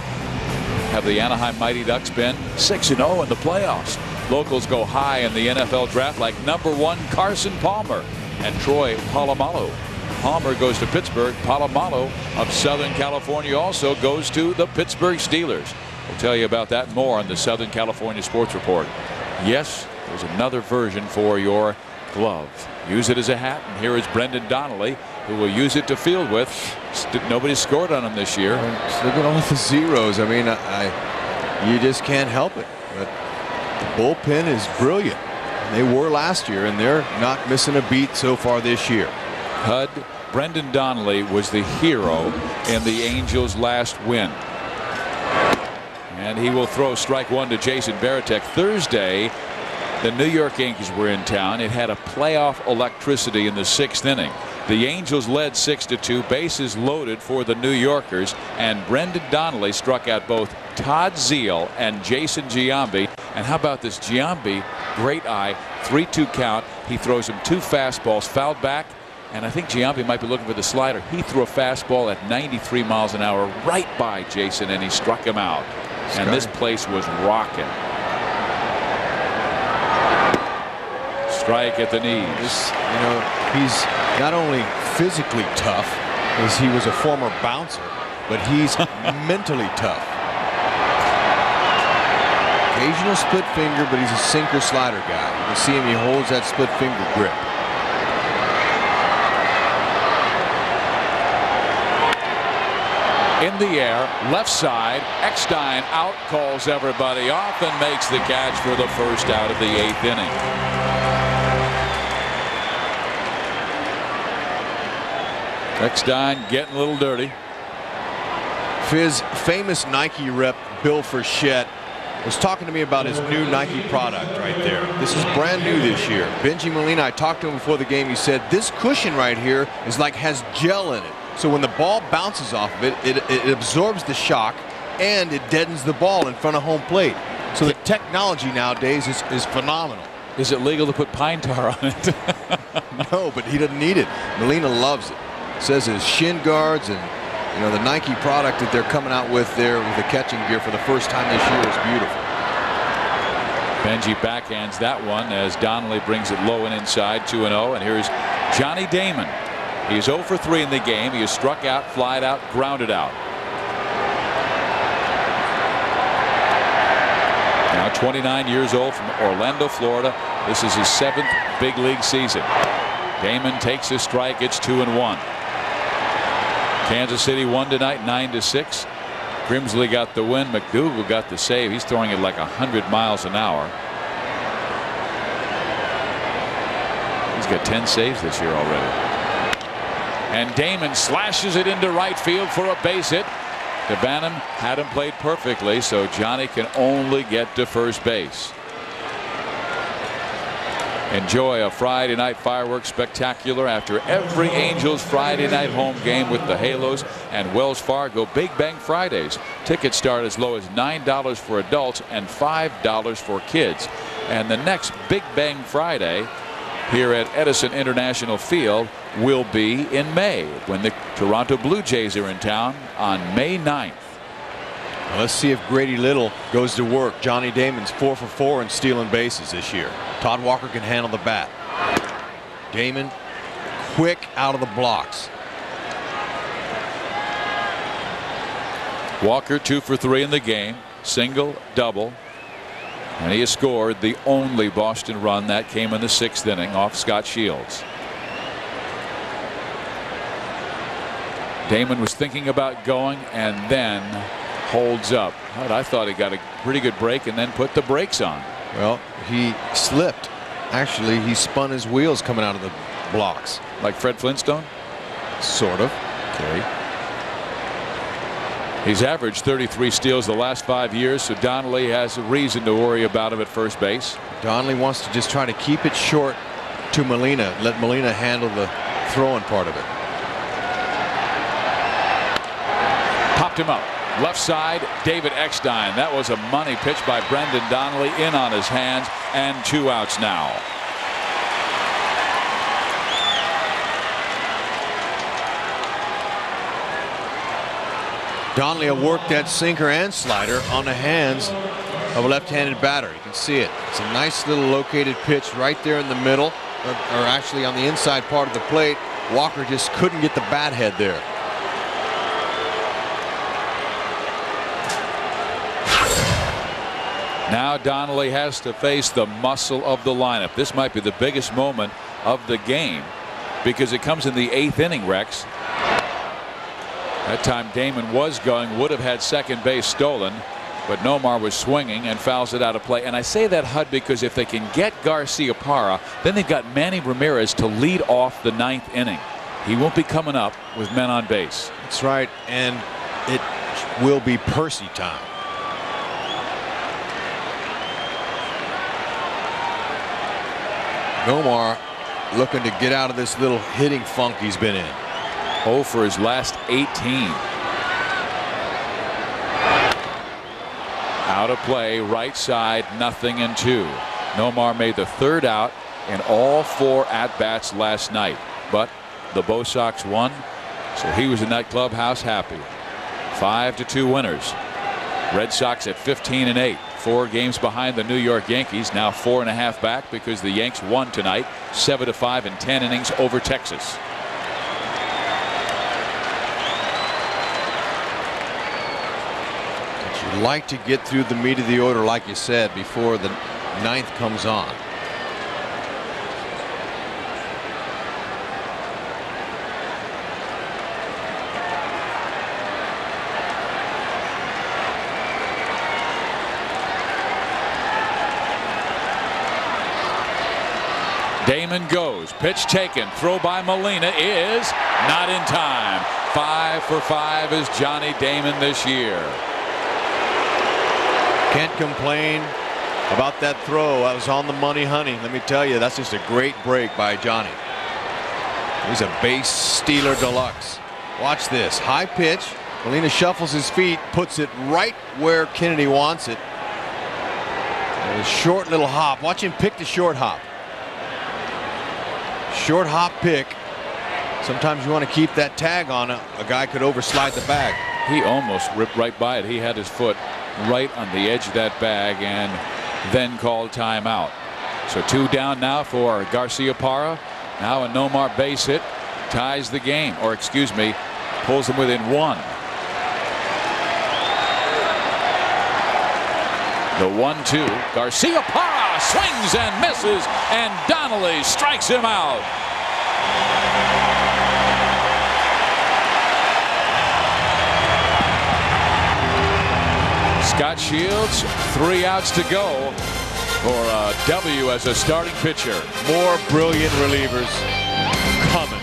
have the Anaheim Mighty Ducks been? 6-0 in the playoffs. Locals go high in the NFL draft like #1 Carson Palmer and Troy Polamalu. Palmer goes to Pittsburgh. Polamalu of Southern California also goes to the Pittsburgh Steelers. We'll tell you about that more on the Southern California Sports Report. Yes, there's another version for your glove. Use it as a hat, and here is Brendan Donnelly, who will use it to field with. Nobody scored on him this year. Look at all the zeros. I mean, you just can't help it. But the bullpen is brilliant. They were last year, and they're not missing a beat so far this year. HUD, Brendan Donnelly was the hero in the Angels' last win. And he will throw strike 1 to Jason Varitek. Thursday, the New York Yankees were in town. It had a playoff electricity in the 6th inning. The Angels led 6-2, bases loaded for the New Yorkers, and Brendan Donnelly struck out both Todd Zeile and Jason Giambi. And how about this? Giambi, great eye, 3-2 count. He throws him 2 fastballs, fouled back, and I think Giambi might be looking for the slider. He threw a fastball at 93 miles an hour right by Jason, and he struck him out. And this place was rocking. Strike at the knees. You know, he's not only physically tough, as he was a former bouncer, but he's mentally tough. Occasional split finger, but he's a sinker slider guy. You can see him, he holds that split finger grip. In the air, left side, Eckstein out, calls everybody off, and makes the catch for the first out of the 8th inning. Eckstein getting a little dirty. Fizz, famous Nike rep Bill Frechette was talking to me about his new Nike product right there. This is brand new this year. Benji Molina, I talked to him before the game. He said this cushion right here is like has gel in it. So when the ball bounces off of it, it absorbs the shock and it deadens the ball in front of home plate. So the technology nowadays is phenomenal. Is it legal to put pine tar on it? No, but he doesn't need it. Molina loves it. Says his shin guards and the Nike product that they're coming out with there with the catching gear for the first time this year is beautiful. Benji backhands that one as Donnelly brings it low and inside, 2-0. And here's Johnny Damon. He's 0 for 3 in the game. He is struck out, flied out, grounded out. Now 29 years old from Orlando, Florida. This is his 7th big league season. Damon takes his strike. It's 2-1. Kansas City won tonight 9-6. Grimsley got the win. McDougal got the save. He's throwing it like 100 miles an hour. He's got 10 saves this year already. And Damon slashes it into right field for a base hit. Devanham had him played perfectly, so Johnny can only get to first base. Enjoy a Friday night fireworks spectacular after every Angels Friday night home game with the Halos and Wells Fargo Big Bang Fridays. Tickets start as low as $9 for adults and $5 for kids. And the next Big Bang Friday here at Edison International Field will be in May when the Toronto Blue Jays are in town on May 9th. Well, let's see if Grady Little goes to work. Johnny Damon's 4 for 4 in stealing bases this year. Todd Walker can handle the bat. Damon quick out of the blocks. Walker 2 for 3 in the game, single, double, and he has scored the only Boston run. That came in the 6th inning off Scot Shields. Damon was thinking about going and then holds up. I thought he got a pretty good break and then put the brakes on. Well, he slipped. Actually, he spun his wheels coming out of the blocks. Like Fred Flintstone? Sort of. Okay. He's averaged 33 steals the last 5 years, so Donnelly has a reason to worry about him at first base. Donnelly wants to just try to keep it short to Molina. Let Molina handle the throwing part of it. Popped him up. Left side, David Eckstein. That was a money pitch by Brendan Donnelly, in on his hands, and 2 outs now. Donnelly will work that sinker and slider on the hands of a left-handed batter. You can see it. It's a nice little located pitch right there in the middle, or actually on the inside part of the plate. Walker just couldn't get the bat head there. Now Donnelly has to face the muscle of the lineup. This might be the biggest moment of the game because it comes in the 8th inning, Rex. That time Damon was going, would have had second base stolen, but Nomar was swinging and fouls it out of play. And I say that, Hud, because if they can get Garciaparra, then they've got Manny Ramirez to lead off the 9th inning. He won't be coming up with men on base. That's right, and it will be Percy time. Nomar looking to get out of this little hitting funk he's been in. 0 for his last 18. Out of play, right side, 0-2. Nomar made the 3rd out in all 4 at-bats last night, but the Bo Sox won, so he was in that clubhouse happy. 5-2 winners. Red Sox at 15-8, 4 games behind the New York Yankees, now 4.5 back because the Yanks won tonight 7-5 in 10 innings over Texas. But you like to get through the meat of the order, like you said, before the 9th comes on. Damon goes, pitch taken, throw by Molina is not in time. 5 for 5 is Johnny Damon this year. Can't complain about that throw. That was on the money, honey. Let me tell you, that's just a great break by Johnny. He's a base stealer deluxe. Watch this high pitch. Molina shuffles his feet, puts it right where Kennedy wants it. And a short little hop. Watch him pick the short hop. Short hop pick. Sometimes you want to keep that tag on. A guy could overslide the bag. He almost ripped right by it. He had his foot right on the edge of that bag and then called timeout. So 2 down now for Garcia Parra. Now a Nomar base hit ties the game, or excuse me, pulls them within 1. The 1-2. Garcia Parra swings and misses, and Donnelly strikes him out. Scot Shields, 3 outs to go for a W as a starting pitcher. More brilliant relievers coming.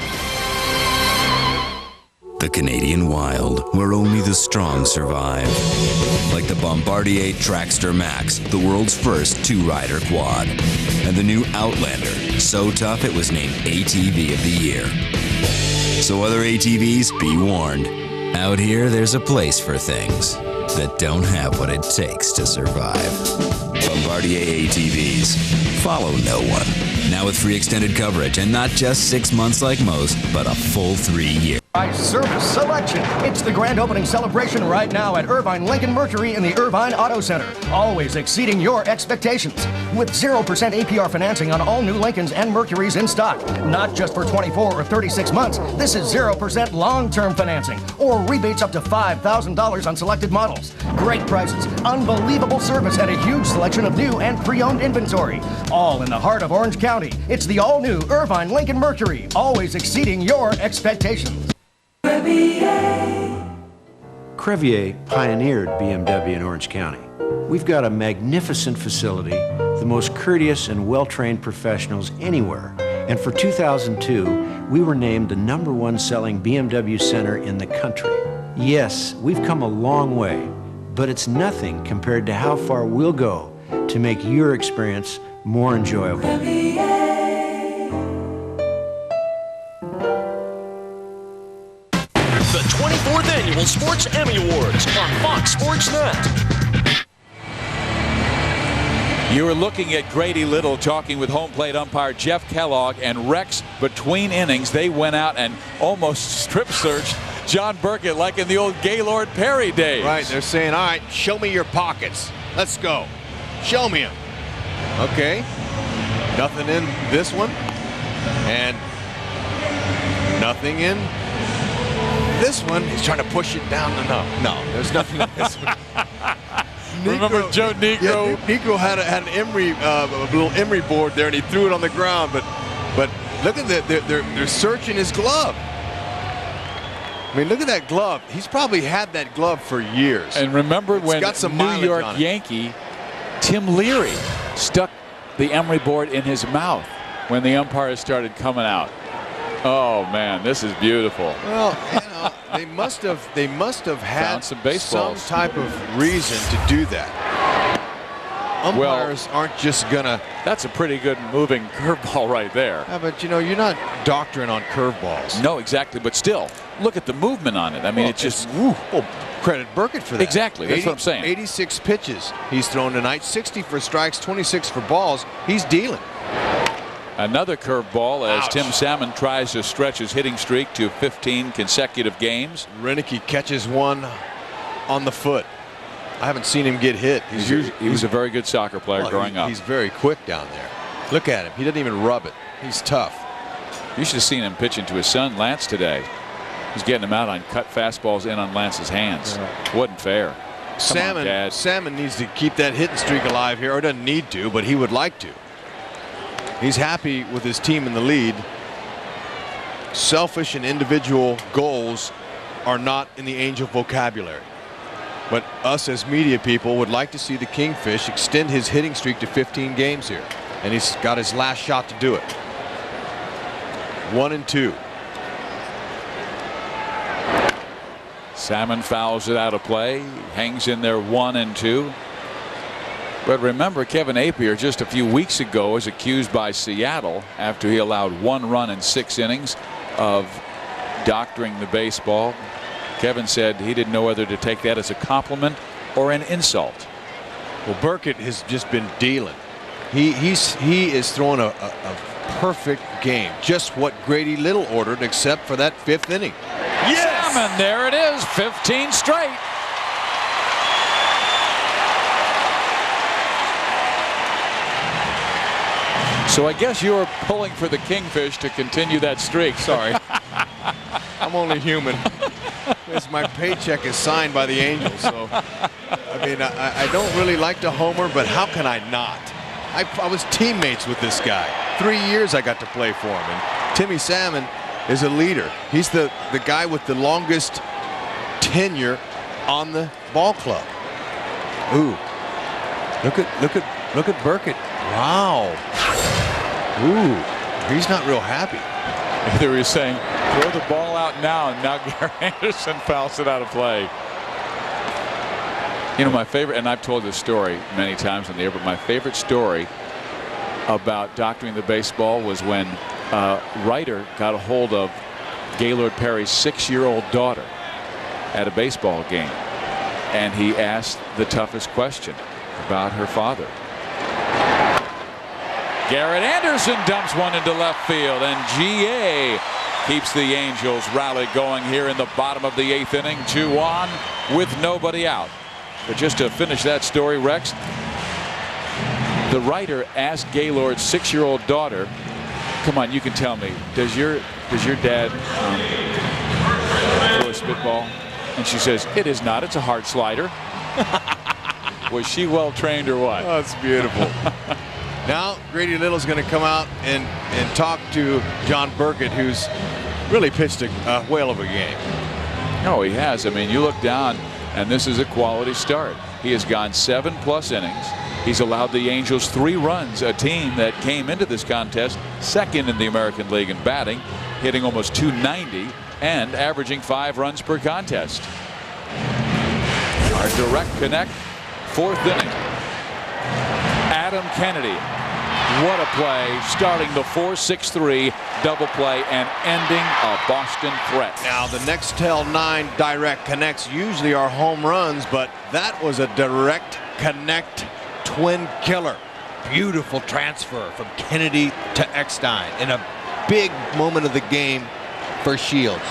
The Canadian Wild, where only the strong survive. Like the Bombardier Traxxter Max, the world's first 2-rider quad. And the new Outlander, so tough it was named ATV of the Year. So other ATVs, be warned. Out here, there's a place for things that don't have what it takes to survive. Bombardier ATVs. Follow no one. Now with free extended coverage, and not just 6 months like most, but a full 3 years. Service selection. It's the grand opening celebration right now at Irvine Lincoln Mercury in the Irvine Auto Center. Always exceeding your expectations. With 0% APR financing on all new Lincolns and Mercuries in stock. Not just for 24 or 36 months. This is 0% long-term financing or rebates up to $5,000 on selected models. Great prices, unbelievable service, and a huge selection of new and pre-owned inventory. All in the heart of Orange County. It's the all-new Irvine Lincoln Mercury. Always exceeding your expectations. Crevier pioneered BMW in Orange County. We've got a magnificent facility, the most courteous and well-trained professionals anywhere. And for 2002, we were named the #1 selling BMW center in the country. Yes, we've come a long way, but it's nothing compared to how far we'll go to make your experience more enjoyable. The 24th Annual Sports Emmy Awards on Fox Sports Net. You were looking at Grady Little talking with home plate umpire Jeff Kellogg and Rex between innings. They went out and almost strip searched John Burkett like in the old Gaylord Perry days. Right, they're saying, all right, show me your pockets. Let's go. Show me them. Okay. Nothing in this one. And nothing in this one. He's trying to push it down. No, there's nothing in this one. Remember Joe Negro? Yeah, Negro had an Emery, a little Emery board there, and he threw it on the ground. But look at that. They're searching his glove. I mean, look at that glove. He's probably had that glove for years. And remember it's when got some New York on it. Yankee Tim Leary stuck the Emery board in his mouth when the umpires started coming out. Oh man, this is beautiful. Well, you know, they must have had some baseballs, some type of reason to do that. Umpires aren't just gonna. That's a pretty good moving curveball right there. Yeah, but you know, you're not doctoring on curveballs. No, exactly. But still, look at the movement on it. I mean, it's just. Well, credit Burkett for that. Exactly. That's what I'm saying. 86 pitches he's thrown tonight. 60 for strikes, 26 for balls. He's dealing. Another curveball as Ouch. Tim Salmon tries to stretch his hitting streak to 15 consecutive games. Renicky catches one on the foot. I haven't seen him get hit. He was a very good soccer player growing up. He's very quick down there. Look at him. He doesn't even rub it. He's tough. You should have seen him pitching to his son Lance today. He's getting him out on cut fastballs in on Lance's hands. Wasn't fair. Salmon needs to keep that hitting streak alive here, or doesn't need to, but he would like to. He's happy with his team in the lead. Selfish and individual goals are not in the Angel vocabulary. But us as media people would like to see the Kingfish extend his hitting streak to 15 games here. And he's got his last shot to do it. 1-2. Salmon fouls it out of play. Hangs in there 1-2. But remember, Kevin Apier just a few weeks ago was accused by Seattle after he allowed 1 run in 6 innings of doctoring the baseball. Kevin said he didn't know whether to take that as a compliment or an insult. Well, Burkett has just been dealing. He is throwing a perfect game. Just what Grady Little ordered, except for that 5th inning. Yes! Salmon, there it is, 15 straight. So I guess you're pulling for the Kingfish to continue that streak. Sorry. I'm only human. Because my paycheck is signed by the Angels. So, I mean, I don't really like to homer, but how can I not? I was teammates with this guy. 3 years I got to play for him. And Timmy Salmon is a leader. He's the guy with the longest tenure on the ball club. Ooh. Look at Burkett. Wow. Ooh. He's not real happy. Either he's saying, throw the ball out now, and now Gary Anderson fouls it out of play. You know, my favorite, and I've told this story many times on the air, but my favorite story about doctoring the baseball was when a writer got a hold of Gaylord Perry's 6-year-old daughter at a baseball game, and he asked the toughest question about her father. Garrett Anderson dumps one into left field, and G.A. keeps the Angels rally going here in the bottom of the 8th inning, 2 on with nobody out. But just to finish that story, Rex, the writer asked Gaylord's 6-year-old daughter, come on, you can tell me, does your dad throw a spitball? And she says, it is not, it's a hard slider. Was she well trained or what? Oh, that's beautiful. Now Grady Little's going to come out and talk to John Burkett, who's really pitched a whale of a game. No, he has. I mean, you look down, and this is a quality start. He has gone 7+ innings. He's allowed the Angels 3 runs, a team that came into this contest second in the American League in batting, hitting almost .290 and averaging 5 runs per contest. Our direct connect, 4th inning. Adam Kennedy, what a play, starting the 4-6-3 double play and ending a Boston threat. Now the Nextel 9 direct connects usually are home runs, but that was a direct connect twin killer. Beautiful transfer from Kennedy to Eckstein in a big moment of the game for Shields.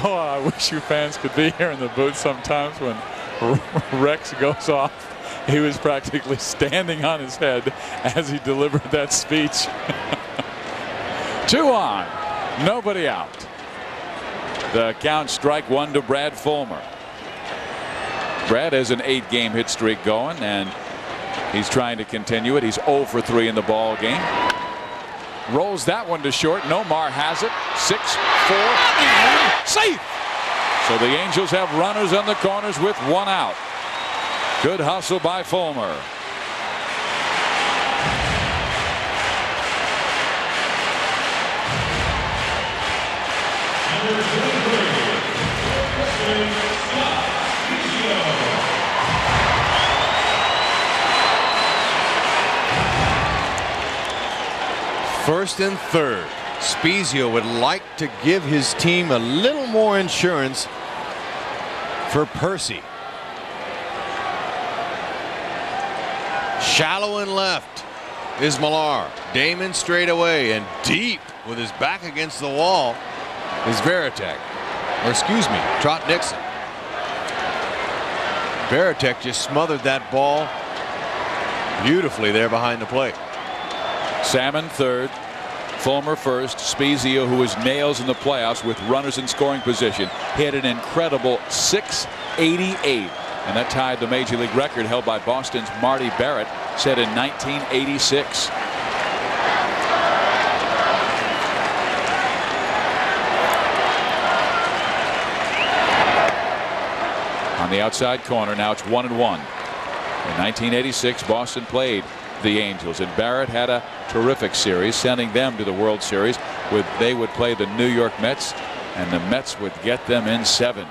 Oh, I wish you fans could be here in the booth sometimes when Rex goes off. He was practically standing on his head as he delivered that speech. 2 on, nobody out. The count, strike 1 to Brad Fulmer. Brad has an 8-game hit streak going, and he's trying to continue it. He's 0 for 3 in the ball game. Rolls that one to short. Nomar has it. 6-4 and safe. So the Angels have runners on the corners with 1 out. Good hustle by Fulmer. First and third. Spezio would like to give his team a little more insurance for Percy. Shallow and left is Millar. Damon straight away, and deep with his back against the wall is Varitek. Or excuse me, Trot Nixon. Varitek just smothered that ball beautifully there behind the plate. Salmon third, Fulmer first. Spezio, who was nails in the playoffs with runners in scoring position, hit an incredible .688, and that tied the major league record held by Boston's Marty Barrett, set in 1986. On the outside corner, now it's 1-1. In 1986, Boston played the Angels, and Barrett had a terrific series, sending them to the World Series. They would play the New York Mets, and the Mets would get them in 7.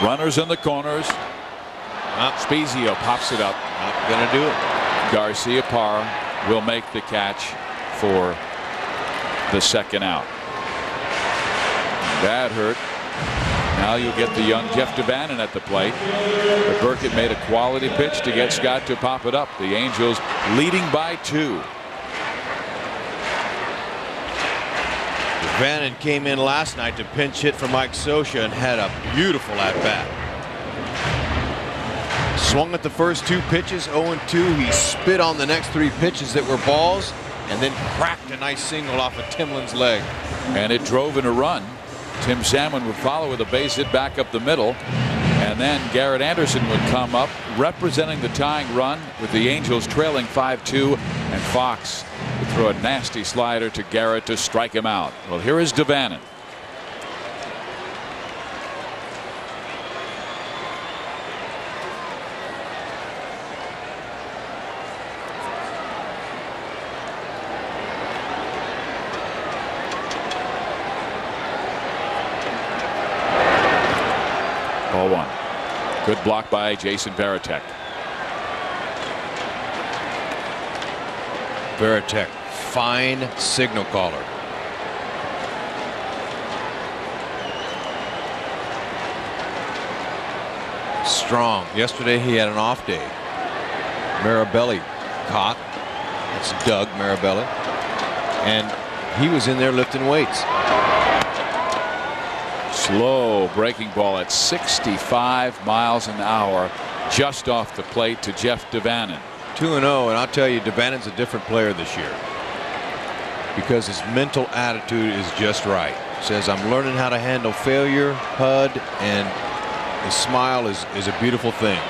Runners in the corners. Spezio pops it up. Not gonna do it. Garcia Parra will make the catch for the second out. That hurt. Now you'll get the young Jeff Devannon at the plate. But Burkett made a quality pitch to get Scott to pop it up. The Angels leading by 2. Devannon came in last night to pinch hit for Mike Scioscia and had a beautiful at-bat. Swung at the first 2 pitches, 0-2. He spit on the next 3 pitches that were balls, and then cracked a nice single off of Timlin's leg. And it drove in a run. Tim Salmon would follow with a base hit back up the middle, and then Garrett Anderson would come up representing the tying run with the Angels trailing 5-2, and Fox would throw a nasty slider to Garrett to strike him out. Well, here is Devannon. Ball 1. Good block by Jason Varitek. Varitek, fine signal caller. Strong. Yesterday he had an off day. Mirabelli caught. That's Doug Mirabelli. And he was in there lifting weights. Slow breaking ball at 65 miles an hour just off the plate to Jeff Devannon. 2-0, and I'll tell you, Devannon's a different player this year because his mental attitude is just right. Says, I'm learning how to handle failure, HUD, and his smile is a beautiful thing.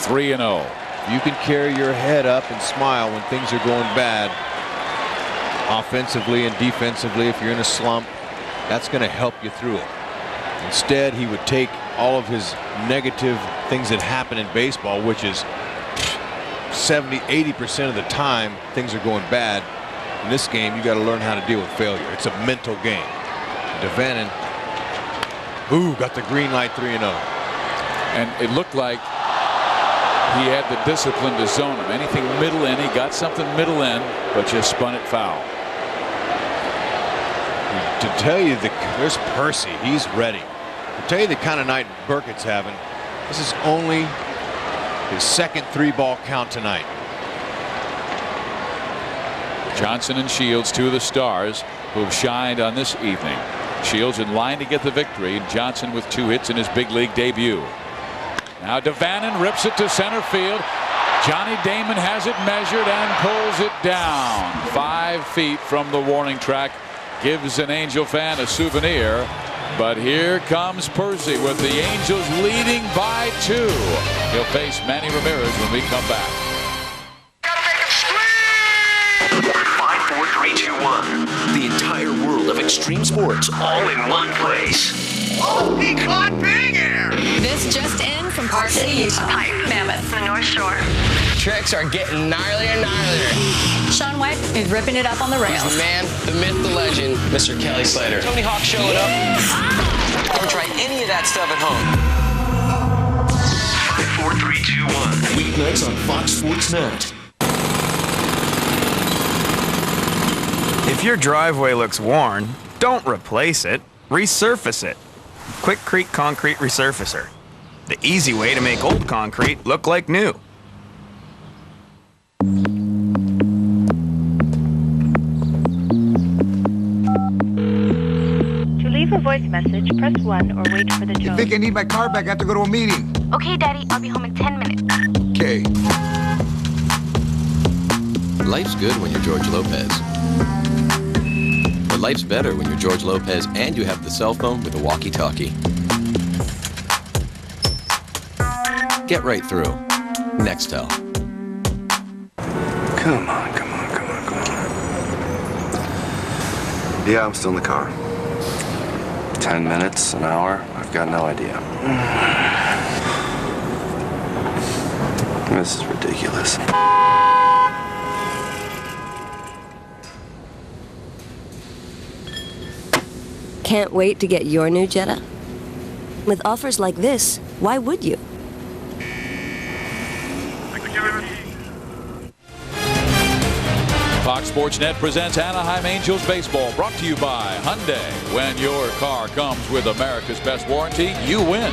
3-0. You can carry your head up and smile when things are going bad, offensively and defensively. If you're in a slump, that's going to help you through it. Instead, he would take all of his negative things that happen in baseball, which is 70–80% of the time things are going bad. In this game, you got to learn how to deal with failure. It's a mental game. Devannon, got the green light, 3-0. And it looked like he had the discipline to zone him. Anything middle in, he got something middle in, but just spun it foul. To tell you, there's Percy. He's ready. To tell you the kind of night Burkett's having, this is only his second 3-ball count tonight. Johnson and Shields, 2 of the stars who've shined on this evening. Shields in line to get the victory. Johnson with 2 hits in his big league debut. Now Devannon rips it to center field. Johnny Damon has it measured and pulls it down 5 feet from the warning track. Gives an Angel fan a souvenir. But here comes Percy with the Angels leading by 2. He'll face Manny Ramirez when we come back. 5, 4, 3, 2, 1. The entire world of extreme sports all in one place. Oh, he caught big air! This just in from Park City, Utah. Pipe, Mammoth, the North Shore. Tricks are getting gnarlier and gnarlier. Sean White is ripping it up on the rails. He's the man, the myth, the legend, Mr. Kelly Slater. Tony Hawk showing up. Don't try any of that stuff at home. 5, 4, 3, 2, 1. Weeknights on Fox Sports Net. If your driveway looks worn, don't replace it. Resurface it. Quikrete Concrete Resurfacer. The easy way to make old concrete look like new. To leave a voice message, press 1 or wait for the tone. Vic, I need my car back. I have to go to a meeting. Okay, Daddy, I'll be home in 10 minutes. Okay. Life's good when you're George Lopez. But life's better when you're George Lopez and you have the cell phone with a walkie-talkie. Get right through. Nextel. Come on. Yeah, I'm still in the car. 10 minutes, an hour, I've got no idea. This is ridiculous. Can't wait to get your new Jetta? With offers like this, why would you? Fox Sports Net presents Anaheim Angels baseball, brought to you by Hyundai. When your car comes with America's best warranty, you win.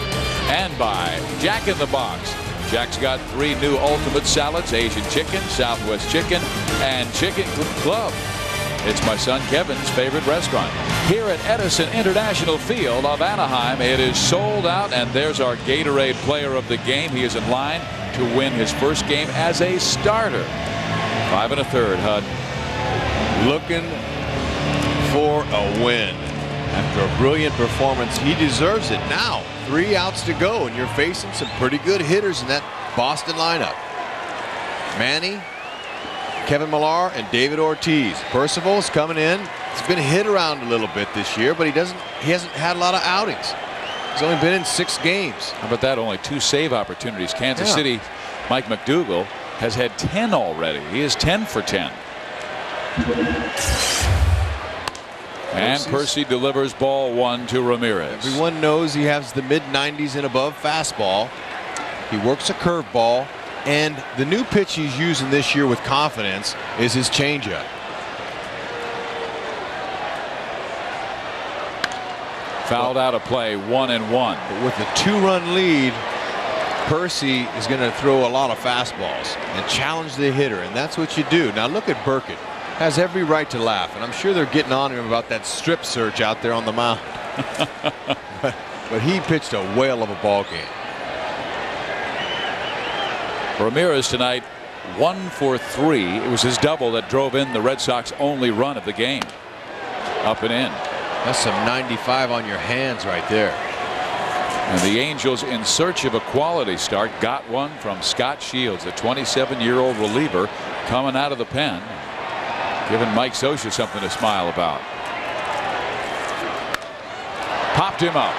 And by Jack in the Box. Jack's got 3 new ultimate salads: Asian chicken, Southwest chicken, and Chicken Club. It's my son Kevin's favorite restaurant. Here at Edison International Field of Anaheim, it is sold out, and there's our Gatorade player of the game. He is in line to win his first game as a starter. 5 1/3, Hud. Looking for a win. After a brilliant performance, he deserves it. Now, 3 outs to go, and you're facing some pretty good hitters in that Boston lineup. Manny, Kevin Millar, and David Ortiz. Percival's coming in. He's been hit around a little bit this year, but he hasn't had a lot of outings. He's only been in 6 games. How about that? Only 2 save opportunities. Kansas City, Mike McDougal has had 10 already. He is 10 for 10. And Percy delivers ball 1 to Ramirez. Everyone knows he has the mid-90s and above fastball. He works a curveball, and the new pitch he's using this year with confidence is his changeup. Fouled out of play, 1-1. But with the 2-run lead, Percy is going to throw a lot of fastballs and challenge the hitter, and that's what you do. Now look at Burkett. Has every right to laugh, and I'm sure they're getting on him about that strip search out there on the mound. but he pitched a whale of a ball game. Ramirez tonight 1 for 3. It was his double that drove in the Red Sox only run of the game. Up and in. That's some 95 on your hands right there. And the Angels, in search of a quality start, got one from Scot Shields, the 27-year-old reliever coming out of the pen, giving Mike Scioscia something to smile about. Popped him up.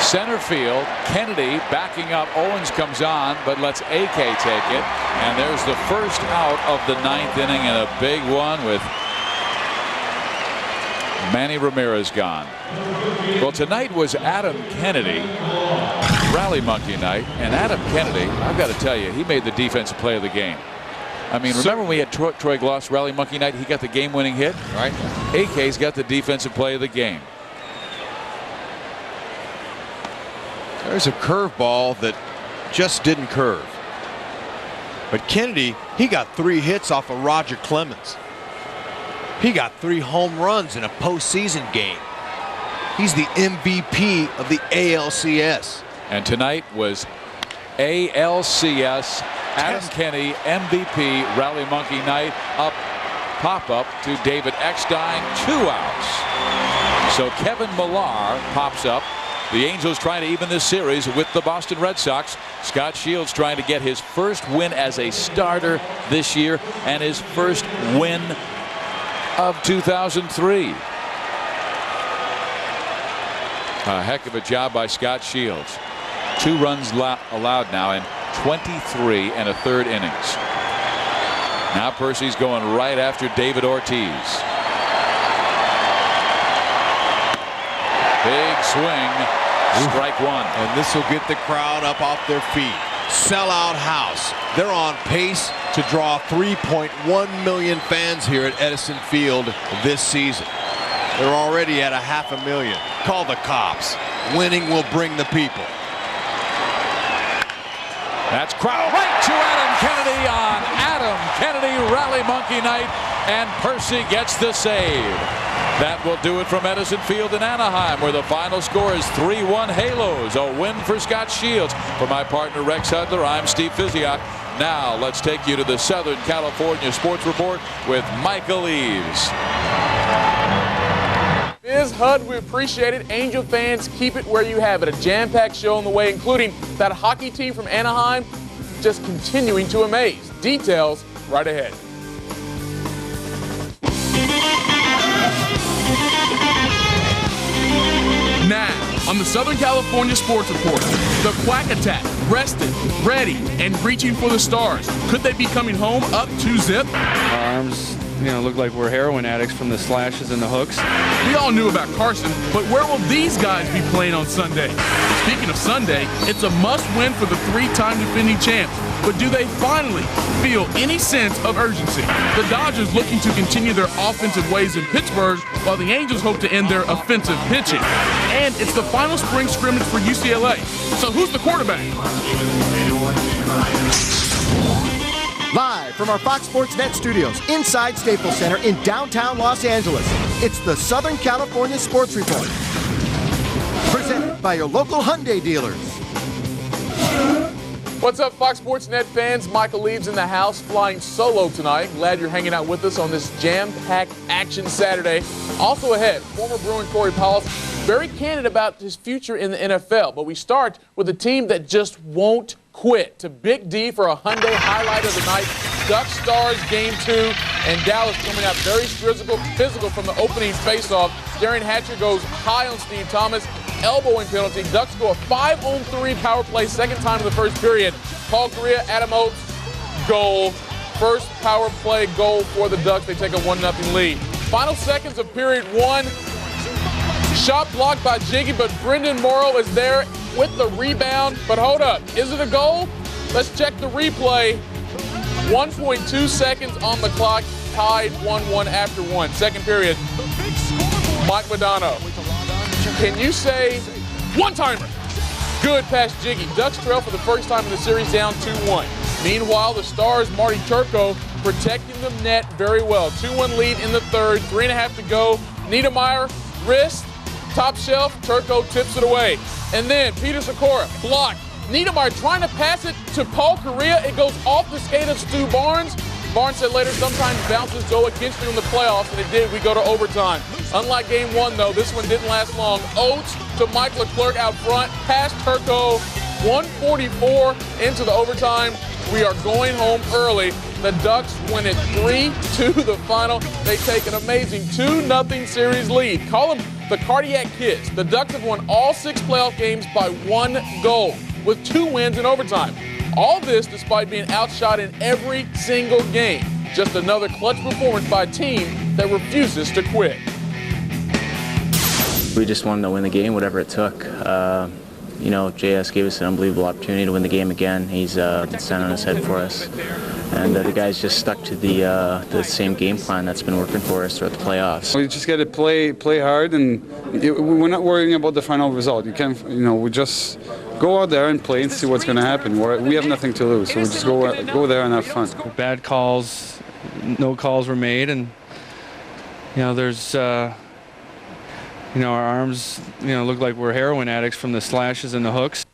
Center field, Kennedy backing up. Owens comes on, but lets AK take it. And there's the first out of the 9th inning, and a big one with Manny Ramirez gone. Well, tonight was Adam Kennedy Rally Monkey night, and Adam Kennedy, I've got to tell you, he made the defensive play of the game. I mean, remember when we had Troy Gloss Rally Monkey night? He got the game-winning hit. Right. AK's got the defensive play of the game. There's a curveball that just didn't curve. But Kennedy, he got 3 hits off of Roger Clemens. He got 3 home runs in a postseason game. He's the MVP of the ALCS. And tonight was ALCS Adam Kennedy MVP Rally Monkey night. Up, pop-up to David Eckstein, 2 outs. So Kevin Millar pops up. The Angels trying to even this series with the Boston Red Sox. Scot Shields trying to get his first win as a starter this year and his first win of 2003. A heck of a job by Scot Shields. 2 runs allowed now in 23 and a third innings. Now Percy's going right after David Ortiz. Big swing. Strike one. And this will get the crowd up off their feet. Sellout house. They're on pace to draw 3.1 million fans here at Edison Field this season. They're already at 500,000. Call the cops. Winning will bring the people. That's crowd right to Adam Kennedy on Adam Kennedy Rally Monkey Night, and Percy gets the save. That will do it from Edison Field in Anaheim, where the final score is 3-1 Halos. A win for Scot Shields. For my partner Rex Hudler, I'm Steve Physiak. Now let's take you to the Southern California Sports Report with Michael Eaves. Biz Hud, we appreciate it. Angel fans, keep it where you have it. A jam-packed show on the way, including that hockey team from Anaheim just continuing to amaze. Details right ahead. Now, on the Southern California Sports Report, the Quack Attack, rested, ready, and reaching for the stars. Could they be coming home up 2-zip? Our arms, look like we're heroin addicts from the slashes and the hooks. We all knew about Carson, but where will these guys be playing on Sunday? Speaking of Sunday, it's a must-win for the 3-time defending champs. But do they finally feel any sense of urgency? The Dodgers looking to continue their offensive ways in Pittsburgh, while the Angels hope to end their offensive pitching. And it's the final spring scrimmage for UCLA. So who's the quarterback? Live from our Fox Sports Net studios inside Staples Center in downtown Los Angeles, it's the Southern California Sports Report. Presented by your local Hyundai dealers. What's up, Fox Sports Net fans? Michael Eaves in the house, flying solo tonight. Glad you're hanging out with us on this jam-packed action Saturday. Also ahead, former Bruin Corey Powell, very candid about his future in the NFL. But we start with a team that just won't quit. To Big D for a Hyundai highlight of the night. Ducks Stars Game 2, and Dallas coming out very physical from the opening faceoff. Darian Hatcher goes high on Steve Thomas. Elbowing penalty. Ducks go a 5-on-3 power play, second time in the first period. Paul Correa, Adam Oates, goal. First power play goal for the Ducks. They take a 1-0 lead. Final seconds of period 1. Shot blocked by Jiggy, but Brendan Morrow is there with the rebound. But hold up, is it a goal? Let's check the replay. 1.2 seconds on the clock, tied 1-1 after 1. Second period, Mike Modano. Can you say one-timer? Good pass, Jiggy. Ducks trail for the first time in the series, down 2-1. Meanwhile, the Stars' Marty Turco protecting the net very well. 2-1 lead in the third, 3.5 to go. Niedermeyer, wrist, top shelf. Turco tips it away. And then Peter Sikora, blocked. Niedermeyer trying to pass it to Paul Correa. It goes off the skate of Stu Barnes. Barnes said later, sometimes bounces go against you in the playoffs, and it did. We go to overtime. Unlike Game 1, though, this one didn't last long. Oates to Mike Leclerc out front, past Turco, 144 into the overtime. We are going home early. The Ducks win it 3-2 the final. They take an amazing 2-0 series lead. Call them the Cardiac Kids. The Ducks have won all 6 playoff games by 1 goal, with 2 wins in overtime. All this despite being outshot in every single game. Just another clutch performance by a team that refuses to quit. We just wanted to win the game, whatever it took. JS gave us an unbelievable opportunity to win the game again. He's been standing on his head for us. And the guys just stuck to the same game plan that's been working for us throughout the playoffs. We just got to play hard, and we're not worrying about the final result. You can't, we just go out there and play and see what's going to happen. We have nothing to lose, so we just go there and have fun. Bad calls, no calls were made, and there's our arms look like we're heroin addicts from the slashes and the hooks.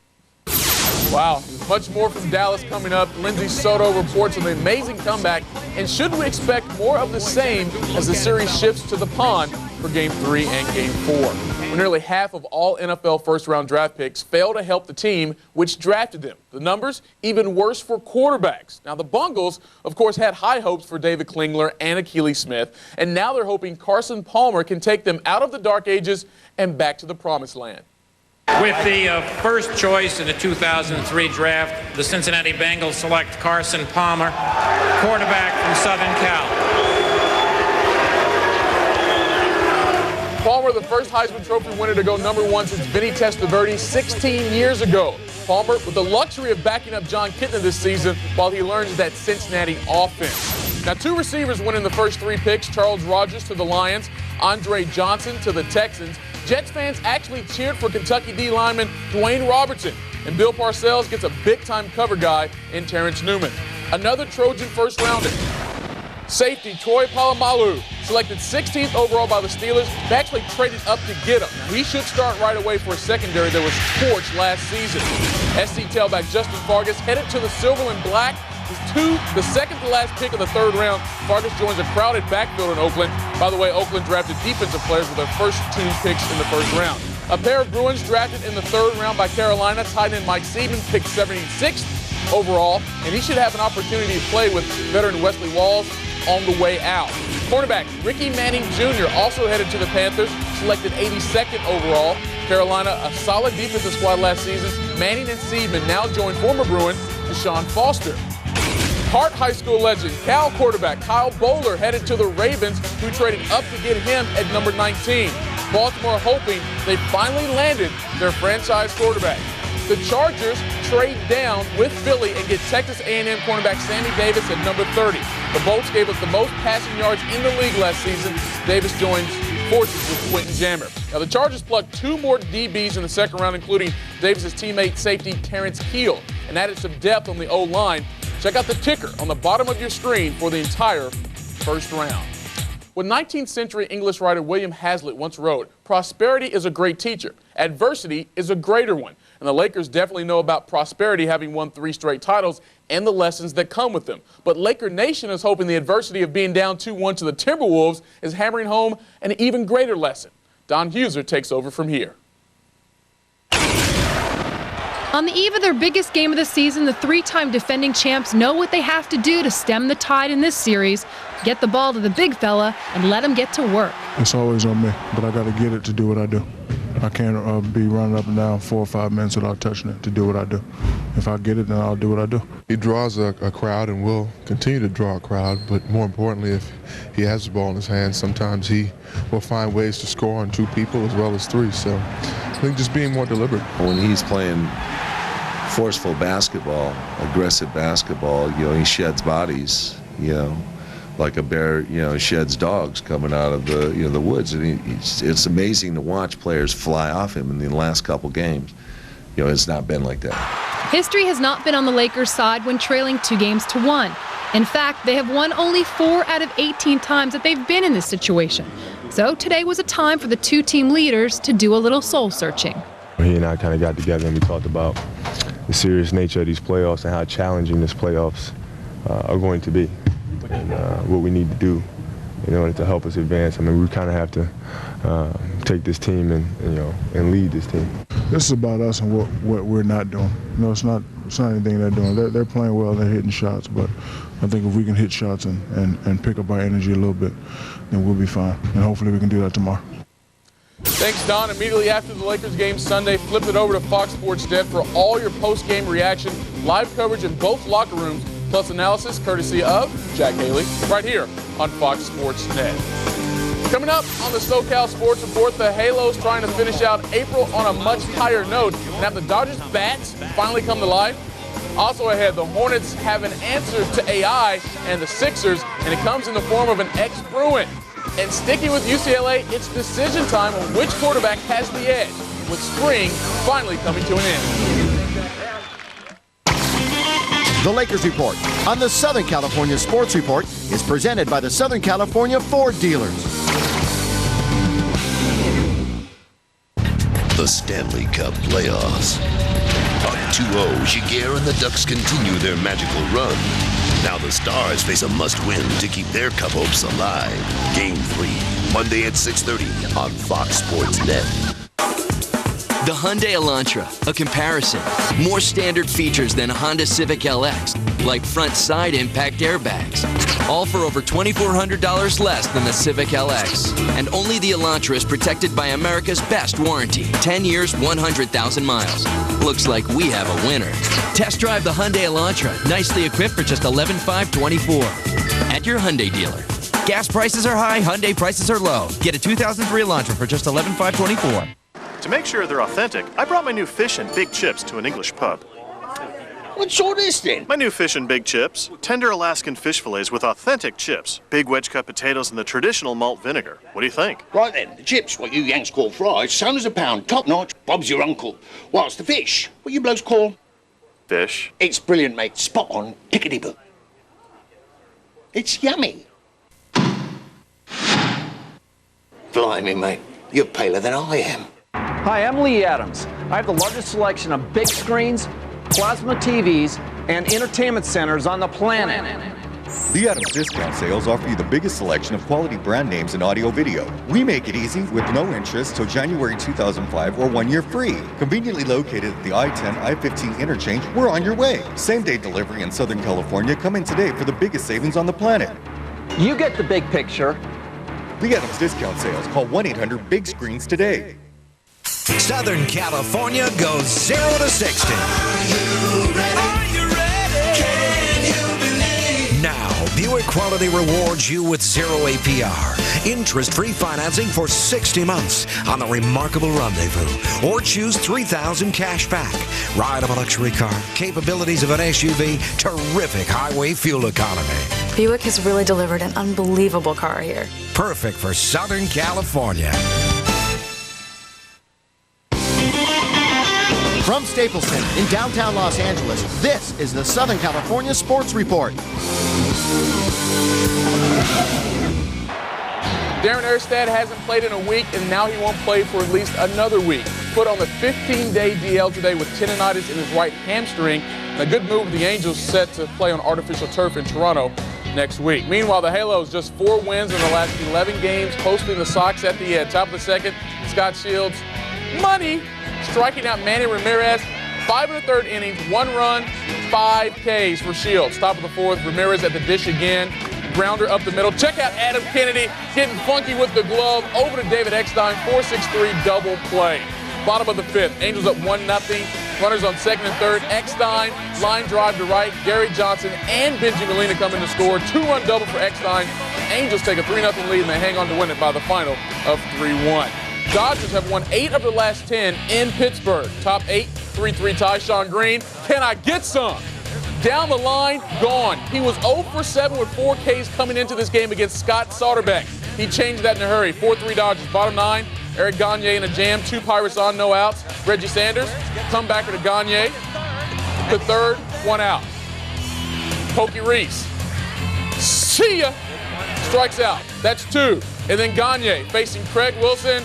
Wow, much more from Dallas coming up. Lindsay Soto reports on the amazing comeback. And should we expect more of the same as the series shifts to the pond for Game 3 and Game 4. Well, nearly half of all NFL first-round draft picks fail to help the team which drafted them. The numbers even worse for quarterbacks. Now, the Bungles, of course, had high hopes for David Klingler and Akili Smith, and now they're hoping Carson Palmer can take them out of the dark ages and back to the promised land. With the first choice in the 2003 draft, the Cincinnati Bengals select Carson Palmer, quarterback from Southern Cal. Palmer, the first Heisman Trophy winner to go #1 since Vinny Testaverde 16 years ago. Palmer with the luxury of backing up John Kitna this season while he learns that Cincinnati offense. Now, 2 receivers went in the first 3 picks. Charles Rogers to the Lions, Andre Johnson to the Texans. Jets fans actually cheered for Kentucky D lineman Dwayne Robertson. And Bill Parcells gets a big-time cover guy in Terrence Newman. Another Trojan first-rounder. Safety Troy Polamalu, selected 16th overall by the Steelers. They actually traded up to get him. Now, he should start right away for a secondary that was torched last season. SC tailback Justin Fargas headed to the silver and black. The second to last pick of the 3rd round. Fargas joins a crowded backfield in Oakland. By the way, Oakland drafted defensive players with their first 2 picks in the 1st round. A pair of Bruins drafted in the 3rd round by Carolina. Tight end Mike Seaman picked 76th overall, and he should have an opportunity to play with veteran Wesley Walls on the way out. Cornerback Ricky Manning Jr. also headed to the Panthers, selected 82nd overall. Carolina, a solid defensive squad last season. Manning and Seaman now join former Bruin Deshaun Foster. Hart High School legend, Cal quarterback Kyle Bowler headed to the Ravens, who traded up to get him at number 19. Baltimore hoping they finally landed their franchise quarterback. The Chargers trade down with Philly and get Texas A&M cornerback Sammy Davis at number 30. The Bolts gave up the most passing yards in the league last season. Davis joins forces with Quentin Jammer. Now, the Chargers plucked 2 more DBs in the 2nd round, including Davis's teammate safety Terrence Keel, and added some depth on the O-line. Check out the ticker on the bottom of your screen for the entire 1st round. When 19th century English writer William Hazlitt once wrote, "Prosperity is a great teacher. Adversity is a greater one." And the Lakers definitely know about prosperity, having won 3 straight titles and the lessons that come with them. But Laker Nation is hoping the adversity of being down 2-1 to the Timberwolves is hammering home an even greater lesson. Don Huser takes over from here. On the eve of their biggest game of the season, the 3-time defending champs know what they have to do to stem the tide in this series. Get the ball to the big fella and let him get to work. It's always on me, but I got to get it to do what I do. I can't be running up and down 4 or 5 minutes without touching it to do what I do. If I get it, then I'll do what I do. He draws a crowd and will continue to draw a crowd, but more importantly, if he has the ball in his hands, sometimes he will find ways to score on 2 people as well as 3. So I think just being more deliberate. When he's playing forceful basketball, aggressive basketball, he sheds bodies, like a bear, sheds dogs coming out of the woods. And it's amazing to watch players fly off him in the last couple games. It's not been like that. History has not been on the Lakers' side when trailing 2-1. In fact, they have won only 4 out of 18 times that they've been in this situation. So today was a time for the 2 team leaders to do a little soul searching. He and I kind of got together and we talked about the serious nature of these playoffs and how challenging this playoffs are going to be, and what we need to do in order to help us advance. I mean, we kind of have to take this team and lead this team. This is about us and what we're not doing. It's not anything they're doing. They're playing well, they're hitting shots, but I think if we can hit shots and pick up our energy a little bit, then we'll be fine. And hopefully we can do that tomorrow. Thanks, Don. Immediately after the Lakers game Sunday, flip it over to Fox Sports Net for all your post-game reaction, live coverage in both locker rooms, plus analysis courtesy of Jack Haley, right here on Fox Sports Net. Coming up on the SoCal Sports Report, the Halos trying to finish out April on a much higher note and have the Dodgers bats finally come to life. Also ahead, the Hornets have an answer to AI and the Sixers, and it comes in the form of an ex-Bruin. And sticking with UCLA, it's decision time on which quarterback has the edge, with spring finally coming to an end. The Lakers Report on the Southern California Sports Report is presented by the Southern California Ford dealers. The Stanley Cup playoffs. On 2-0, Jaguar and the Ducks continue their magical run. Now the Stars face a must-win to keep their cup hopes alive. Game 3, Monday at 6:30 on Fox Sports Net. The Hyundai Elantra, a comparison. More standard features than a Honda Civic LX, like front side impact airbags. All for over $2,400 less than the Civic LX. And only the Elantra is protected by America's best warranty. 10 years, 100,000 miles. Looks like we have a winner. Test drive the Hyundai Elantra, nicely equipped for just $11,524 at your Hyundai dealer. Gas prices are high, Hyundai prices are low. Get a 2003 Elantra for just $11,524. To make sure they're authentic, I brought my new fish and big chips to an English pub. What's all this then? My new fish and big chips. Tender Alaskan fish fillets with authentic chips. Big wedge cut potatoes and the traditional malt vinegar. What do you think? Right then, the chips, what you Yanks call fries, $7 a pound, top notch, Bob's your uncle. Whilst the fish, what you blokes call? Fish. It's brilliant, mate. Spot on, tickety-boo. It's yummy. Blimey, mate. You're paler than I am. Hi, I'm Lee Adams. I have the largest selection of big screens, plasma TVs, and entertainment centers on the planet. The Adams Discount Sales offer you the biggest selection of quality brand names in audio-video. We make it easy with no interest till January 2005 or 1 year free. Conveniently located at the I-10, I-15 interchange, we're on your way. Same-day delivery in Southern California. Come in today for the biggest savings on the planet. You get the big picture. The Adams Discount Sales. Call 1-800-BIG-SCREENS today. Southern California goes 0 to 60. Now, Buick Quality rewards you with 0 APR, interest-free financing for 60 months on the remarkable Rendezvous, or choose $3,000 cash back. Ride of a luxury car, capabilities of an SUV, terrific highway fuel economy. Buick has really delivered an unbelievable car here. Perfect for Southern California. From Staples Center in downtown Los Angeles, this is the Southern California Sports Report. Darren Erstad hasn't played in a week, and now he won't play for at least another week. Put on the 15-day DL today with tendonitis in his right hamstring. And a good move, the Angels set to play on artificial turf in Toronto next week. Meanwhile, the Halos just 4 wins in the last 11 games, hosting the Sox at the top of the second. Scot Shields, money, striking out Manny Ramirez. 5 1/3 innings, 1 run, 5 Ks for Shields. Top of the 4th, Ramirez at the dish again. Grounder up the middle. Check out Adam Kennedy getting funky with the glove. Over to David Eckstein, 4-6-3 double play. Bottom of the 5th, Angels up 1-0. Runners on 2nd and 3rd. Eckstein, line drive to right. Gary Johnson and Benji Molina come in to score. 2-run double for Eckstein. Angels take a 3-0 lead and they hang on to win it by the final of 3-1. Dodgers have won 8 of the last 10 in Pittsburgh. Top 8, 3-3 tie. Sean Green, can I get some? Down the line, gone. He was 0 for 7 with 4 Ks coming into this game against Scott Soderbeck. He changed that in a hurry. 4-3 Dodgers. Bottom 9, Eric Gagne in a jam. 2 Pirates on, no outs. Reggie Sanders, comebacker to Gagne. The 3rd, 1 out. Pokey Reese, see ya. Strikes out. That's 2. And then Gagne facing Craig Wilson.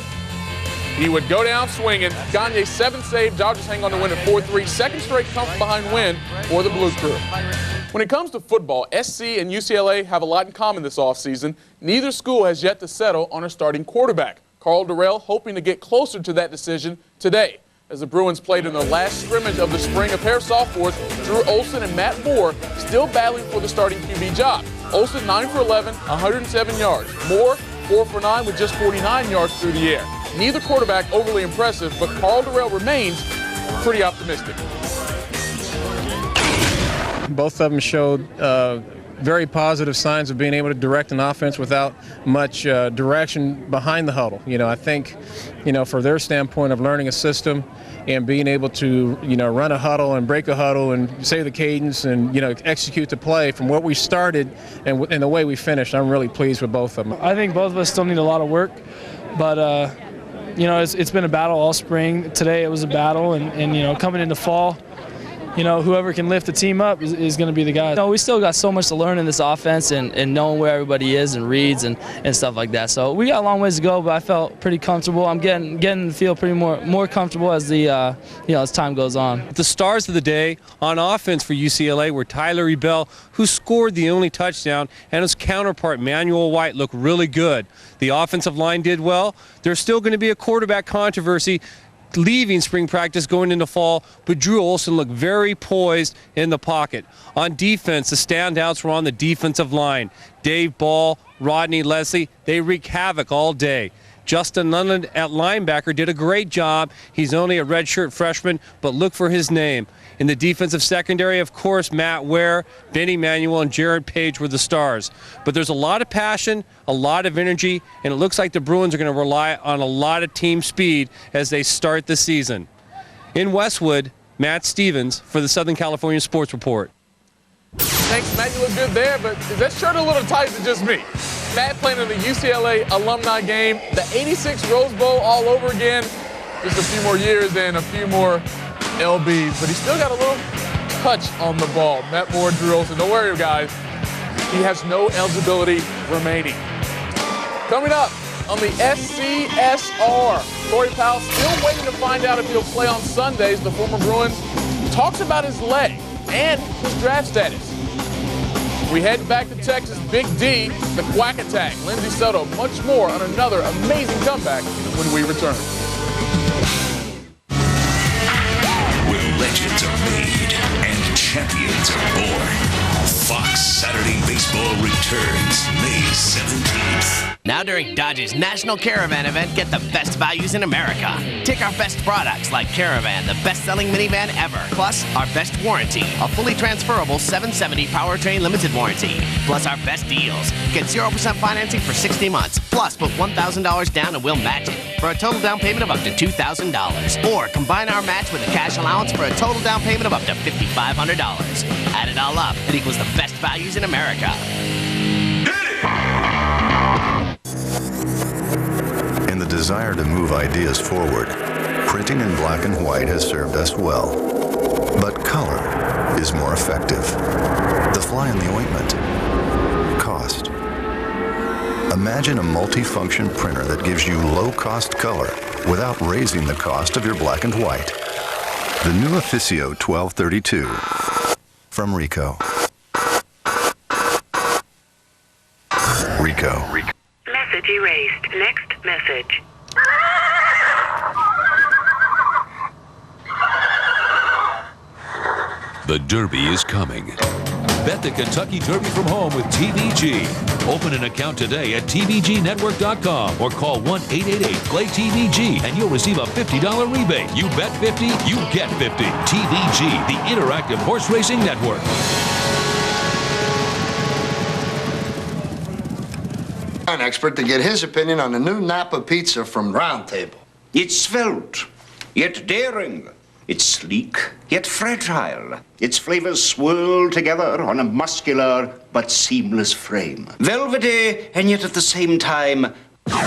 He would go down swinging. Gagne's 7th save. Dodgers hang on to win at 4-3. Second straight come behind win for the Blue Crew. When it comes to football, SC and UCLA have a lot in common this offseason. Neither school has yet to settle on a starting quarterback. Carl Durrell hoping to get closer to that decision today. As the Bruins played in their last scrimmage of the spring, a pair of sophomores, Drew Olson and Matt Moore, still battling for the starting QB job. Olson 9 for 11, 107 yards. Moore 4 for 9 with just 49 yards through the air. Neither quarterback overly impressive, but Carl Durrell remains pretty optimistic. Both of them showed very positive signs of being able to direct an offense without much direction behind the huddle. I think, for their standpoint of learning a system and being able to, run a huddle and break a huddle and say the cadence and, execute the play from what we started and the way we finished, I'm really pleased with both of them. I think both of us still need a lot of work, but it's been a battle all spring. Today it was a battle, and coming into fall, whoever can lift the team up is going to be the guy. We still got so much to learn in this offense and knowing where everybody is and reads and stuff like that. So we got a long ways to go, but I felt pretty comfortable. I'm getting to feel pretty more comfortable as the as time goes on. The stars of the day on offense for UCLA were Tyler Ebell, who scored the only touchdown, and his counterpart Manuel White looked really good. The offensive line did well. There's still going to be a quarterback controversy leaving spring practice going into fall, but Drew Olson looked very poised in the pocket. On defense, the standouts were on the defensive line. Dave Ball, Rodney Leslie, they wreaked havoc all day. Justin London at linebacker did a great job. He's only a redshirt freshman, but look for his name. In the defensive secondary, of course, Matt Ware, Benny Manuel, and Jared Page were the stars. But there's a lot of passion, a lot of energy, and it looks like the Bruins are going to rely on a lot of team speed as they start the season. In Westwood, Matt Stevens for the Southern California Sports Report. Thanks, Matt. You look good there, but is that shirt a little tight to just me? Matt playing in the UCLA alumni game, the 86 Rose Bowl all over again. Just a few more years and a few more LBs, but he still got a little touch on the ball. Matt Moore, Drew Olson. Don't worry, guys. He has no eligibility remaining. Coming up on the SCSR, Corey Powell still waiting to find out if he'll play on Sundays. The former Bruin talks about his leg and his draft status. We head back to Texas, Big D, the Quack Attack, Lindsey Soto, much more on another amazing comeback when we return. Where legends are made and champions are born. Fox Saturday Baseball returns May 17th. Now during Dodge's National Caravan event, get the best values in America. Take our best products like Caravan, the best-selling minivan ever. Plus, our best warranty, a fully transferable 770 powertrain limited warranty. Plus our best deals. Get 0% financing for 60 months. Plus, put $1,000 down and we'll match it for a total down payment of up to $2,000. Or combine our match with a cash allowance for a total down payment of up to $5,500. Add it all up, it equals the best values in America. In the desire to move ideas forward, printing in black and white has served us well. But color is more effective. The fly in the ointment. Cost. Imagine a multi-function printer that gives you low-cost color without raising the cost of your black and white. The new Officio 1232 from Ricoh. Ricoh. Message erased. Next message. The Derby is coming. Bet the Kentucky Derby from home with TVG. Open an account today at TVGnetwork.com or call 1-888-PLAY-TVG and you'll receive a $50 rebate. You bet 50, you get 50. TVG, the Interactive Horse Racing Network. An expert to get his opinion on the new Napa pizza from Round Table. It's svelte, yet daring. It's sleek, yet fragile. Its flavors swirl together on a muscular but seamless frame. Velvety, and yet at the same time...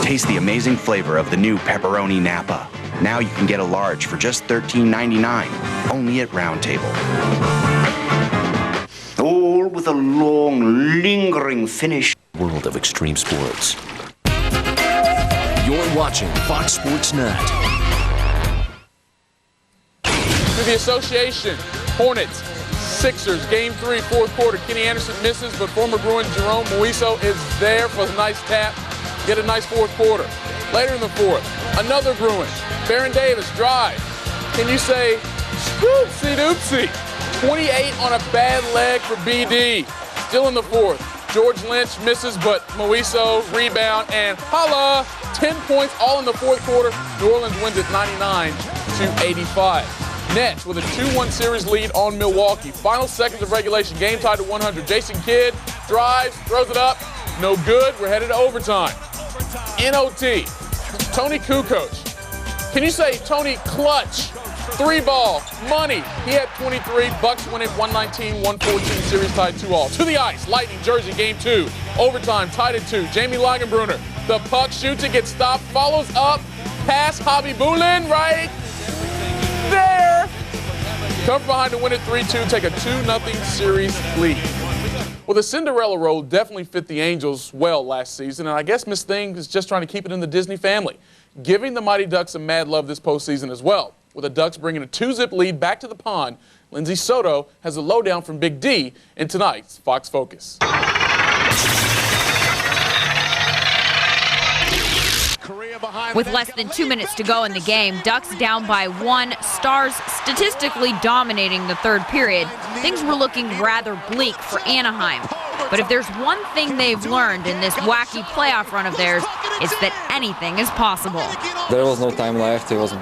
Taste the amazing flavor of the new Pepperoni Napa. Now you can get a large for just $13.99, only at Round Table. All with a long, lingering finish. World of extreme sports. You're watching Fox Sports Net. To the association, Hornets, Sixers, Game 3, fourth quarter. Kenny Anderson misses, but former Bruin Jerome Moiso is there for a nice tap. Get a nice fourth quarter. Later in the fourth, another Bruin, Baron Davis, drive. Can you say, scoopsie-doopsie? 28 on a bad leg for BD. Still in the fourth. George Lynch misses, but Moiso rebound and holla! 10 points all in the fourth quarter. New Orleans wins it 99-85. Nets with a 2-1 series lead on Milwaukee. Final seconds of regulation. Game tied to 100. Jason Kidd drives, throws it up. No good. We're headed to overtime. NOT. Tony Kukoc. Can you say Tony Clutch? 3-ball, money. He had 23. Bucks win it 119-114. Series tied 2-all. To the ice. Lightning, Jersey, game 2. Overtime, tied at 2. Jamie Lagenbrunner. The puck shoots it, gets stopped, follows up. Pass, Hobby Bulin right there. Come from behind to win it 3-2, take a 2-0 series lead. Well, the Cinderella role definitely fit the Angels well last season, and I guess Miss Thing is just trying to keep it in the Disney family, giving the Mighty Ducks some mad love this postseason as well. With the Ducks bringing a 2-zip lead back to the pond, Lindsay Soto has a lowdown from Big D in tonight's Fox Focus. With less than 2 minutes to go in the game, Ducks down by 1, Stars statistically dominating the third period. Things were looking rather bleak for Anaheim. But if there's one thing they've learned in this wacky playoff run of theirs, it's that anything is possible. There was no time left. It was,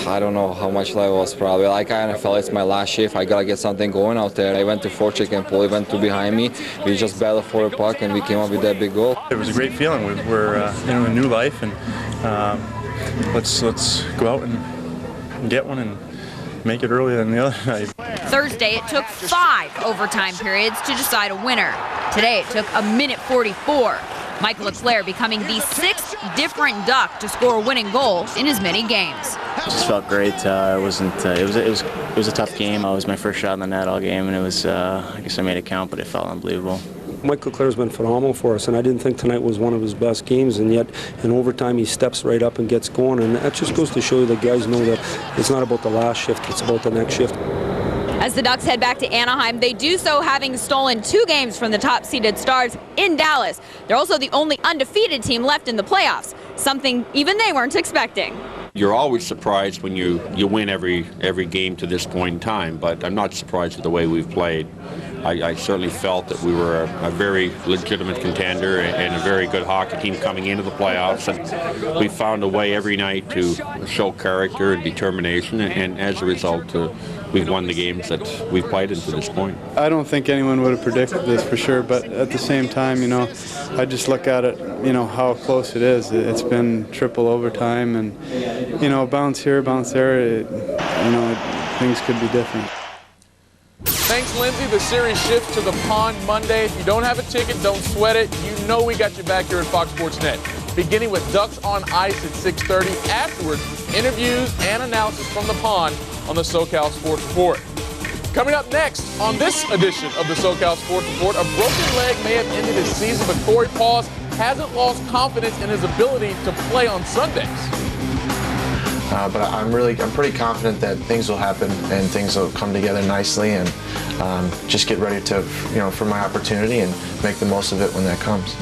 I don't know how much left was probably. I kind of felt it's my last shift. I got to get something going out there. I went to forecheck and pull. He went to behind me. We just battled for the puck and we came up with that big goal. It was a great feeling. We're in a new life, and let's go out and get one and make it earlier than the other night. Thursday, it took 5 overtime periods to decide a winner. Today, it took a minute 44. Michael Leclerc becoming the 6th different Duck to score a winning goal in as many games. It just felt great. It was a tough game. It was my first shot in the net all game, and it was I guess I made it count, but it felt unbelievable. Michael Leclerc's been phenomenal for us, and I didn't think tonight was one of his best games, and yet in overtime he steps right up and gets going, and that just goes to show you that guys know that it's not about the last shift, it's about the next shift. As the Ducks head back to Anaheim, they do so having stolen 2 games from the top-seeded Stars in Dallas. They're also the only undefeated team left in the playoffs, something even they weren't expecting. You're always surprised when you win every game to this point in time, but I'm not surprised with the way we've played. I certainly felt that we were a very legitimate contender and a very good hockey team coming into the playoffs, and we found a way every night to show character and determination, and as a result we've won the games that we've played into this point. I don't think anyone would have predicted this for sure, but at the same time, I just look at it, how close it is. It's been triple overtime, and, bounce here, bounce there, things could be different. Thanks, Lindsay. The series shifts to the Pond Monday. If you don't have a ticket, don't sweat it. You know we got you back here at Fox Sports Net. Beginning with Ducks on Ice at 6:30. Afterwards, interviews and analysis from the Pond on the SoCal Sports Report. Coming up next on this edition of the SoCal Sports Report, a broken leg may have ended his season, but Corey Pauls hasn't lost confidence in his ability to play on Sundays. But I'm pretty confident that things will happen and things will come together nicely, and just get ready to, for my opportunity and make the most of it when that comes.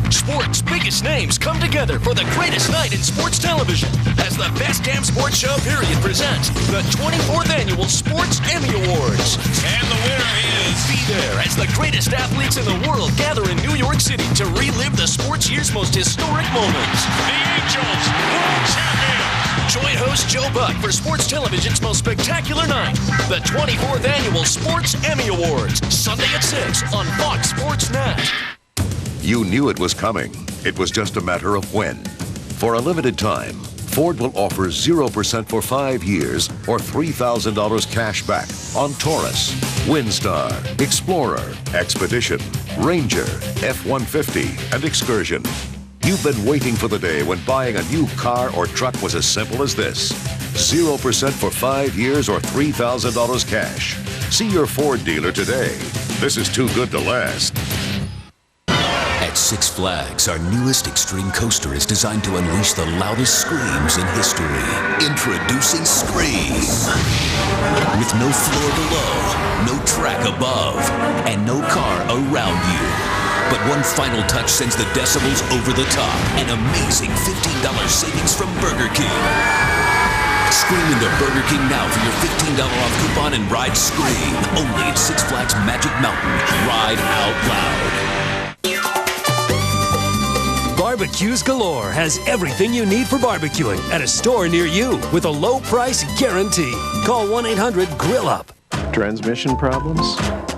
Sports' biggest names come together for the greatest night in sports television as the Best Damn Sports Show period presents the 24th Annual Sports Emmy Awards. And the winner is... Be there as the greatest athletes in the world gather in New York City to relive the sports year's most historic moments. The Angels, world champion! Join host Joe Buck for sports television's most spectacular night, the 24th Annual Sports Emmy Awards, Sunday at 6 on Fox Sports Net. You knew it was coming. It was just a matter of when. For a limited time, Ford will offer 0% for 5 years or $3,000 cash back on Taurus, Windstar, Explorer, Expedition, Ranger, F-150, and Excursion. You've been waiting for the day when buying a new car or truck was as simple as this. 0% for 5 years or $3,000 cash. See your Ford dealer today. This is too good to last. At Six Flags, our newest extreme coaster is designed to unleash the loudest screams in history. Introducing Scream. With no floor below, no track above, and no car around you. But one final touch sends the decibels over the top. An amazing $15 savings from Burger King. Scream into Burger King now for your $15 off coupon and ride Scream. Only at Six Flags Magic Mountain. Ride out loud. Barbecues Galore has everything you need for barbecuing at a store near you with a low price guarantee. Call 1-800-GRILL-UP. Transmission problems?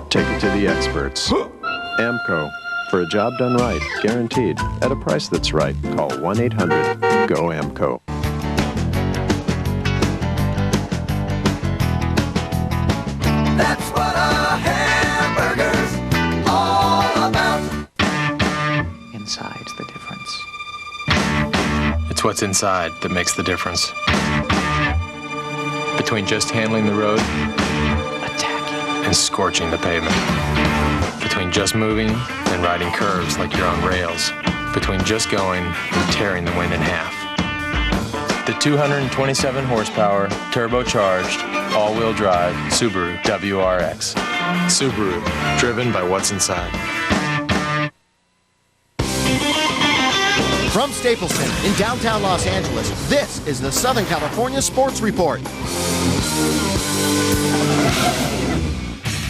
Take it to the experts. AMCO. For a job done right, guaranteed, at a price that's right. Call 1-800-GO-AMCO. That's what a hamburger's all about. Inside's the difference. It's what's inside that makes the difference. between just handling the road, attacking, and scorching the pavement. Between just moving and riding curves like you're on rails. Between just going and tearing the wind in half. The 227 horsepower, turbocharged, all-wheel drive Subaru WRX. Subaru, driven by what's inside. From Staples Center in downtown Los Angeles, this is the Southern California Sports Report.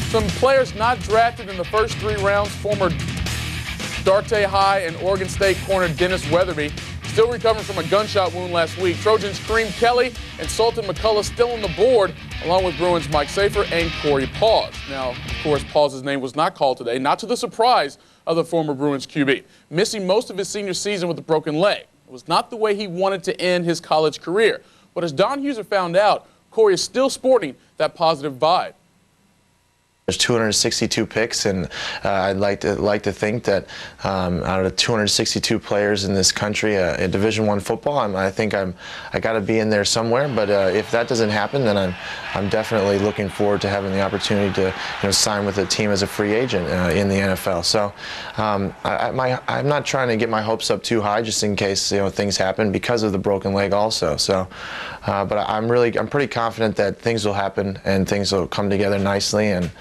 Some players not drafted in the first 3 rounds, former Darte High and Oregon State corner Dennis Weatherby, still recovering from a gunshot wound last week. Trojans Kareem Kelly and Sultan McCullough still on the board, along with Bruins Mike Safer and Corey Pauls. Now, of course, Pauls' name was not called today, not to the surprise of the former Bruins QB. Missing most of his senior season with a broken leg. It was not the way he wanted to end his college career. But as Don Huser found out, Corey is still sporting that positive vibe. There's 262 picks, and I'd like to think that out of the 262 players in this country in Division I football, I think I got to be in there somewhere. But if that doesn't happen, then I'm definitely looking forward to having the opportunity to sign with a team as a free agent in the NFL. So I'm not trying to get my hopes up too high, just in case things happen because of the broken leg also. So, but I'm pretty confident that things will happen and things will come together nicely, and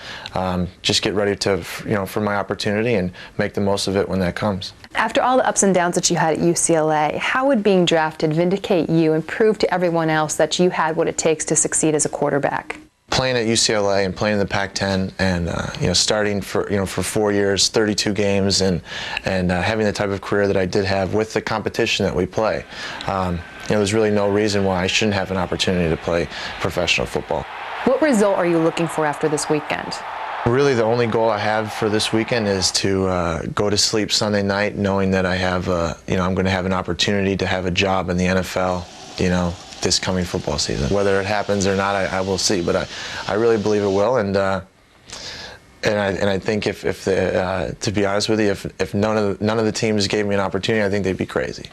just get ready for my opportunity and make the most of it when that comes. After all the ups and downs that you had at UCLA, how would being drafted vindicate you and prove to everyone else that you had what it takes to succeed as a quarterback? Playing at UCLA and playing in the Pac-10 and starting for 4 years, 32 games, and having the type of career that I did have with the competition that we play, there's really no reason why I shouldn't have an opportunity to play professional football. What result are you looking for after this weekend? Really, the only goal I have for this weekend is to go to sleep Sunday night knowing that I have, I'm going to have an opportunity to have a job in the NFL, this coming football season. Whether it happens or not, I will see. But I really believe it will, and I think if to be honest with you, if none of the teams gave me an opportunity, I think they'd be crazy.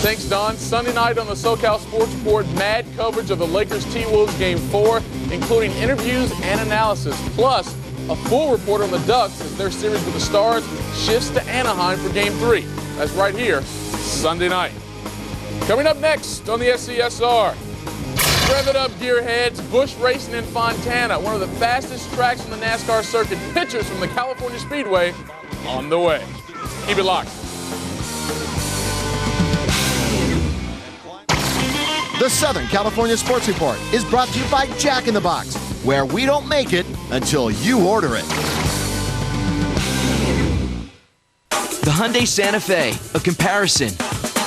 Thanks, Don. Sunday night on the SoCal Sports Report, mad coverage of the Lakers T-Wolves Game 4, including interviews and analysis, plus a full report on the Ducks as their series with the Stars shifts to Anaheim for Game 3. That's right here, Sunday night. Coming up next on the SCSR, rev it up, gearheads. Busch Racing in Fontana, one of the fastest tracks on the NASCAR circuit. Pictures from the California Speedway on the way. Keep it locked. The Southern California Sports Report is brought to you by Jack in the Box, where we don't make it until you order it. The Hyundai Santa Fe, a comparison.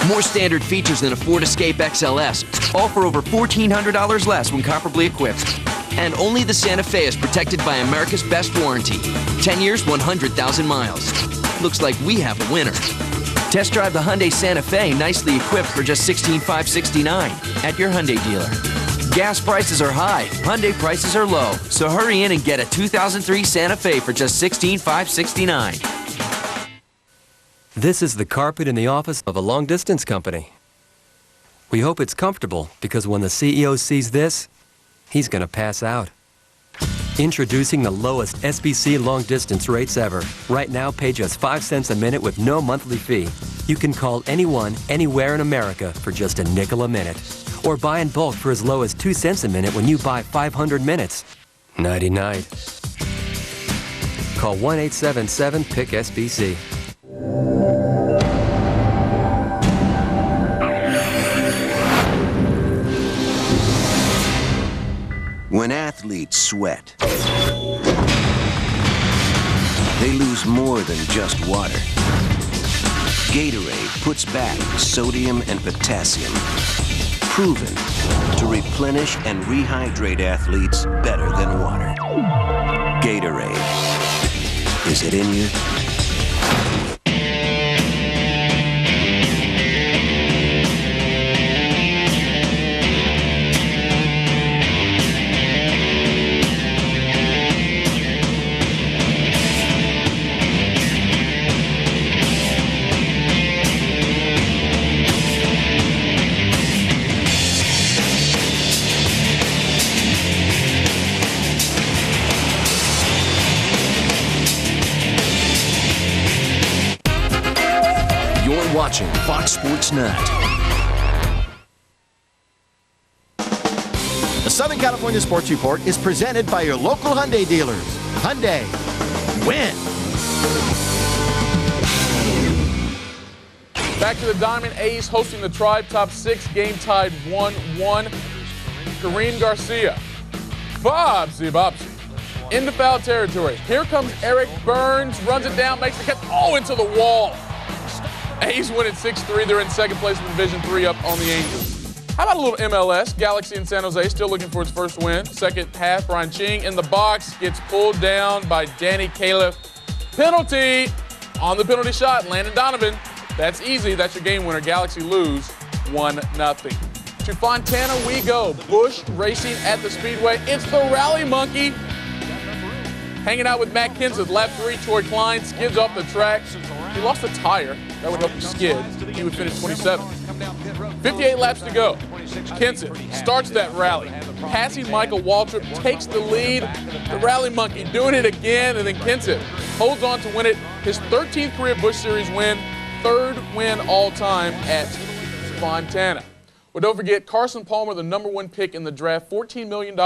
More standard features than a Ford Escape XLS, all for over $1,400 less when comparably equipped. And only the Santa Fe is protected by America's best warranty. 10 years, 100,000 miles. Looks like we have a winner. Test drive the Hyundai Santa Fe, nicely equipped for just $16,569 at your Hyundai dealer. Gas prices are high, Hyundai prices are low, so hurry in and get a 2003 Santa Fe for just $16,569. This is the carpet in the office of a long-distance company. We hope it's comfortable, because when the CEO sees this, he's going to pass out. Introducing the lowest SBC long-distance rates ever. Right now, pay just 5 cents a minute with no monthly fee. You can call anyone, anywhere in America for just a nickel a minute. Or buy in bulk for as low as 2 cents a minute when you buy 500 minutes. Nighty-night. Call 1-877-PIC-SBC. When athletes sweat, they lose more than just water. Gatorade puts back sodium and potassium, proven to replenish and rehydrate athletes better than water. Gatorade. Is it in you? watching Fox Sports Net. The Southern California Sports Report is presented by your local Hyundai dealers. Hyundai, win. Back to the Diamond A's hosting the Tribe. Top 6, game tied 1-1. Kareem Garcia. Bobsy. Into foul territory. Here comes Eric Burns. Runs it down, makes the catch. Oh, into the wall. A's win at 6-3. They're in second place in Division 3 up on the Angels. How about a little MLS? Galaxy in San Jose still looking for its first win. Second half, Brian Ching in the box. Gets pulled down by Danny Califf. Penalty on the penalty shot. Landon Donovan. That's easy. That's your game winner. Galaxy lose 1-0. To Fontana we go. Busch racing at the Speedway. It's the Rally Monkey. Hanging out with Matt Kenseth. Lap 3, Troy Klein skids off the track. He lost a tire. That would help him skid. He would finish 27th. 58 laps to go. Kenseth starts that rally. Passing Michael Waltrip, takes the lead. The Rally Monkey doing it again, and then Kenseth holds on to win it. His 13th career Busch Series win. 3rd win all time at Fontana. Well, don't forget, Carson Palmer, the #1 pick in the draft, $14 million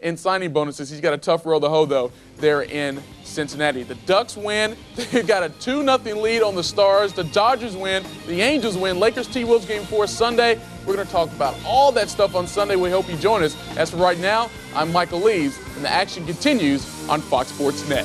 in signing bonuses. He's got a tough row to hoe, though, there in Cincinnati. The Ducks win. They've got a 2-0 lead on the Stars. The Dodgers win. The Angels win. Lakers T-Wolves game 4 Sunday. We're going to talk about all that stuff on Sunday. We hope you join us. As for right now, I'm Michael Leaves, and the action continues on Fox Sports Net.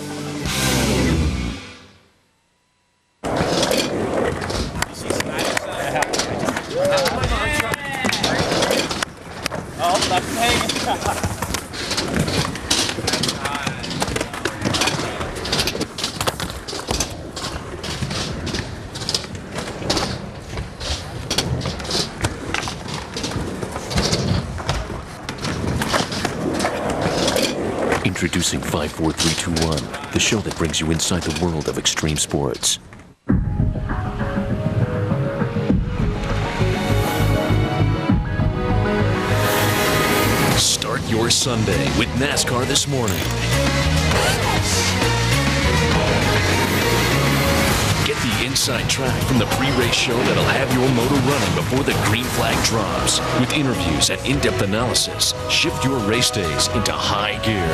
Introducing 5-4-3-2-1, the show that brings you inside the world of extreme sports. Start your Sunday with NASCAR This Morning. Get the inside track from the pre-race show that'll have your motor running before the green flag drops. With interviews and in-depth analysis, shift your race days into high gear.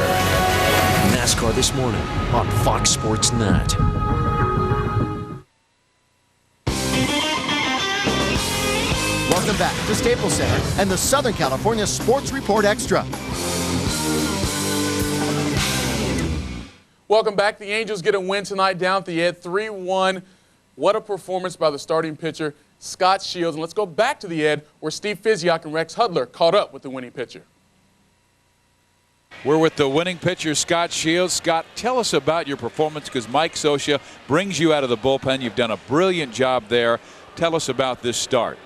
NASCAR This Morning on Fox Sports Net. Welcome back to Staples Center and the Southern California Sports Report Extra. Welcome back. The Angels get a win tonight down at the Ed, 3-1. What a performance by the starting pitcher, Scot Shields. And let's go back to the Ed, where Steve Fizioc and Rex Hudler caught up with the winning pitcher. We're with the winning pitcher, Scot Shields. Scott, tell us about your performance, because Mike Scioscia brings you out of the bullpen. You've done a brilliant job there. Tell us about this start.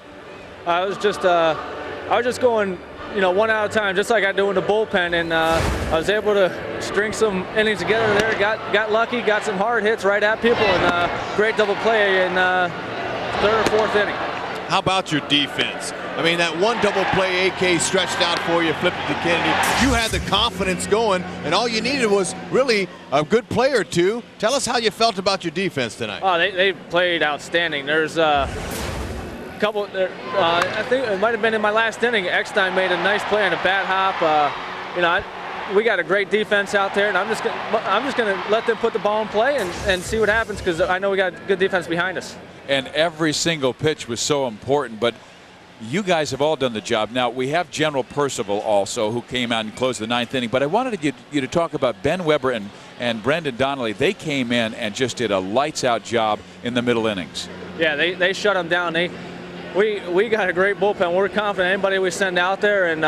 I was just going, one out at a time, just like I do in the bullpen, and I was able to string some innings together there. Got lucky, got some hard hits right at people, and great double play in 3rd or 4th inning. How about your defense? I mean, that one double play AK stretched out for you, flipped it to Kennedy. You had the confidence going, and all you needed was really a good play or two. Tell us how you felt about your defense tonight. Oh, they played outstanding. There's couple. I think it might have been in my last inning. Eckstein made a nice play on a bat hop. We got a great defense out there, and I'm just gonna let them put the ball in play and see what happens, because I know we got good defense behind us. And every single pitch was so important, but you guys have all done the job. Now, we have General Percival also, who came out and closed the 9th inning, but I wanted you to talk about Ben Weber and Brendan Donnelly. They came in and just did a lights-out job in the middle innings. Yeah, they shut them down. We got a great bullpen. We're confident anybody we send out there, and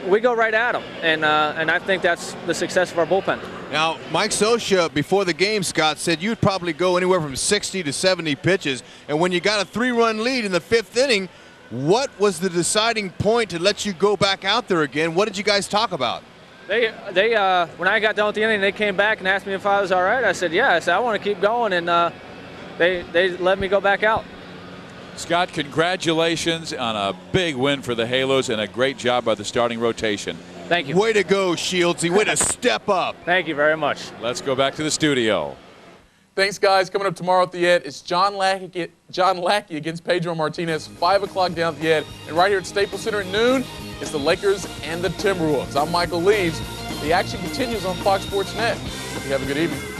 we go right at them, and I think that's the success of our bullpen. Now, Mike Scioscia, before the game, Scott, said you'd probably go anywhere from 60 to 70 pitches, and when you got a 3-run lead in the 5th inning, what was the deciding point to let you go back out there again? What did you guys talk about? They when I got done with the inning, they came back and asked me if I was all right. I said, yeah. I said, I want to keep going, and they let me go back out. Scott, congratulations on a big win for the Halos and a great job by the starting rotation. Thank you. Way to go, Shieldsy. Way to step up. Thank you very much. Let's go back to the studio. Thanks, guys. Coming up tomorrow at the Ed, it's John Lackey against Pedro Martinez, 5 o'clock down at the Ed. And right here at Staples Center at noon, it's the Lakers and the Timberwolves. I'm Michael Leaves. The action continues on Fox Sports Net. You have a good evening.